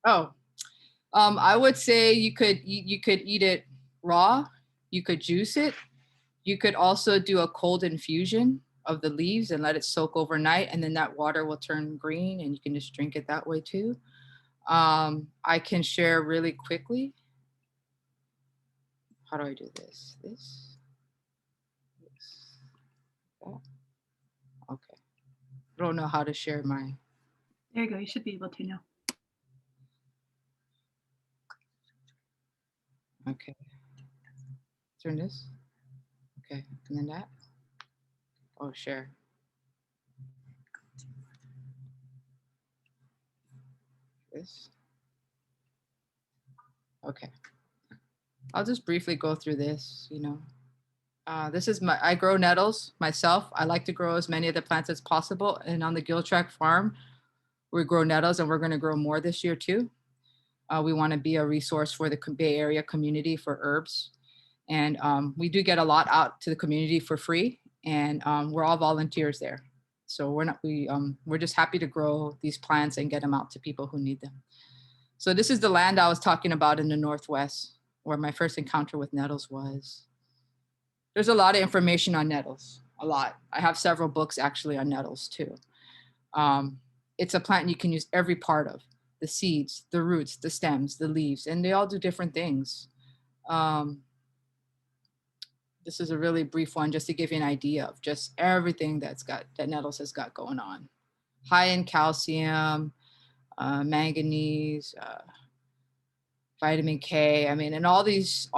Oh, I would say you could eat it raw. You could juice it. You could also do a cold infusion of the leaves and let it soak overnight, and then that water will turn green and you can just drink it that way too. I can share really quickly. How do I do this? This. That. Okay. I don't know how to share my. There you go. You should be able to now. Okay. Turn this. Okay. And then that. Oh, share. This. Okay. I'll just briefly go through this, you know. This is I grow nettles myself. I like to grow as many of the plants as possible. And on the Giltrap farm, we grow nettles, and we're going to grow more this year too. We want to be a resource for the Bay Area community for herbs. And we do get a lot out to the community for free. And we're all volunteers there. So we're just happy to grow these plants and get them out to people who need them. So this is the land I was talking about in the Northwest. where my first encounter with nettles was. There's a lot of information on nettles, a lot. I have several books actually on nettles too. It's a plant you can use every part of, the seeds, the roots, the stems, the leaves, and they all do different things. This is a really brief one just to give you an idea of just everything that nettles has got going on. High in calcium, manganese, vitamin K. I mean, and all these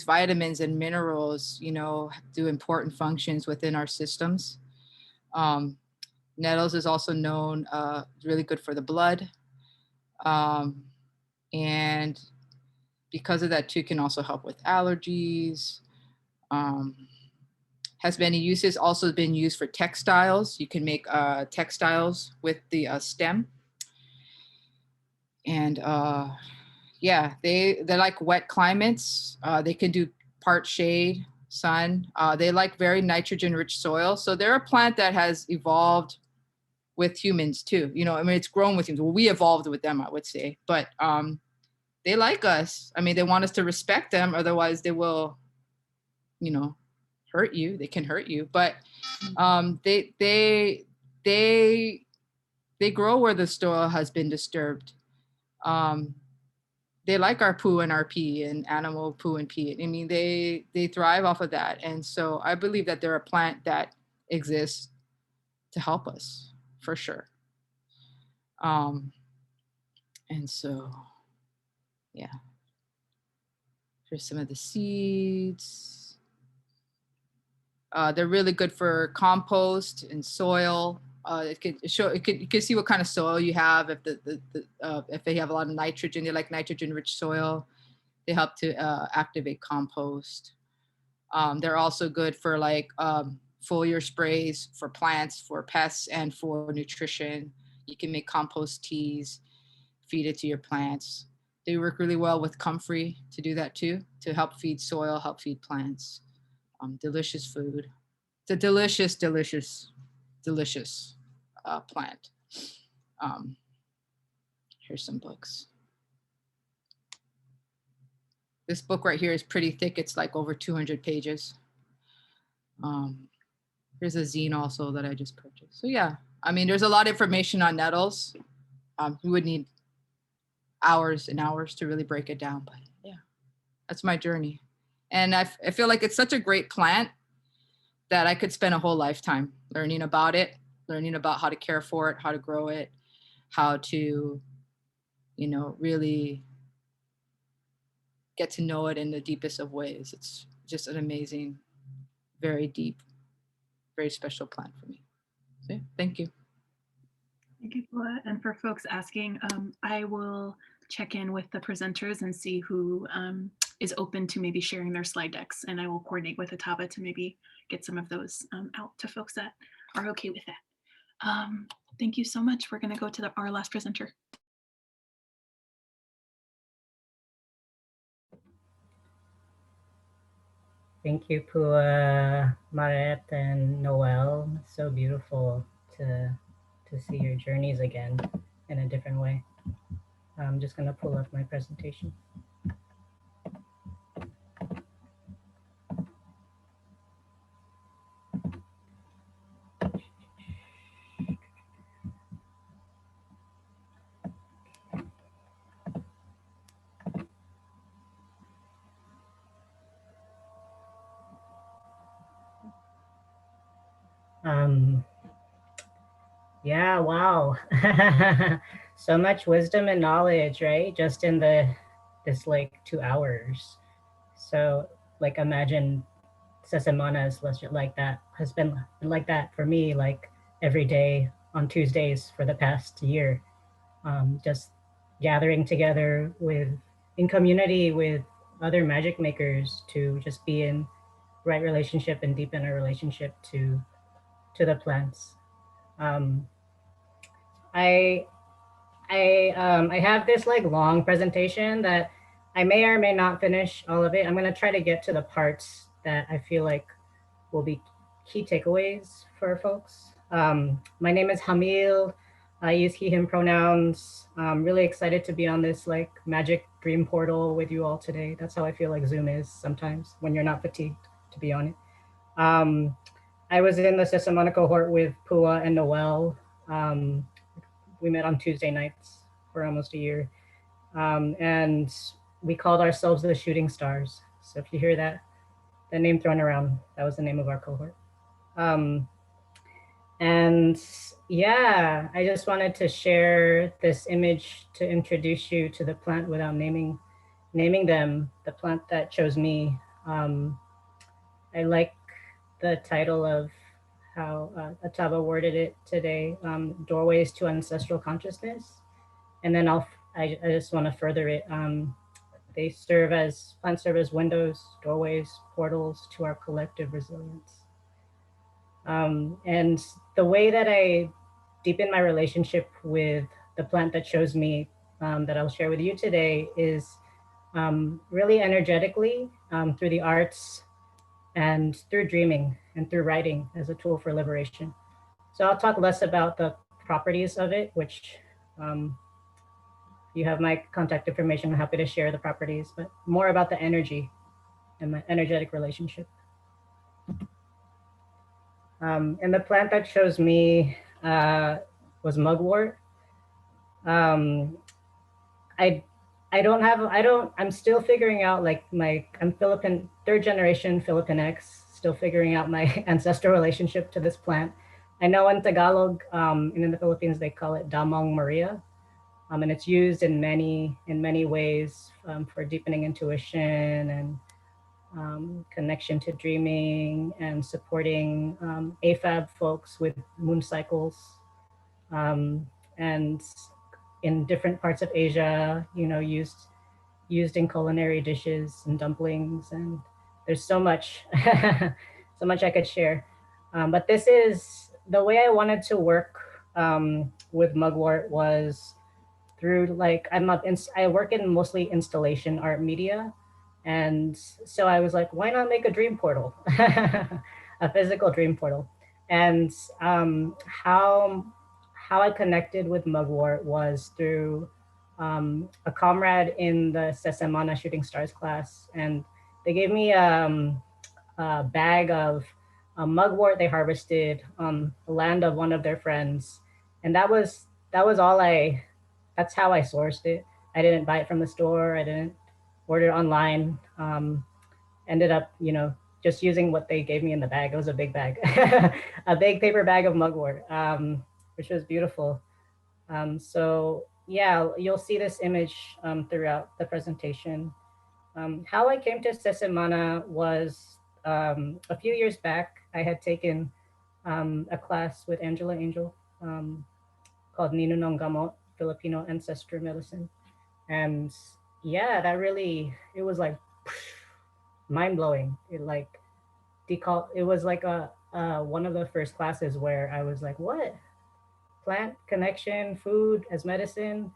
vitamins and minerals, you know, do important functions within our systems. Nettles is also known really good for the blood. And because of that too, can also help with allergies. Has many uses, also been used for textiles. You can make textiles with the stem. And yeah, they're like wet climates. They can do part shade, sun. They like very nitrogen-rich soil. So they're a plant that has evolved with humans too. You know, I mean, it's grown with humans. Well, we evolved with them, I would say. But they like us. I mean, they want us to respect them. Otherwise, they will, you know, hurt you. They can hurt you. But they grow where the soil has been disturbed. They like our poo and our pee and animal poo and pee. I mean, they thrive off of that. And so I believe that they're a plant that exists to help us for sure. And so, yeah. Here's some of the seeds. They're really good for compost and soil. You can see what kind of soil you have. If if they have a lot of nitrogen, they like nitrogen-rich soil. They help to activate compost. They're also good for like foliar sprays for plants, for pests, and for nutrition. You can make compost teas, feed it to your plants. They work really well with comfrey to do that too, to help feed soil, help feed plants. Delicious food. It's a delicious, delicious, delicious plant. Here's some books. This book right here is pretty thick. It's like over 200 pages. Here's a zine also that I just purchased. So yeah, I mean, there's a lot of information on nettles. You would need hours and hours to really break it down, but yeah, that's my journey. And I feel like it's such a great plant that I could spend a whole lifetime learning about it, learning about how to care for it, how to grow it, how to, you know, really get to know it in the deepest of ways. It's just an amazing, very deep, very special plant for me. So yeah, thank you. Thank you, Pua. And for folks asking, I will check in with the presenters and see who is open to maybe sharing their slide decks, and I will coordinate with Atava to maybe get some of those out to folks that are okay with that. Thank you so much. We're going to go to our last presenter. Thank you, Pua, Maret, and Noelle. So beautiful to see your journeys again in a different way. I'm just going to pull up my presentation. Yeah, wow. So much wisdom and knowledge, right? Just in this like 2 hours. So like imagine Cemmana is like that, has been like that for me, like every day on Tuesdays for the past year. Just gathering together in community with other magic makers to just be in right relationship and deepen our relationship to the plants. I have this like long presentation that I may or may not finish all of it. I'm gonna try to get to the parts that I feel like will be key takeaways for folks. My name is Jamil. I use he, him pronouns. I'm really excited to be on this like magic dream portal with you all today. That's how I feel like Zoom is sometimes when you're not fatigued to be on it. I was in the Cemmana cohort with Pua and Noelle. We met on Tuesday nights for almost a year. And we called ourselves the Shooting Stars. So if you hear that, the name thrown around, that was the name of our cohort. And yeah, I just wanted to share this image to introduce you to the plant without naming them, the plant that chose me. I like the title of how Atava worded it today, Doorways to Ancestral Consciousness. And then I just want to further it. They plants serve as windows, doorways, portals to our collective resilience. And the way that I deepen my relationship with the plant that chose me, that I'll share with you today, is really energetically through the arts and through dreaming and through writing as a tool for liberation. So I'll talk less about the properties of it, which you have my contact information. I'm happy to share the properties, but more about the energy and my energetic relationship. And the plant that chose me was mugwort. I'm still figuring out I'm Philippine, third generation Filipinx, still figuring out my ancestral relationship to this plant. I know in Tagalog and in the Philippines, they call it Damong Maria. And it's used in many ways for deepening intuition and connection to dreaming and supporting AFAB folks with moon cycles. And in different parts of Asia, used in culinary dishes and dumplings. And there's so much, so much I could share. But this is the way I wanted to work with mugwort was through I work in mostly installation art media. And so I was like, why not make a dream portal, a physical dream portal? And how I connected with mugwort was through a comrade in the Cemmana Shooting Stars class. And they gave me a bag of mugwort they harvested on the land of one of their friends. And that was that's how I sourced it. I didn't buy it from the store. I didn't order it online. Ended up, just using what they gave me in the bag. It was a big bag, a big paper bag of mugwort, which was beautiful. So yeah, you'll see this image throughout the presentation. How I came to Cemmana was a few years back. I had taken a class with Angela Angel called Ninunong Gamot, Filipino Ancestral Medicine. And yeah, it was like mind-blowing. It was like one of the first classes where I was like, what? Plant connection, food as medicine.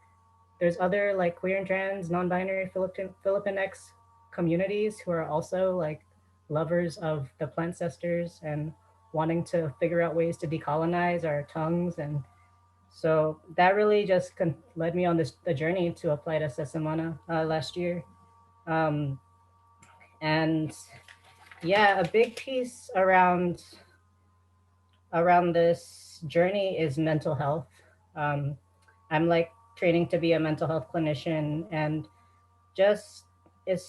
There's other like queer and trans, non-binary Filipinx communities who are also like lovers of the plant ancestors and wanting to figure out ways to decolonize our tongues. And so that really just led me on the journey to apply to Cemmana last year. And yeah, a big piece around this journey is mental health. I'm like training to be a mental health clinician, and just it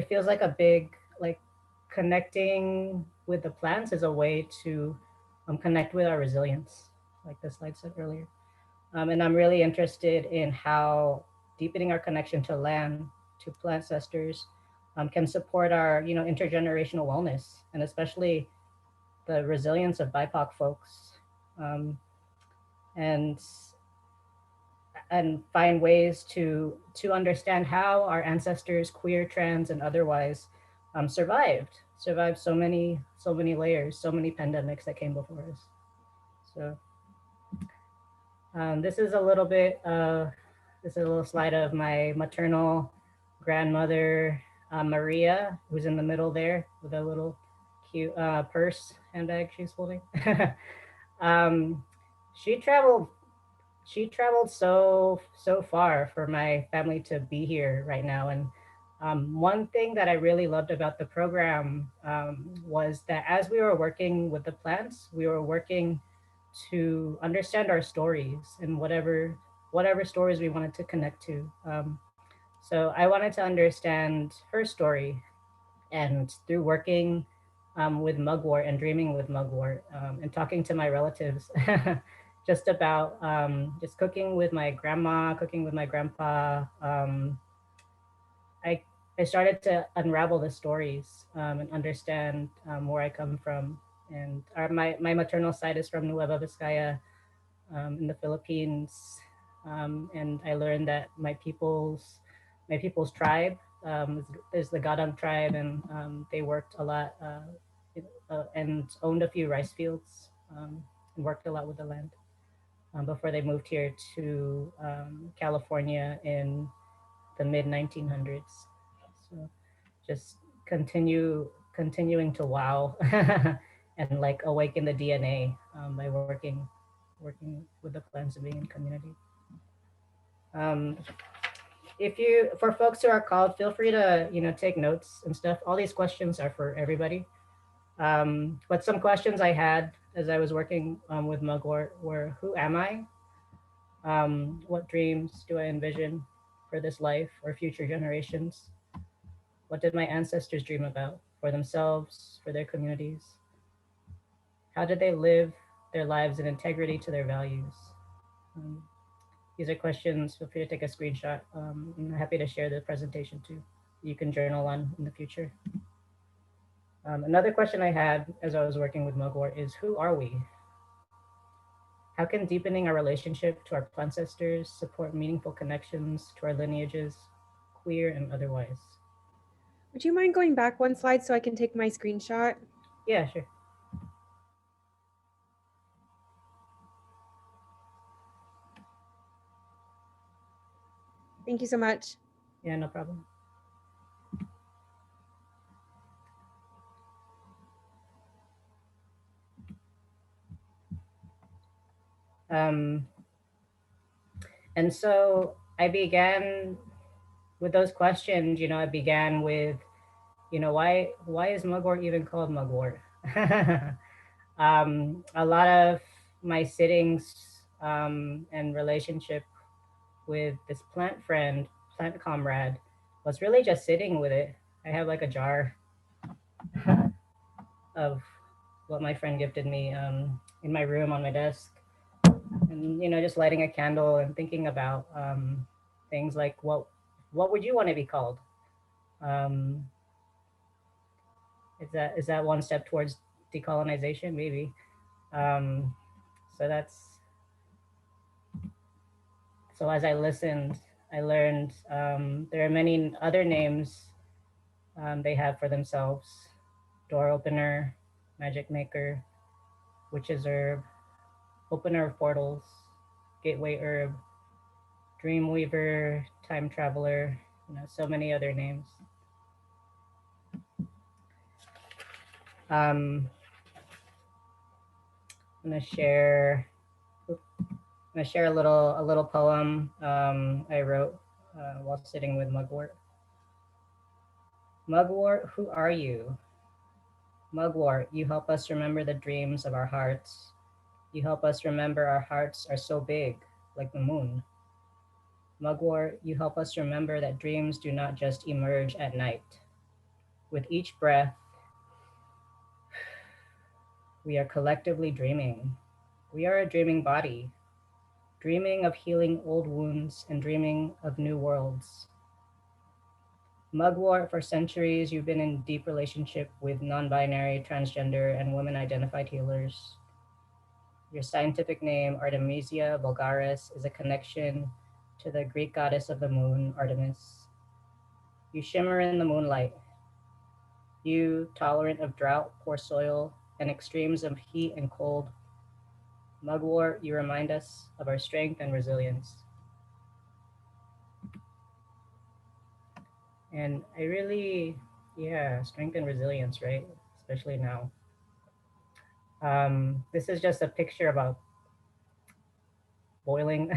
feels like a big like connecting with the plants is a way to connect with our resilience, like the slide said earlier. And I'm really interested in how deepening our connection to land, to plant ancestors, can support our intergenerational wellness, and especially the resilience of BIPOC folks, and find ways to understand how our ancestors, queer, trans, and otherwise, survived so many layers, so many pandemics that came before us. So this is a little slide of my maternal grandmother, Maria, who's in the middle there with a little cute handbag she's holding. she traveled so far for my family to be here right now. And one thing that I really loved about the program was that as we were working with the plants, we were working to understand our stories and whatever stories we wanted to connect to. So I wanted to understand her story, and through working with Mugwort and dreaming with Mugwort and talking to my relatives just about just cooking with my grandma, cooking with my grandpa, I, I started to unravel the stories and understand where I come from. And my maternal side is from Nueva Vizcaya in the Philippines. And I learned that my people's tribe is the Gadang tribe, and they worked a lot and owned a few rice fields and worked a lot with the land before they moved here to California in the mid 1900s. So just continuing to wow and like awaken the DNA by working with the plants and being in community. Um, if you for folks who are called, feel free to take notes and stuff. All these questions are for everybody. But some questions I had as I was working with Mugwort were: who am I? What dreams do I envision for this life or future generations? What did my ancestors dream about for themselves, for their communities? How did they live their lives in integrity to their values? Um, these are questions. Feel free to take a screenshot. I'm happy to share the presentation too. You can journal on in the future. Another question I had as I was working with Mugwort is: who are we? How can deepening our relationship to our ancestors support meaningful connections to our lineages, queer and otherwise? Would you mind going back one slide so I can take my screenshot? Yeah, sure. Thank you so much. Yeah, no problem. And so I began with those questions. I began with, why is Mugwort even called Mugwort? A lot of my sittings and relationship with this plant comrade, was really just sitting with it. I have like a jar of what my friend gifted me in my room on my desk, and just lighting a candle and thinking about things like what would you want to be called? Um, is that one step towards decolonization? Maybe. Um, so as I listened, I learned there are many other names they have for themselves: door opener, magic maker, witch's herb, opener of portals, gateway herb, dream weaver, time traveler, so many other names. I'm gonna share a little poem I wrote while sitting with Mugwort. Mugwort, who are you? Mugwort, you help us remember the dreams of our hearts. You help us remember our hearts are so big, like the moon. Mugwort, you help us remember that dreams do not just emerge at night. With each breath, we are collectively dreaming. We are a dreaming body, dreaming of healing old wounds and dreaming of new worlds. Mugwort, for centuries, you've been in deep relationship with non-binary, transgender, and women-identified healers. Your scientific name, Artemisia vulgaris, is a connection to the Greek goddess of the moon, Artemis. You shimmer in the moonlight. You, tolerant of drought, poor soil, and extremes of heat and cold. Mugwort, you remind us of our strength and resilience. And I really, strength and resilience, right? Especially now. This is just a picture about boiling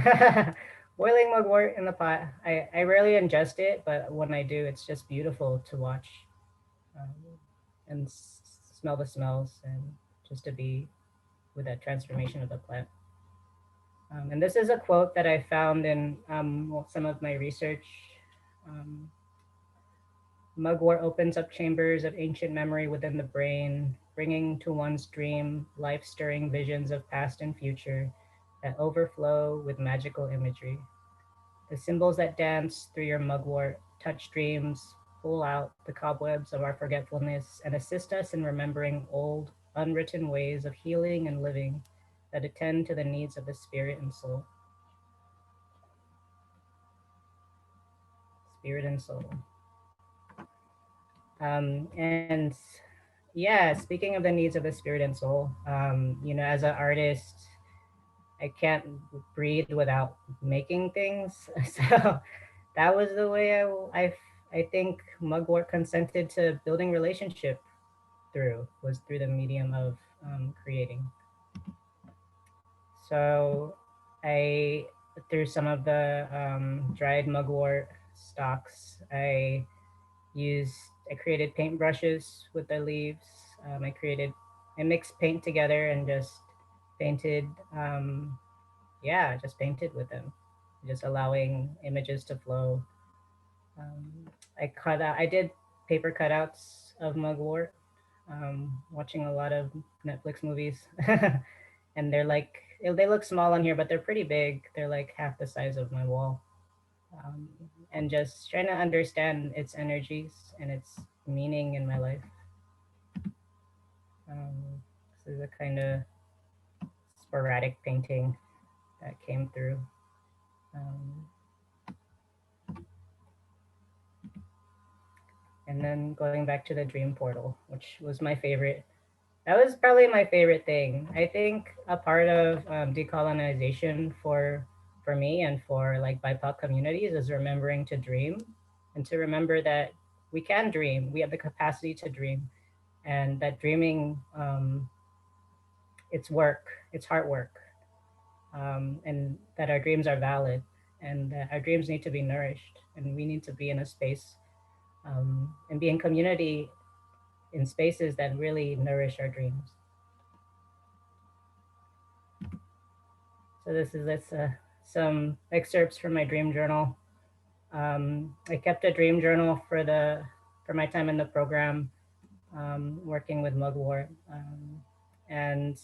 boiling mugwort in the pot. I rarely ingest it, but when I do, it's just beautiful to watch um, and smell the smells and just to be with that transformation of the plant. And this is a quote that I found in some of my research. Um, Mugwort opens up chambers of ancient memory within the brain, bringing to one's dream life-stirring visions of past and future that overflow with magical imagery. The symbols that dance through your mugwort touch dreams, pull out the cobwebs of our forgetfulness, and assist us in remembering old, unwritten ways of healing and living that attend to the needs of the spirit and soul. Spirit and soul. And yeah, speaking of the needs of the spirit and soul, as an artist, I can't breathe without making things. So that was the way I think Mugwort consented to building relationship was through the medium of creating. So I, through some of the dried Mugwort stalks, I created paint brushes with the leaves. I mixed paint together and just painted, just painted with them, just allowing images to flow. I did paper cutouts of mugwort, watching a lot of Netflix movies. And they look small on here, but they're pretty big. They're like half the size of my wall. Um, and just trying to understand its energies and its meaning in my life. This is a kind of sporadic painting that came through. Um, and then going back to the dream portal, which was my favorite. That was probably my favorite thing. I think a part of decolonization for me and for like BIPOC communities is remembering to dream and to remember that we can dream. We have the capacity to dream, and that dreaming, it's work, it's hard work, and that our dreams are valid, and that our dreams need to be nourished, and we need to be in a space and be in community in spaces that really nourish our dreams. So this is some excerpts from my dream journal. I kept a dream journal for my time in the program, working with Mugwort, and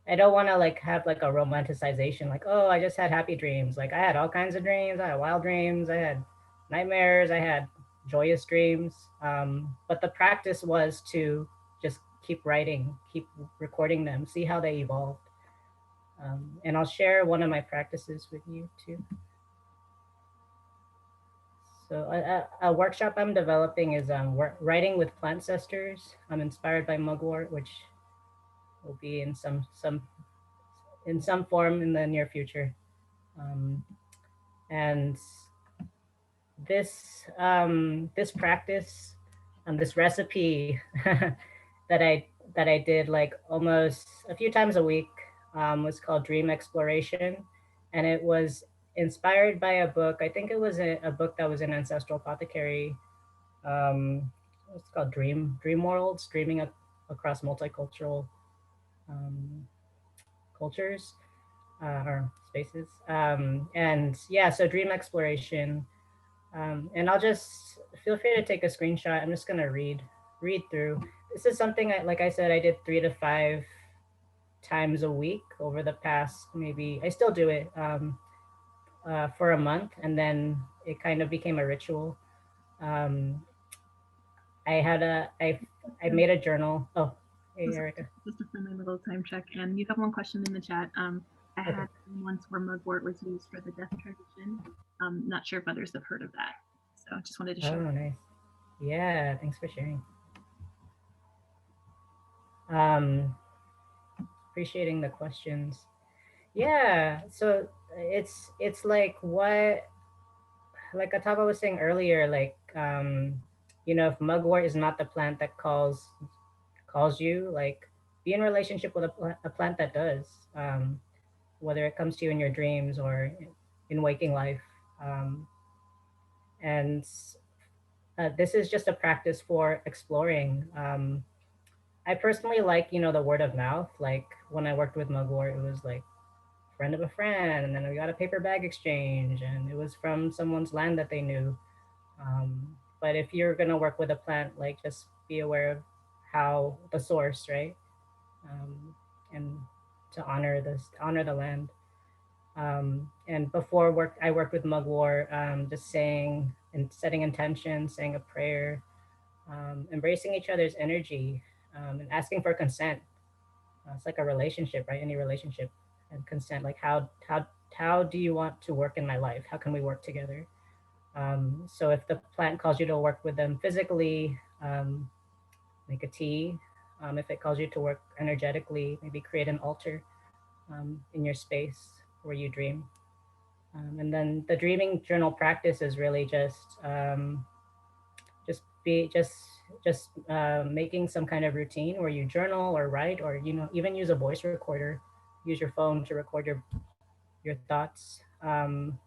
I don't want to like have like a romanticization, like, oh, I just had happy dreams. Like I had all kinds of dreams. I had wild dreams. I had nightmares. I had joyous dreams. But the practice was to just keep writing, keep recording them, see how they evolved. And I'll share one of my practices with you too. So a workshop I'm developing is writing with plant ancestors. I'm inspired by Mugwort, which will be in some form in the near future. And this practice, this recipe that I did like almost a few times a week was called Dream Exploration, and it was inspired by a book. I think it was a book that was in Ancestral Apothecary. It's called Dream Worlds, Dreaming Across Multicultural Cultures or Spaces. And yeah, so Dream Exploration. And I'll just feel free to take a screenshot. I'm just gonna read through. This is something like I said, I did 3 to 5 times a week over the past, maybe I still do it for a month, and then it kind of became a ritual. I made a journal. Oh, hey Erica. Just a friendly little time check, and you have one question in the chat. I had once where mugwort was used for the death tradition. Not sure if others have heard of that, so just wanted to share. Oh, nice. Yeah, thanks for sharing. Appreciating the questions. Yeah, so it's like what, like Atava was saying earlier, like if mugwort is not the plant that calls you, like be in relationship with a plant that does. whether it comes to you in your dreams or in waking life. Um, and this is just a practice for exploring. I personally like, the word of mouth. Like when I worked with Mugwort, it was like friend of a friend, and then we got a paper bag exchange, and it was from someone's land that they knew. But if you're gonna work with a plant, like just be aware of how the source, right? And to honor the land. And before work, I worked with Mugwort, just saying and setting intention, saying a prayer, embracing each other's energy, and asking for consent. It's like a relationship, right? Any relationship, and consent. Like how do you want to work in my life? How can we work together? So if the plant calls you to work with them physically, make a tea. If it calls you to work energetically, maybe create an altar in your space where you dream. And then the dreaming journal practice is really just making some kind of routine where you journal or write, or even use a voice recorder. Use your phone to record your thoughts. And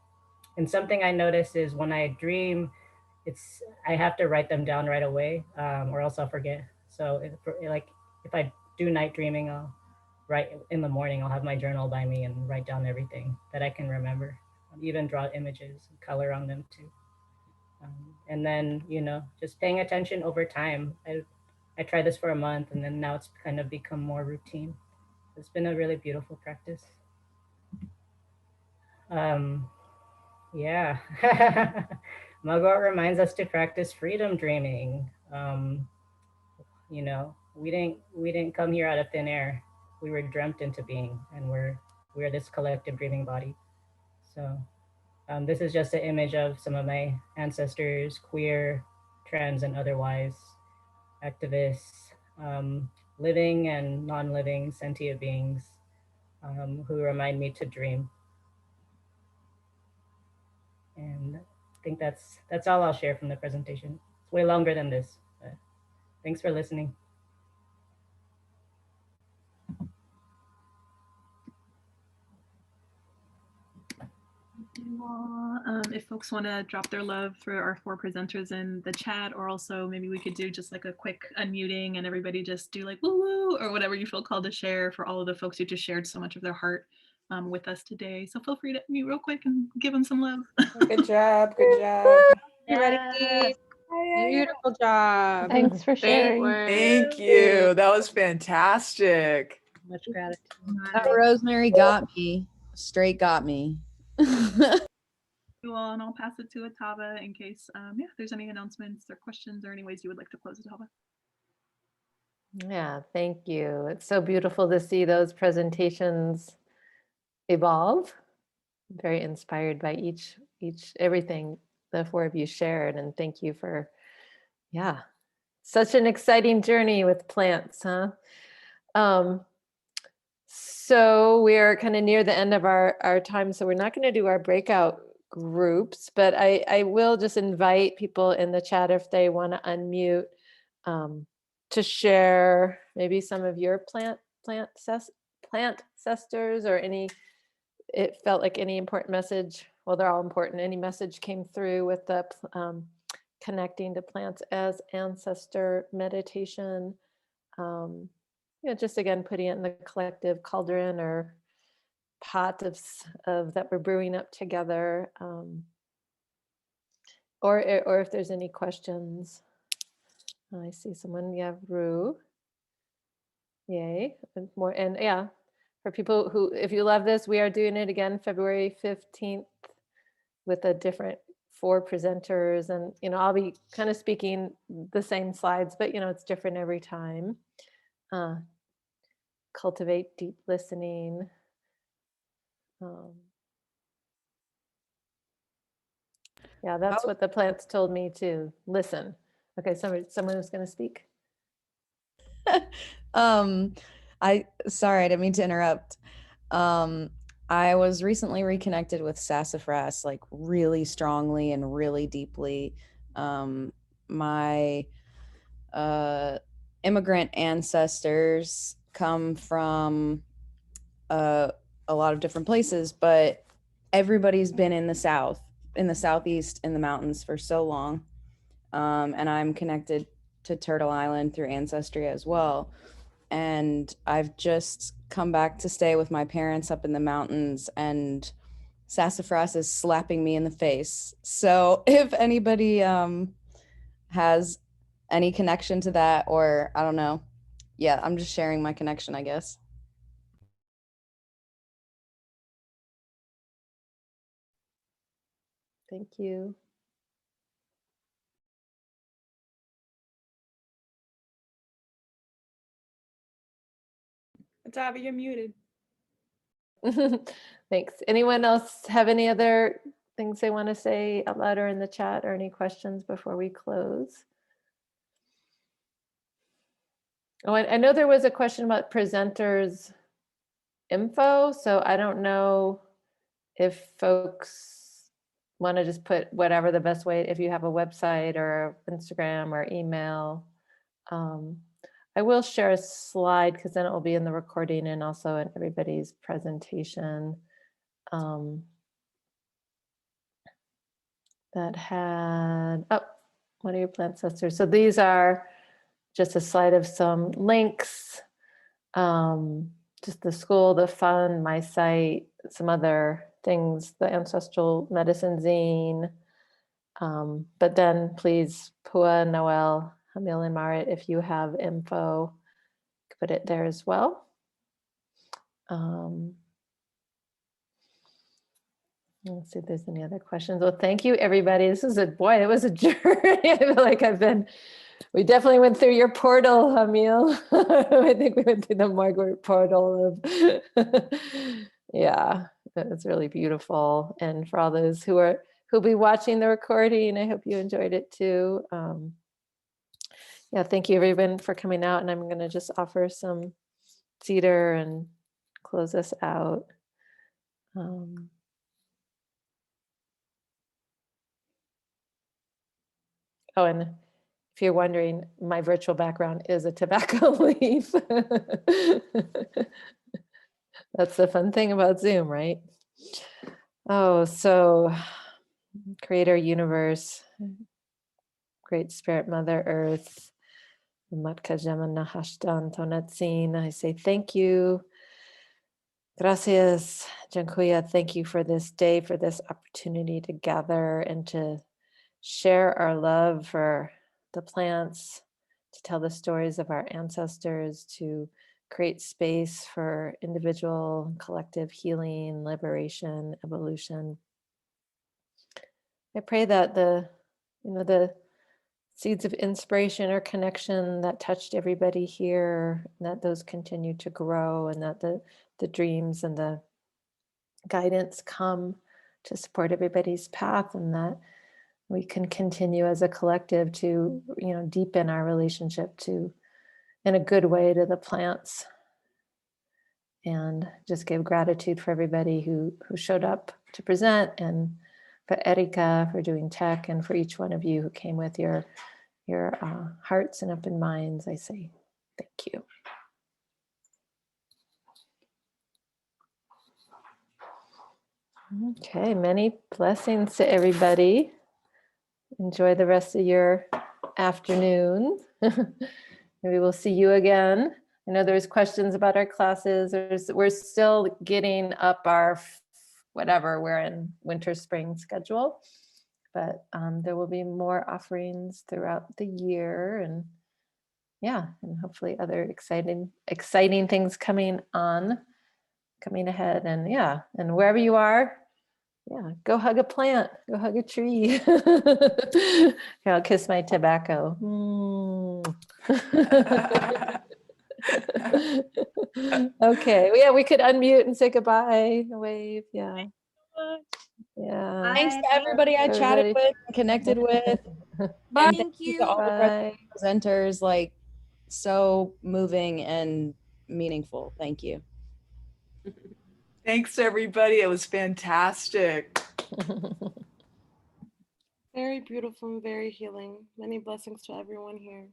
something I notice is when I dream, I have to write them down right away, or else I'll forget. So if I do night dreaming, I'll write in the morning. I'll have my journal by me and write down everything that I can remember. Even draw images and color on them too. And then just paying attention over time. I tried this for a month, and then now it's kind of become more routine. It's been a really beautiful practice. Yeah. Mugwort reminds us to practice freedom dreaming. We didn't come here out of thin air. We were dreamt into being, and we're this collective dreaming body. So this is just an image of some of my ancestors, queer, trans, and otherwise activists, living and non-living sentient beings, who remind me to dream. And I think that's all I'll share from the presentation. It's way longer than this, but thanks for listening. If folks want to drop their love for our 4 presenters in the chat, or also maybe we could do just like a quick unmuting and everybody just do like woo woo or whatever you feel called to share for all of the folks who just shared so much of their heart with us today. So feel free to mute real quick and give them some love. Good job. Good job. Everybody, beautiful job. Thanks for sharing. Thank you. That was fantastic. Much gratitude. That Rosemary got me. Straight got me. You all, and I'll pass it to Atava in case if there's any announcements or questions or any ways you would like to close, Atava. Yeah, thank you. It's so beautiful to see those presentations evolve. Very inspired by everything the 4 of you shared, and thank you for such an exciting journey with plants, huh? So we're kind of near the end of our time, so we're not going to do our breakout groups, but I will just invite people in the chat if they want to unmute to share maybe some of your plant ancestors, or it felt like any important message. Well, they're all important. Any message came through with the connecting to plants as ancestor meditation. Just again, putting it in the collective cauldron or pot of that we're brewing up together. Or if there's any questions. I see someone, Rue. Yay, and more, and for people who, if you love this, we are doing it again February 15th with a different 4 presenters, and I'll be kind of speaking the same slides, but it's different every time. Cultivate deep listening. That's what the plants told me to listen. Okay, someone was going to speak. Sorry, I didn't mean to interrupt. I was recently reconnected with sassafras, like really strongly and really deeply. My immigrant ancestors come from a lot of different places, but everybody's been in the South, in the Southeast, in the mountains for so long. And I'm connected to Turtle Island through Ancestry as well. And I've just come back to stay with my parents up in the mountains, and sassafras is slapping me in the face. So if anybody has any connection to that, or I don't know, yeah, I'm just sharing my connection, I guess. Thank you. Atava, you're muted. Thanks. Anyone else have any other things they want to say out loud or in the chat, or any questions before we close? Oh, I know there was a question about presenters info, so I don't know if folks want to just put whatever the best way, if you have a website or Instagram or email. I will share a slide because then it will be in the recording and also in everybody's presentation. That had, oh, what are your plant ancestors? So these are just a slide of some links, just the school, the fund, my site, some other things, the Ancestral Medicine zine. But then please, Pua, Noelle, Jamil, and Maret, if you have info, put it there as well. Let's see if there's any other questions. Well, thank you, everybody. This is boy, it was a journey. I feel like we definitely went through your portal, Jamil. I think we went through the Mugwort portal of, yeah, it was really beautiful. And for all those who'll be watching the recording, I hope you enjoyed it too. Yeah, thank you everyone for coming out, and I'm gonna just offer some cedar and close us out. Oh, and if you're wondering, my virtual background is a tobacco leaf. That's the fun thing about Zoom, right? Oh, so Creator Universe, Great Spirit, Mother Earth, Matka Cemmana Hashtan Tonatsin, I say thank you. Gracias, Jankuya. Thank you for this day, for this opportunity to gather and to share our love for the plants, to tell the stories of our ancestors, to create space for individual and collective healing, liberation, evolution. I pray that the seeds of inspiration or connection that touched everybody here, that those continue to grow, and that the dreams and the guidance come to support everybody's path, and that we can continue as a collective to, deepen our relationship in a good way to the plants, and just give gratitude for everybody who showed up to present, and for Erika for doing tech, and for each one of you who came with your hearts and open minds. I say thank you. Okay, many blessings to everybody. Enjoy the rest of your afternoon. Maybe we'll see you again. I know there's questions about our classes. We're still getting up our whatever we're in winter spring schedule, but there will be more offerings throughout the year, and yeah, and hopefully other exciting things coming ahead. And yeah, and wherever you are, yeah, go hug a plant, go hug a tree. Here, I'll kiss my tobacco. Okay, yeah, we could unmute and say goodbye, wave, yeah. Yeah. Thanks to everybody I chatted with and connected with. And thank you to all the presenters, like so moving and meaningful. Thank you. Thanks, everybody. It was fantastic. Very beautiful, very healing. Many blessings to everyone here.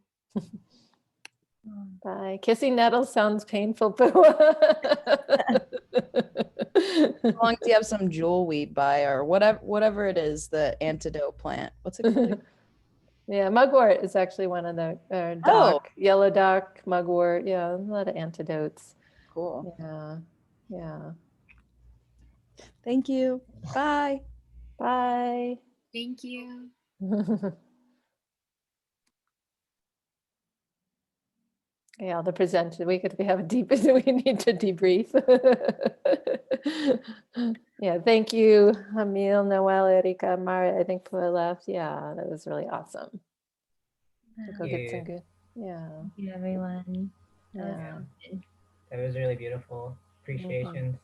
Bye. Kissing Nettles sounds painful, but As long as you have some jewel weed by or whatever it is, the antidote plant. What's it called? Yeah, mugwort is actually one of the dock, yellow dock, mugwort. Yeah, a lot of antidotes. Cool. Yeah, yeah. Thank you. Bye. Bye. Thank you. Yeah, the presenter. We have a deep. We need to debrief. Yeah, thank you, Jamil, Noelle, Erika, Maret. I think Pua left. Yeah, that was really awesome. We'll go get some good. Yeah. Thank you, everyone. That was Yeah. good. That was really beautiful. Appreciations.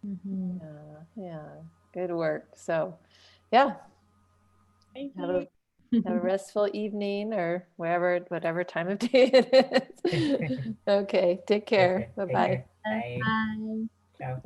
Mhm. Yeah. Good work. So, yeah. Thank Have you. a restful evening or whatever time of day it is. Okay. Take care. Take Bye-bye. care. Bye. Bye. Ciao.